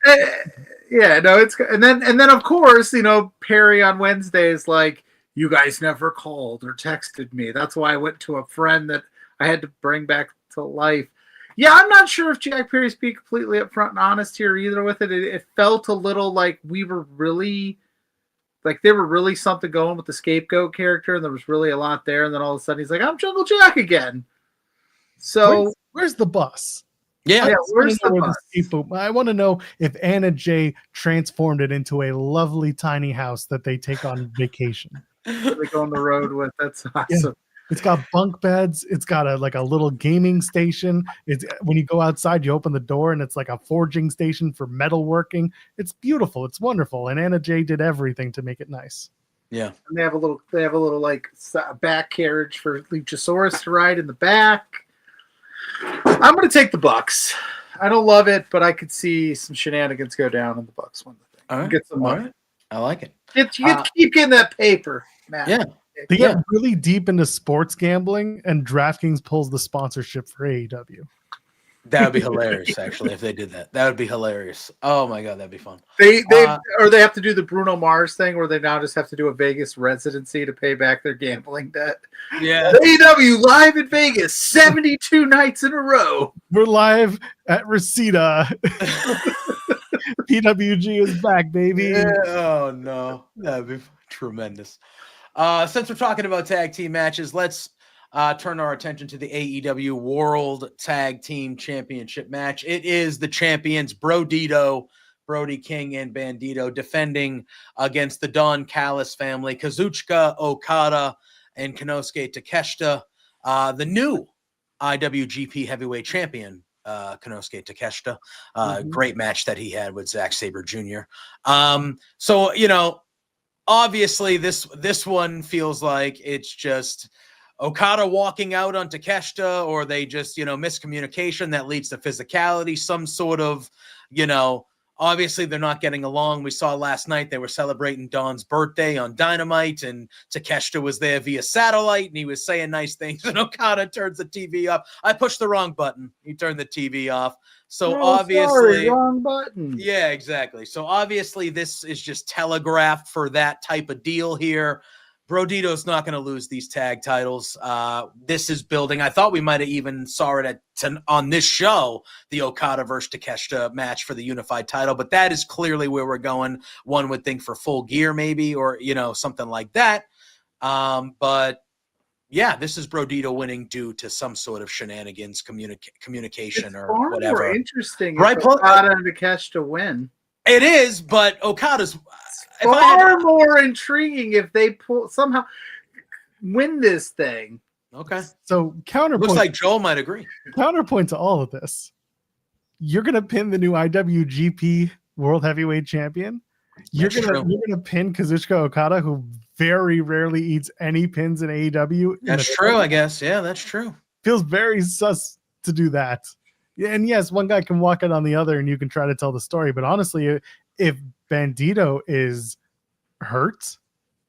B: And then of course, Perry on Wednesday is like, you guys never called or texted me. That's why I went to a friend that I had to bring back to life. Yeah, I'm not sure if Jack Perry's being completely upfront and honest here either with it. It felt a little like we were really. There were really something going with the scapegoat character, and there was really a lot there. And then all of a sudden, he's like, "I'm Jungle Jack again." So
C: where's the bus?
A: Yeah,
B: where's the bus?
C: I want to know if Anna Jay transformed it into a lovely tiny house that they take on vacation.
B: They go on the road with. That's awesome.
C: Yeah. It's got bunk beds. It's got a little gaming station. It's when you go outside, you open the door and it's like a forging station for metalworking. It's beautiful. It's wonderful. And Anna Jay did everything to make it nice.
A: Yeah.
B: And they have a little back carriage for Luchasaurus to ride in the back. I'm going to take the Bucks. I don't love it, but I could see some shenanigans go down and the Bucks win the thing.
A: All right.
B: Get some money.
A: Right. I like it.
B: Keep getting that paper, Matt.
A: Yeah.
C: They
A: Yeah.
C: get really deep into sports gambling, and DraftKings pulls the sponsorship for AEW.
A: That would be hilarious, actually, if they did that. That would be hilarious. Oh my god, that'd be fun.
B: They have to do the Bruno Mars thing where they now just have to do a Vegas residency to pay back their gambling debt.
A: Yeah.
B: AEW live in Vegas 72 nights in a row.
C: We're live at Reseda. PWG is back, baby.
A: Yeah. Oh no, that'd be tremendous. Since we're talking about tag team matches, let's turn our attention to the AEW World Tag Team Championship match. It is the champions Brody King and Bandito defending against the Don Callis family, Kazuchika Okada and Konosuke Takeshita. The new IWGP Heavyweight Champion, Konosuke Takeshita. Great match that he had with Zack Sabre Jr. So, you know, obviously this one feels like it's just Okada walking out on Takeshita, or they just, you know, miscommunication that leads to physicality, some sort of, you know, obviously they're not getting along. We saw last night they were celebrating Don's birthday on Dynamite, and Takeshita was there via satellite, and he was saying nice things, and Okada turns the TV off. I pushed the wrong button. He turned the TV off. So obviously,
B: wrong button.
A: Yeah, exactly. So obviously this is just telegraphed for that type of deal here. Brodito's not going to lose these tag titles. This is building. I thought we might have even saw it on this show, the Okada versus Takeshita match for the unified title, but that is clearly where we're going. One would think for Full Gear maybe, or, you know, something like that. But yeah, this is Brodito winning due to some sort of shenanigans, communication,
B: It's
A: or
B: far
A: whatever.
B: more interesting
A: Right,
B: if Okada and Takeshita win.
A: It is, but Okada's
B: Far more intriguing if they somehow win this thing.
A: Okay.
C: So counterpoint.
A: Looks like Joel might agree.
C: Counterpoint to all of this. You're gonna pin the new IWGP World Heavyweight Champion. You're gonna pin Kazuchika Okada, who very rarely eats any pins in AEW.
A: That's true, I guess. Yeah, that's true.
C: Feels very sus to do that. Yeah, and yes, one guy can walk out on the other, and you can try to tell the story. But honestly, if Bandito is hurt,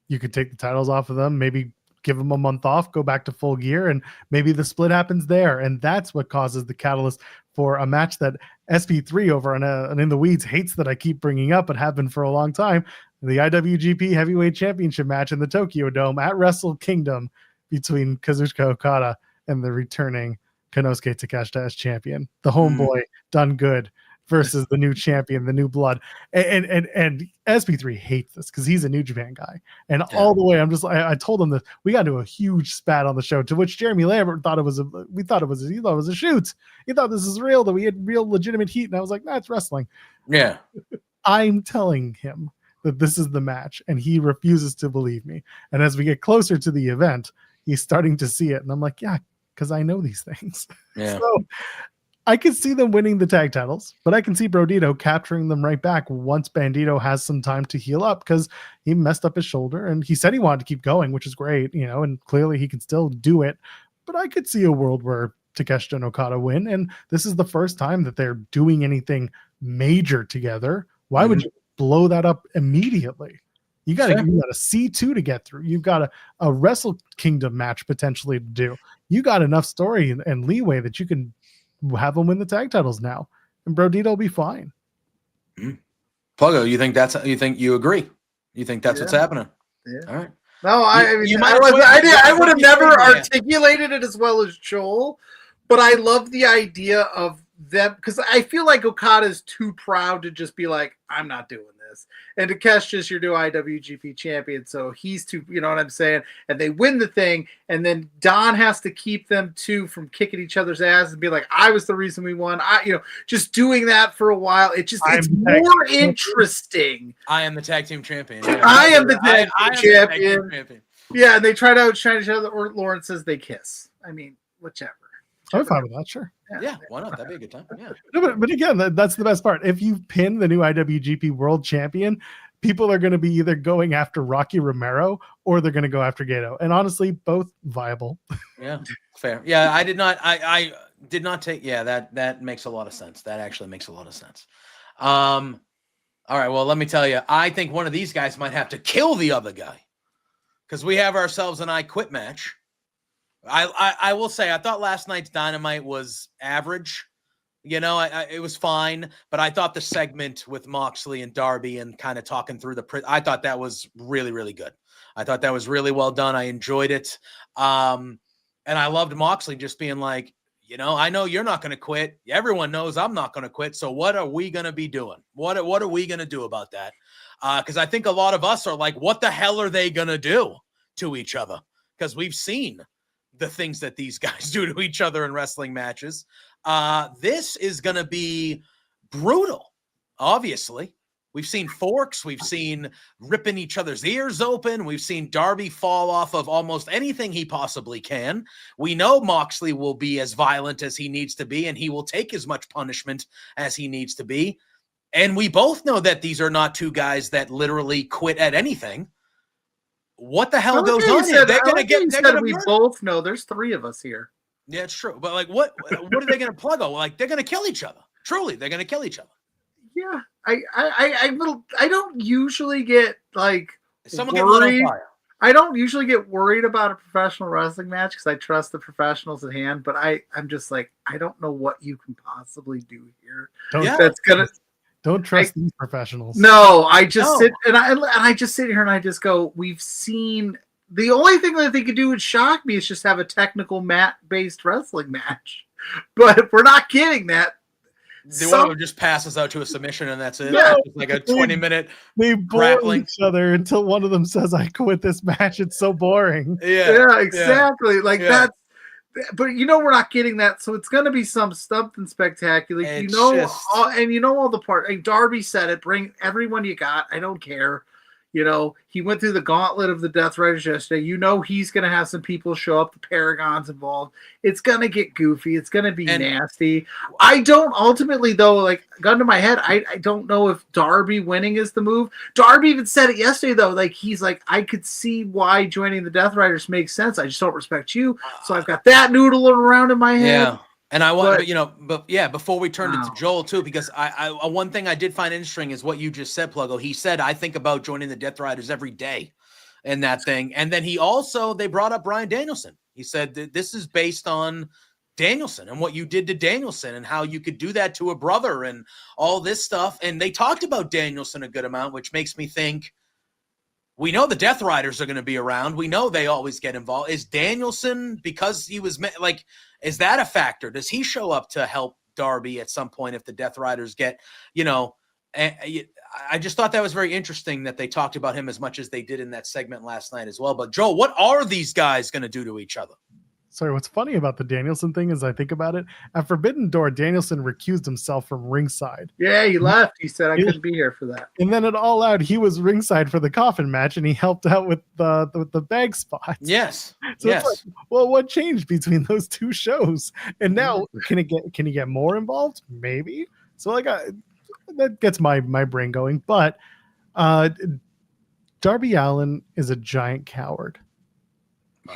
C: you could take the titles off of them, maybe give them a month off, go back to Full Gear, and maybe the split happens there. And that's what causes the catalyst for a match that SP3 over on In the Weeds hates that I keep bringing up, but have been for a long time. The IWGP Heavyweight Championship match in the Tokyo Dome at Wrestle Kingdom between Kazuchika Okada and the returning Konosuke Takeshita as champion. The homeboy done good versus the new champion, the new blood. And SP3 hates this because he's a New Japan guy. And all the way, I told him that we got into a huge spat on the show, to which Jeremy Lambert thought it was a shoot. He thought this is real, that we had real legitimate heat. And I was like, that's wrestling.
A: Yeah.
C: I'm telling him that this is the match, and he refuses to believe me. And as we get closer to the event, he's starting to see it. And I'm like, yeah, because I know these things.
A: Yeah.
C: So I could see them winning the tag titles, but I can see Brodito capturing them right back once Bandito has some time to heal up, because he messed up his shoulder and he said he wanted to keep going, which is great, you know, and clearly he can still do it. But I could see a world where Takeshita and Okada win, and this is the first time that they're doing anything major together. Why would you blow that up immediately? You got a C2 to get through. You've got a Wrestle Kingdom match potentially to do. You got enough story and leeway that you can have them win the tag titles now, and Brodito will be fine.
A: Pluggo, you think you agree? You think that's what's happening?
B: Yeah.
A: All right.
B: No, I would have never articulated it as well as Joel, but I love the idea of them, because I feel like Okada's too proud to just be like, I'm not doing this. And Takeshita's your new IWGP champion, so he's too, you know what I'm saying? And they win the thing, and then Don has to keep them two from kicking each other's ass and be like, I was the reason we won. Just doing that for a while, it's more interesting.
A: I am the tag team champion. Yeah.
B: I am the tag team champion. Yeah, and they try to outshine each other, or Lauren says they kiss. I mean, whichever.
C: I'm fine with that, sure.
A: Yeah, why not? That'd be a good time. Yeah.
C: No, but again, that's the best part. If you pin the new IWGP World Champion, people are going to be either going after Rocky Romero or they're going to go after Gato. And honestly, both viable.
A: Yeah, fair. Yeah, I did not take. Yeah, that makes a lot of sense. That actually makes a lot of sense. All right. Well, let me tell you, I think one of these guys might have to kill the other guy. because we have ourselves an I Quit match. I will say, I thought last night's Dynamite was average. You know, it was fine, but I thought the segment with Moxley and Darby and kind of talking through I thought that was really, really good. I thought that was really well done. I enjoyed it. And I loved Moxley just being like, you know, I know you're not going to quit. Everyone knows I'm not going to quit. So what are we going to be doing? What are we going to do about that? Because I think a lot of us are like, what the hell are they going to do to each other? Because we've seen the things that these guys do to each other in wrestling matches. This is going to be brutal, obviously. We've seen forks. We've seen ripping each other's ears open. We've seen Darby fall off of almost anything he possibly can. We know Moxley will be as violent as he needs to be, and he will take as much punishment as he needs to be. And we both know that these are not two guys that literally quit at anything. What the hell goes on here? They're going to get.
B: We both know there's 3 of us here.
A: Yeah, it's true. But like, what are they going to plug on? Like, they're going to kill each other. Truly, they're going to kill each other.
B: Yeah, I don't usually get like
A: someone
B: worried.
A: Get lit on fire.
B: I don't usually get worried about a professional wrestling match because I trust the professionals at hand. But I'm just like, I don't know what you can possibly do here.
C: Don't trust these professionals.
B: No, I just sit and I just sit here and I just go, we've seen. The only thing that they could do would shock me is just have a technical mat-based wrestling match. But if we're not getting that,
A: one of them just passes out to a submission and that's it.
B: Yeah.
A: It's like a 20-minute
C: they bore each other until one of them says, "I quit this match. It's so boring."
B: Yeah, exactly. That's. But you know we're not getting that, so it's going to be something spectacular.
A: And
B: you know all the part. Like Darby said it. Bring everyone you got. I don't care. You know, he went through the gauntlet of the Death Riders yesterday. You know he's going to have some people show up, the Paragons involved. It's going to get goofy. It's going to be nasty. I don't ultimately, though, like, gun to my head, I don't know if Darby winning is the move. Darby even said it yesterday, though. Like, he's like, I could see why joining the Death Riders makes sense. I just don't respect you. So I've got that noodling around in my head.
A: Yeah. And I want, before we turn it to Joel too, because I one thing I did find interesting is what you just said, Pluggo. He said, I think about joining the Death Riders every day and that thing. And then they brought up Bryan Danielson. He said that this is based on Danielson and what you did to Danielson and how you could do that to a brother and all this stuff. And they talked about Danielson a good amount, which makes me think, we know the Death Riders are going to be around. We know they always get involved. Is Danielson, because he was like, is that a factor? Does he show up to help Darby at some point if the Death Riders get, I just thought that was very interesting that they talked about him as much as they did in that segment last night as well. But Joel, what are these guys going to do to each other?
C: Sorry, what's funny about the Danielson thing is I think about it. At Forbidden Door, Danielson recused himself from ringside.
B: Yeah, he left. He said, I couldn't be here for that.
C: And then at All Out, he was ringside for the coffin match, and he helped out with the bag spots.
A: Yes.
C: So it's like, well, what changed between those two shows? And now, can he get more involved? Maybe. So like, that gets my brain going. But Darby Allin is a giant coward.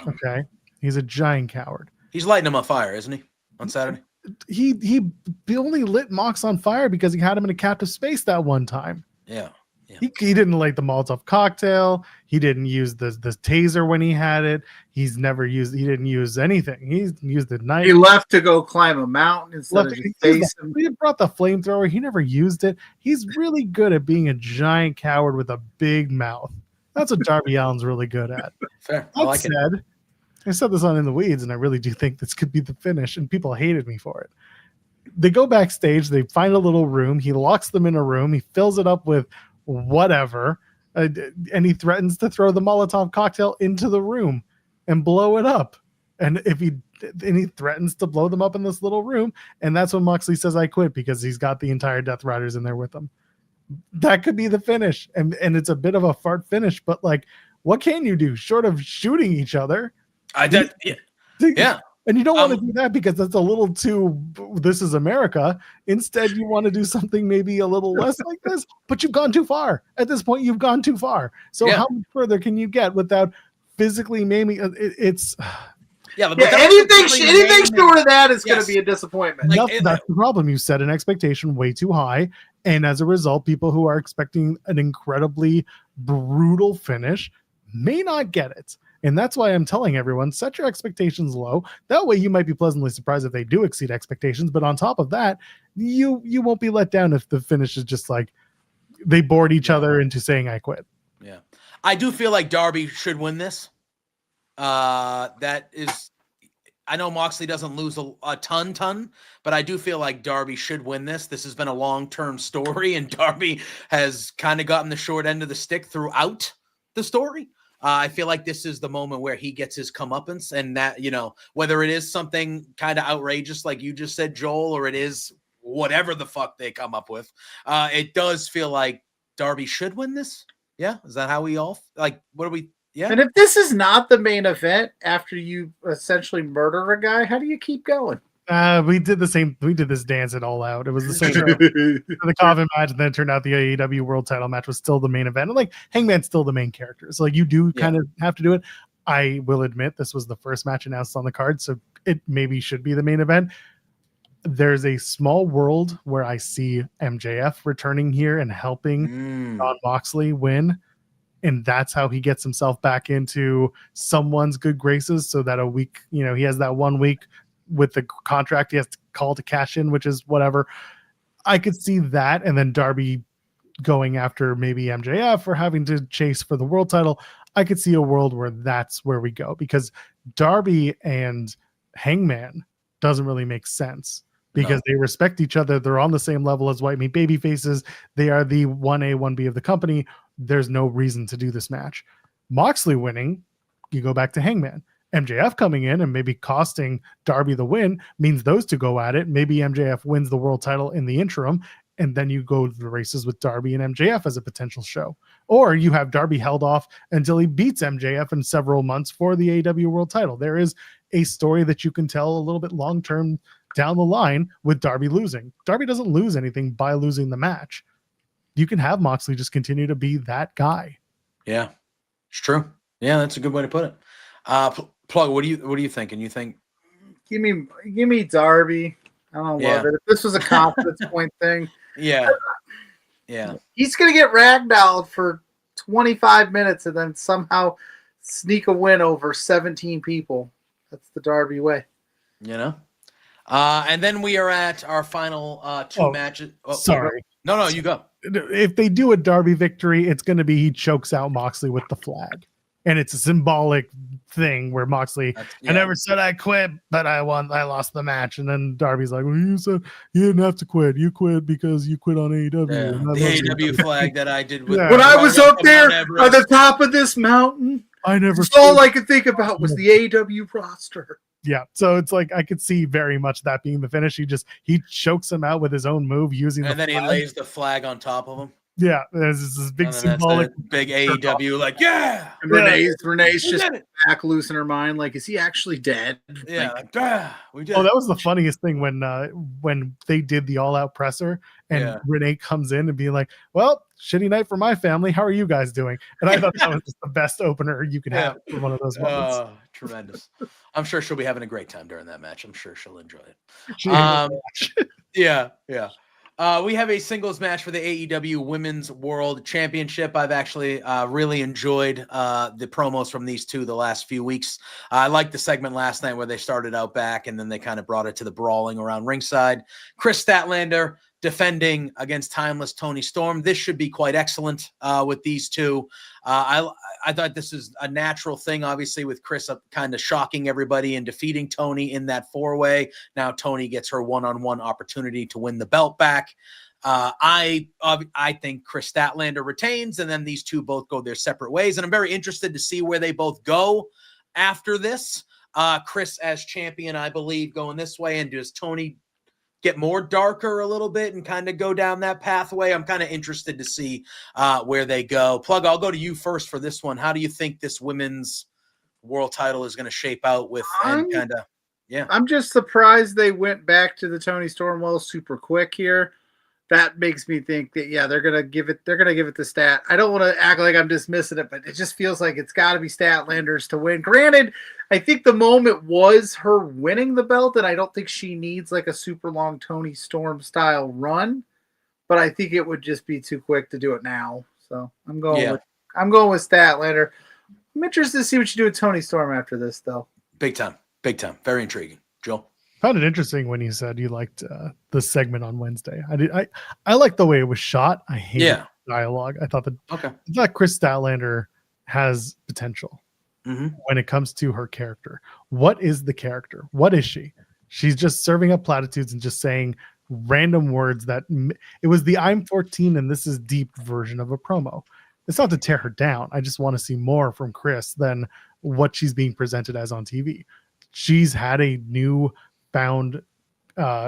C: Okay. He's a giant coward.
A: He's lighting him on fire, isn't he? On Saturday?
C: He only lit Mox on fire because he had him in a captive space that one time.
A: Yeah.
C: He didn't light the Molotov cocktail. He didn't use the taser when he had it. He didn't use anything. He used the knife.
B: He left to go climb a mountain instead of just face him.
C: He brought the flamethrower. He never used it. He's really good at being a giant coward with a big mouth. That's what Darby Allin's really good at.
A: Fair. I like it.
C: I said this on In the Weeds, and I really do think this could be the finish, and people hated me for it. They go backstage, they find a little room, he locks them in a room, he fills it up with whatever, and he threatens to throw the Molotov cocktail into the room and blow it up. And he threatens to blow them up in this little room, and that's when Moxley says, I quit, because he's got the entire Death Riders in there with him. That could be the finish, and it's a bit of a fart finish, but like, what can you do short of shooting each other?
A: Yeah.
C: And you don't want to do that because that's a little too, this is America. Instead, you want to do something maybe a little less like this, but you've gone too far. At this point, you've gone too far. So how much further can you get without physically maiming? Anything
B: short of that is going to be a disappointment.
C: That's the problem. You set an expectation way too high. And as a result, people who are expecting an incredibly brutal finish may not get it. And that's why I'm telling everyone, set your expectations low. That way you might be pleasantly surprised if they do exceed expectations. But on top of that, you won't be let down if the finish is just like they bored each other into saying I quit.
A: Yeah. I do feel like Darby should win this. That is, I know Moxley doesn't lose a ton, but I do feel like Darby should win this. This has been a long-term story, and Darby has kind of gotten the short end of the stick throughout the story. I feel like this is the moment where he gets his comeuppance, and that, you know, whether it is something kind of outrageous like you just said, Joel, or it is whatever the fuck they come up with, it does feel like Darby should win this. Yeah, is that how we all like? What are we? Yeah.
B: And if this is not the main event after you essentially murder a guy, how do you keep going?
C: We did the same. We did this dance it all out. It was the same for the coffin match, and then it turned out the AEW World Title match was still the main event. And like Hangman's still the main character, so like you do kind of have to do it. I will admit this was the first match announced on the card, so it maybe should be the main event. There's a small world where I see MJF returning here and helping Jon Moxley win. And that's how he gets himself back into someone's good graces, so that a week, you know, he has that 1 week with the contract he has to call to cash in, which is whatever. I could see that, and then Darby going after maybe MJF or having to chase for the world title. I could see a world where that's where we go, because Darby and Hangman doesn't really make sense because they respect each other. They're on the same level as white meat baby faces. They are the 1A, 1B of the company. There's no reason to do this match. Moxley winning, you go back to Hangman. MJF coming in and maybe costing Darby the win means those two go at it. Maybe MJF wins the world title in the interim, and then you go to the races with Darby and MJF as a potential show. Or you have Darby held off until he beats MJF in several months for the AEW world title. There is a story that you can tell a little bit long-term down the line with Darby losing. Darby doesn't lose anything by losing the match. You can have Moxley just continue to be that guy.
A: Yeah, it's true. Yeah, that's a good way to put it. Plug, what do you think? And you think?
B: Give me Darby. I don't love it. If this was a confidence point thing,
A: yeah,
B: he's gonna get ragdolled for 25 minutes and then somehow sneak a win over 17 people. That's the Darby way.
A: You know. And then we are at our final two matches. Oh,
C: sorry.
A: No, you go.
C: If they do a Darby victory, it's going to be he chokes out Moxley with the flag. And it's a symbolic thing where Moxley, I never said I quit, but I won. I lost the match. And then Darby's like, well, you said you didn't have to quit. You quit because you quit on AEW.
A: Yeah. The AEW flag that I did with
B: when I was up there at the top of this mountain. All I could think about was the AEW roster.
C: Yeah, so it's like I could see very much that being the finish. He chokes him out with his own move using
A: and then he lays the flag on top of him.
C: Yeah, there's this big symbolic
A: big AEW like and
B: Renee's just back loose in her mind, like, is he actually dead?
A: Yeah,
C: we did. Oh, that was the funniest thing when they did the all out presser and Renee comes in and being like, well, shitty night for my family. How are you guys doing? And I thought that was just the best opener you could have for one of those moments.
A: Tremendous. I'm sure she'll be having a great time during that match. I'm sure she'll enjoy it. Yeah. We have a singles match for the AEW Women's World Championship. I've actually really enjoyed the promos from these two the last few weeks. I liked the segment last night where they started out back and then they kind of brought it to the brawling around ringside. Chris Statlander defending against Timeless Tony Storm. This should be quite excellent with these two. I thought this is a natural thing, obviously, with Chris kind of shocking everybody and defeating Tony in that four-way. Now Tony gets her one-on-one opportunity to win the belt back. I think Chris Statlander retains, and then these two both go their separate ways. And I'm very interested to see where they both go after this. Chris as champion, I believe, going this way, and does Tony get more darker a little bit and kind of go down that pathway? I'm kind of interested to see where they go. Plug, I'll go to you first for this one. How do you think this women's world title is going to shape out with? I'm
B: just surprised they went back to the Tony Storm super quick here. That makes me think that they're gonna give it the Stat. I don't want to act like I'm dismissing it, but it just feels like it's got to be Statlanders to win. Granted, I think the moment was her winning the belt, and I don't think she needs like a super long Tony Storm style run. But I think it would just be too quick to do it now. So I'm going with Statlander. I'm interested to see what you do with Tony Storm after this, though.
A: Big time. Very intriguing. Joel?
C: Found it interesting when you said you liked the segment on Wednesday. I liked the way it was shot. I hated the dialogue. I thought Chris Statlander has potential when it comes to her character. What is the character? What is she? She's just serving up platitudes and just saying random words that it was the I'm 14 and this is deep version of a promo. It's not to tear her down. I just want to see more from Chris than what she's being presented as on TV. She's had a new found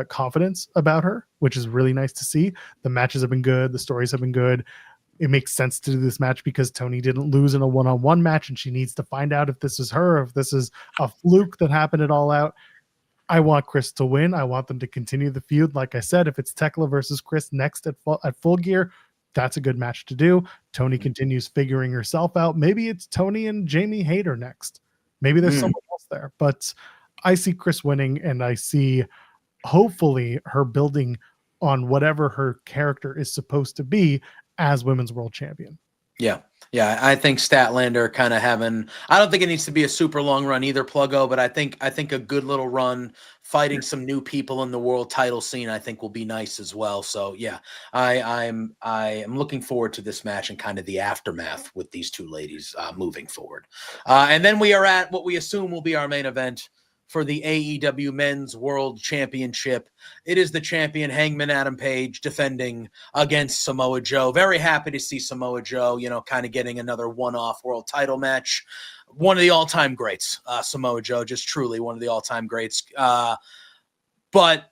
C: confidence about her, which is really nice to see. The matches have been good. The stories have been good. It makes sense to do this match because Tony didn't lose in a one-on-one match, and she needs to find out if this is her, or if this is a fluke that happened at All Out. I want Chris to win. I want them to continue the feud. Like I said, if it's Tekla versus Chris next at Full Gear, that's a good match to do. Tony continues figuring herself out. Maybe it's Tony and Jamie Hayter next. Maybe there's someone else there. But I see Chris winning, and I see hopefully her building on whatever her character is supposed to be as Women's World Champion.
A: Yeah, I think Statlander kind of having, I don't think it needs to be a super long run either, Pluggo, but I think a good little run fighting some new people in the world title scene, I think will be nice as well. So yeah, I am looking forward to this match and kind of the aftermath with these two ladies moving forward. And then we are at what we assume will be our main event for the AEW Men's World Championship. It is the champion Hangman Adam Page defending against Samoa Joe. Very happy to see Samoa Joe, kind of getting another one-off world title match. One of the all-time greats, Samoa Joe, just truly one of the all-time greats. But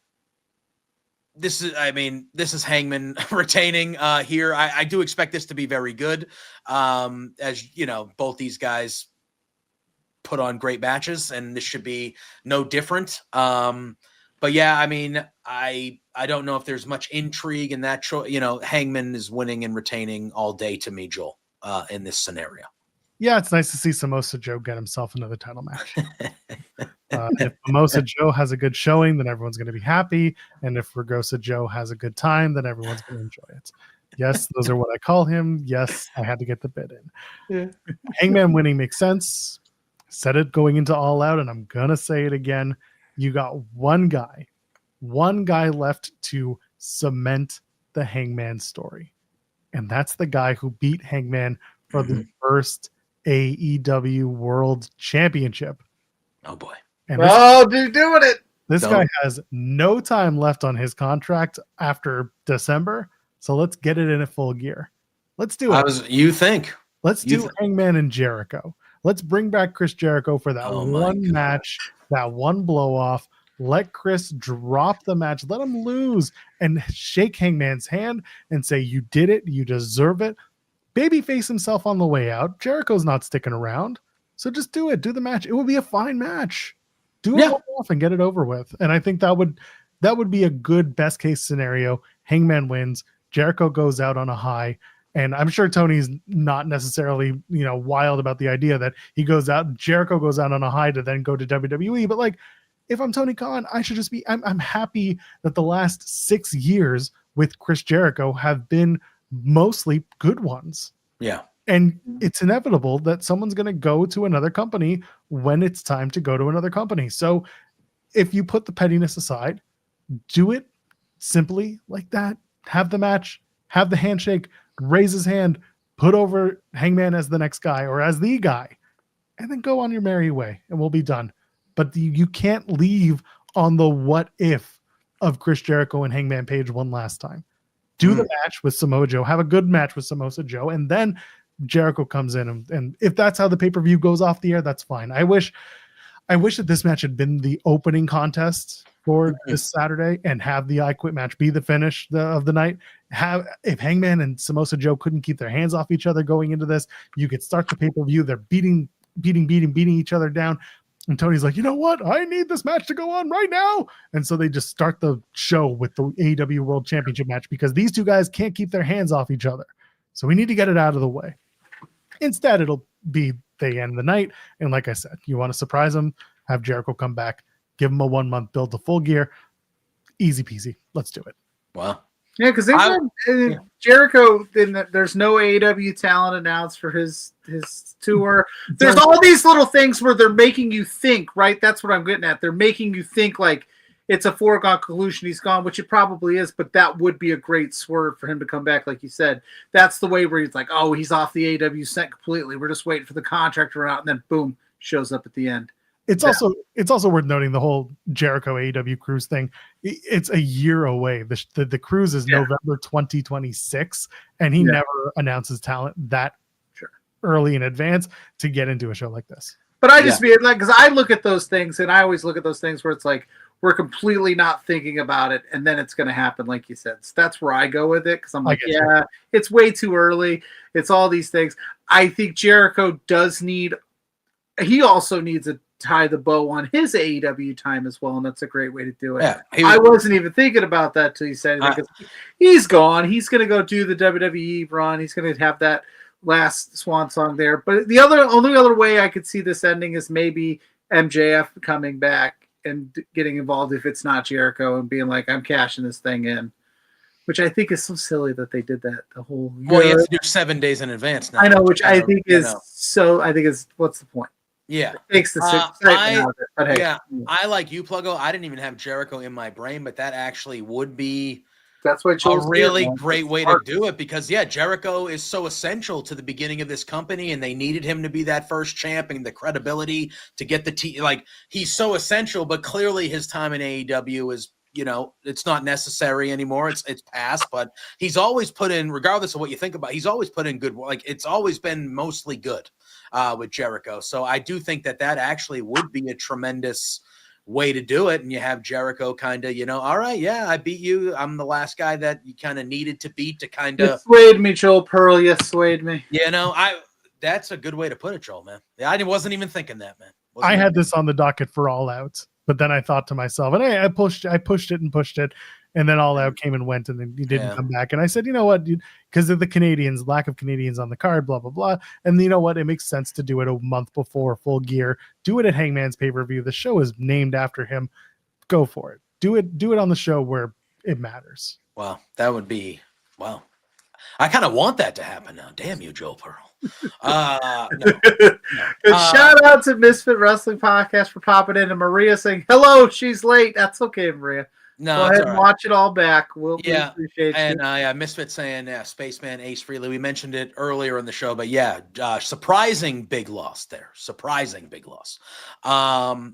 A: this is Hangman retaining here. I do expect this to be very good. As both these guys put on great matches, and this should be no different. But yeah, I don't know if there's much intrigue in that. Hangman is winning and retaining all day to me, Joel, in this scenario.
C: Yeah, it's nice to see Samosa Joe get himself another title match. If Samosa Joe has a good showing, then everyone's going to be happy. And if Ragosa Joe has a good time, then everyone's going to enjoy it. Yes, those are what I call him. Yes, I had to get the bit in. Yeah. Hangman winning makes sense. Said it going into All Out, and I'm gonna say it again. You got one guy left to cement the Hangman story, and that's the guy who beat Hangman for the first AEW World Championship.
A: Oh boy!
B: And dude, doing it.
C: This guy has no time left on his contract after December, so let's get it in a Full Gear. Let's do it.
A: You think?
C: Let's do Hangman and Jericho. Let's bring back Chris Jericho for that one match, that one blow off. Let Chris drop the match. Let him lose and shake Hangman's hand and say, you did it. You deserve it. Babyface himself on the way out. Jericho's not sticking around. So just do it. Do the match. It would be a fine match. Do it off and get it over with. And I think that would be a good best case scenario. Hangman wins. Jericho goes out on a high. And I'm sure Tony's not necessarily, wild about the idea that he goes out, Jericho goes out on a high to then go to WWE. But like, if I'm Tony Khan, I should just be, I'm happy that the last 6 years with Chris Jericho have been mostly good ones.
A: Yeah.
C: And it's inevitable that someone's going to go to another company when it's time to go to another company. So if you put the pettiness aside, do it simply like that. Have the match, have the handshake, raise his hand, put over Hangman as the next guy or as the guy, and then go on your merry way and we'll be done. But you can't leave on the what if of Chris Jericho and Hangman Page one last time. Do the match with Samoa Joe, have a good match with Samosa Joe, and then Jericho comes in. And if that's how the pay-per-view goes off the air, that's fine. I wish that this match had been the opening contest for this Saturday and have the I Quit match be the finish of the night. If Hangman and Samosa Joe couldn't keep their hands off each other going into this, you could start the pay-per-view. They're beating each other down. And Tony's like, you know what? I need this match to go on right now. And so they just start the show with the AEW World Championship match because these two guys can't keep their hands off each other. So we need to get it out of the way. Instead, it'll be they end the night. And like I said, you want to surprise them, have Jericho come back, give him a 1 month build to Full Gear. Easy peasy. Let's do it.
A: Wow.
B: Yeah, because
A: Yeah.
B: Jericho. There's no AEW talent announced for his tour. There's all these little things where they're making you think. Right, that's what I'm getting at. They're making you think like it's a foregone conclusion he's gone, which it probably is. But that would be a great swerve for him to come back, like you said. That's the way where he's like, oh, he's off the AEW set completely. We're just waiting for the contract to run out, and then boom, shows up at the end.
C: It's also worth noting the whole Jericho AEW cruise thing. It's a year away. The cruise is November 2026, and he never announces talent that early in advance to get into a show like this.
B: But I just mean like because I look at those things, and I always look at those things where it's like we're completely not thinking about it, and then it's going to happen, like you said. So that's where I go with it because I'm like, it's way too early. It's all these things. I think Jericho does need. He also needs a tie the bow on his AEW time as well, and that's a great way to do it. Yeah, I wasn't even thinking about that till you said it because he's gone. He's going to go do the WWE run. He's going to have that last swan song there. But the only other way I could see this ending is maybe MJF coming back and getting involved if it's not Jericho and being like, I'm cashing this thing in. Which I think is so silly that they did that the whole year.
A: Well, you have to do 7 days in advance now.
B: I know, which I think is so. I think is what's the point?
A: Yeah,
B: it takes the excitement out of it. But hey,
A: I like you, Pluggo. I didn't even have Jericho in my brain, but that actually would be
B: that's what
A: a really great way to do it because Jericho is so essential to the beginning of this company, and they needed him to be that first champ and the credibility to get the like he's so essential. But clearly, his time in AEW is. It's not necessary anymore. It's past, but he's always put in, regardless of what you think about, he's always put in good, like it's always been mostly good with Jericho. So I do think that actually would be a tremendous way to do it. And you have Jericho kind of, all right, I beat you. I'm the last guy that you kind of needed to beat to kind of.
B: You swayed me, Joel Pearl. You swayed me.
A: That's a good way to put it, Joel, man. Yeah, I wasn't even thinking that, man.
C: I had this on the docket for All Out. But then I thought to myself, and I pushed it, and then All Out came and went, and then he didn't come back. And I said, you know what, because of the Canadians, lack of Canadians on the card, blah blah blah. And you know what, it makes sense to do it a month before Full Gear. Do it at Hangman's pay-per-view. The show is named after him. Go for it. Do it on the show where it matters.
A: Wow, that would be wow. I kind of want that to happen now. Damn you, Joel Pearl.
B: Shout out to Misfit Wrestling Podcast for popping in, and Maria saying hello. She's late. That's okay, Maria.
A: No,
B: go ahead and watch it all back. We'll appreciate
A: it. And Misfit saying Spaceman Ace Frehley. We mentioned it earlier in the show, but surprising big loss there. Surprising big loss.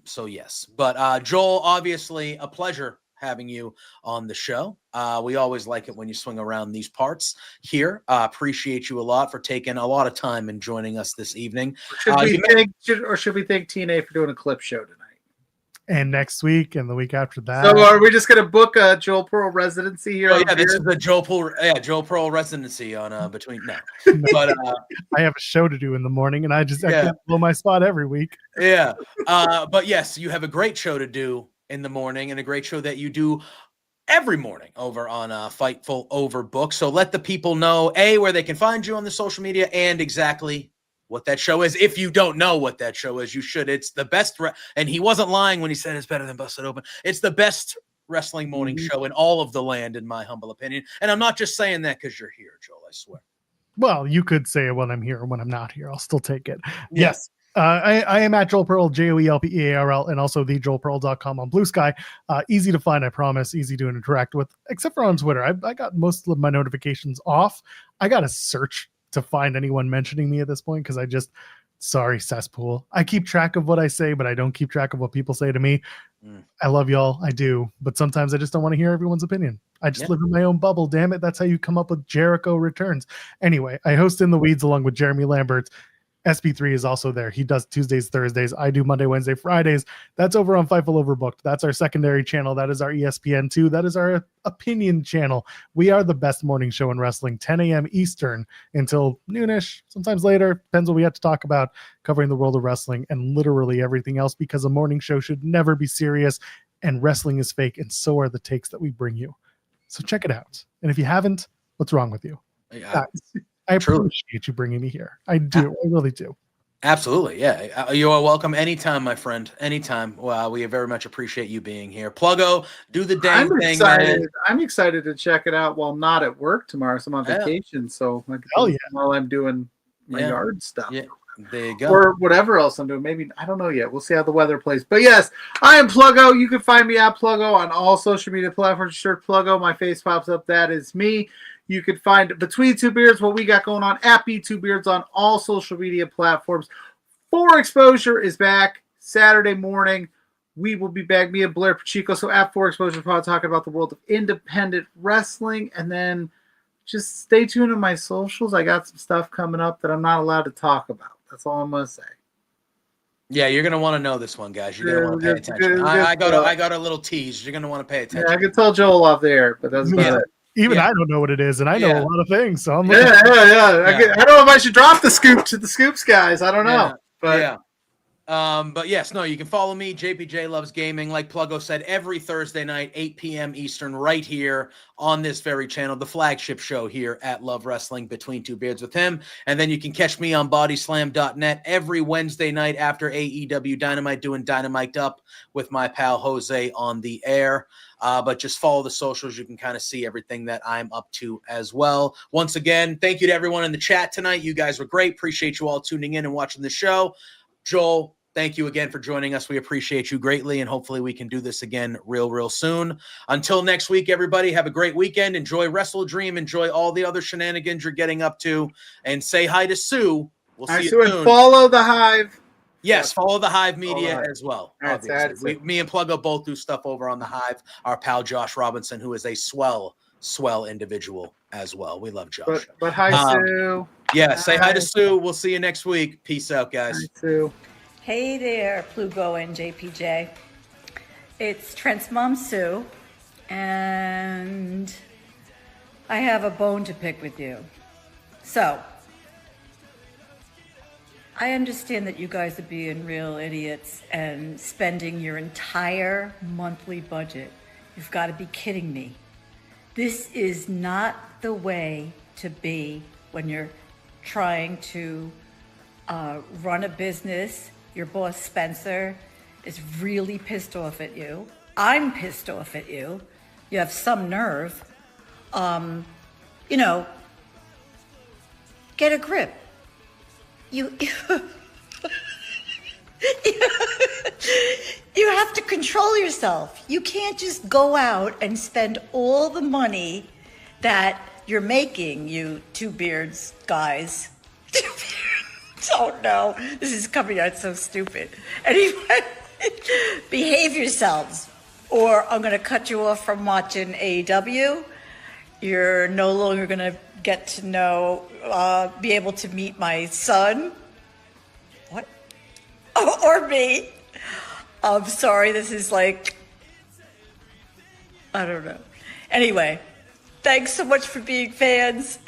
A: So yes, but Joel, obviously a pleasure having you on the show. We always like it when you swing around these parts here. Appreciate you a lot for taking a lot of time and joining us this evening.
B: Should we thank TNA for doing a clip show tonight?
C: And next week and the week after that.
B: So are we just going to book a Joel Pearl residency here?
A: Oh, this is the Joel Pearl residency on between now. But
C: I have a show to do in the morning, and I can't blow my spot every week.
A: Yeah. But yes, you have a great show to do in the morning, and a great show that you do every morning over on Fightful Overbook. So let the people know where they can find you on the social media and exactly what that show is. If you don't know what that show is, you should. It's the best, and he wasn't lying when he said it's better than Busted Open. It's the best wrestling morning show in all of the land, in my humble opinion. And I'm not just saying that because you're here, Joel. I swear.
C: Well, you could say it when I'm here or when I'm not here. I'll still take it. Yes. I am at Joel Pearl, JoelPearl, and also thejoelpearl.com on Blue Sky. Easy to find, I promise. Easy to interact with, except for on Twitter. I got most of my notifications off. I got to search to find anyone mentioning me at this point because sorry, cesspool. I keep track of what I say, but I don't keep track of what people say to me. I love y'all. I do. But sometimes I just don't want to hear everyone's opinion. I just live in my own bubble. Damn it. That's how you come up with Jericho Returns. Anyway, I host In the Weeds along with Jeremy Lambert. SP3 is also there. He does Tuesdays, Thursdays. I do Monday, Wednesday, Fridays. That's over on Fightful Overbooked. That's our secondary channel. That is our ESPN2. That is our opinion channel. We are the best morning show in wrestling, 10 a.m. Eastern until noonish, sometimes later. Depends what we have to talk about, covering the world of wrestling and literally everything else, because a morning show should never be serious and wrestling is fake, and so are the takes that we bring you. So check it out. And if you haven't, what's wrong with you? I appreciate you bringing me here. I do. I really do.
A: Absolutely, yeah. You are welcome anytime, my friend. Anytime. Well, we very much appreciate you being here. Pluggo, do the dang
B: I'm
A: thing,
B: excited.
A: man.
B: I'm excited to check it out while not at work tomorrow. So I'm on
A: Yeah.
B: vacation, so I can
C: Hell
B: do it
C: yeah.
B: while I'm doing my
A: Yeah.
B: yard stuff.
A: Yeah, there you go.
B: Or whatever else I'm doing. Maybe I don't know yet. We'll see how the weather plays. But yes, I am Pluggo. You can find me at Pluggo on all social media platforms. Sure, Pluggo. My face pops up. That is me. You can find Between Two Beards what we got going on at B2Beards on all social media platforms. For Exposure is back Saturday morning. We will be back, me and Blair Pacheco. So at For Exposure, probably talking about the world of independent wrestling. And then just stay tuned to my socials. I got some stuff coming up that I'm not allowed to talk about. That's all I'm gonna say.
A: Yeah, you're gonna want to know this one, guys. You're gonna want to pay attention. I got a little tease. You're gonna want to pay attention.
B: Yeah, I can tell Joel off there, but that's about it.
C: Even
A: Yeah.
C: I don't know what it is, and I know
A: Yeah.
C: a lot of things. So I'm
B: Yeah.
A: Yeah.
B: I don't know if I should drop the scoop to the Scoops guys. I don't know. But
A: yeah. But yes, no, you can follow me, JPJ Loves Gaming, like Pluggo said, every Thursday night, 8 p.m. Eastern, right here on this very channel, the flagship show here at Love Wrestling, Between Two Beards with him. And then you can catch me on bodyslam.net every Wednesday night after AEW Dynamite, doing Dynamite Up with my pal Jose on the air. But just follow the socials. You can kind of see everything that I'm up to as well. Once again, thank you to everyone in the chat tonight. You guys were great. Appreciate you all tuning in and watching the show. Joel, thank you again for joining us. We appreciate you greatly, and hopefully we can do this again real soon. Until next week, everybody, have a great weekend. Enjoy WrestleDream. Enjoy all the other shenanigans you're getting up to, and say hi to Sue. We'll see you
B: Sue, and
A: soon.
B: follow the Hive.
A: Yes, follow the Hive Media
B: Hive.
A: as well.
B: All right,
A: Obviously, me and Pluggo both do stuff over on the Hive. Our pal Josh Robinson, who is a swell individual as well. We love Josh.
B: But hi, Sue.
A: Yeah, say hi to Sue. We'll see you next week. Peace out, guys.
B: Hi, Sue.
E: Hey there, Plugo and JPJ. It's Trent's mom, Sue, and I have a bone to pick with you. So, I understand that you guys are being real idiots and spending your entire monthly budget. You've got to be kidding me. This is not the way to be when you're trying to run a business. Your boss, Spencer, is really pissed off at you. I'm pissed off at you. You have some nerve. Get a grip. You have to control yourself. You can't just go out and spend all the money that you're making, you Two Beards guys. Oh no, this is coming out so stupid. Anyway, behave yourselves, or I'm gonna cut you off from watching AEW. You're no longer gonna get to know, be able to meet my son. What? Or me. I'm sorry, this is like, I don't know. Anyway, thanks so much for being fans.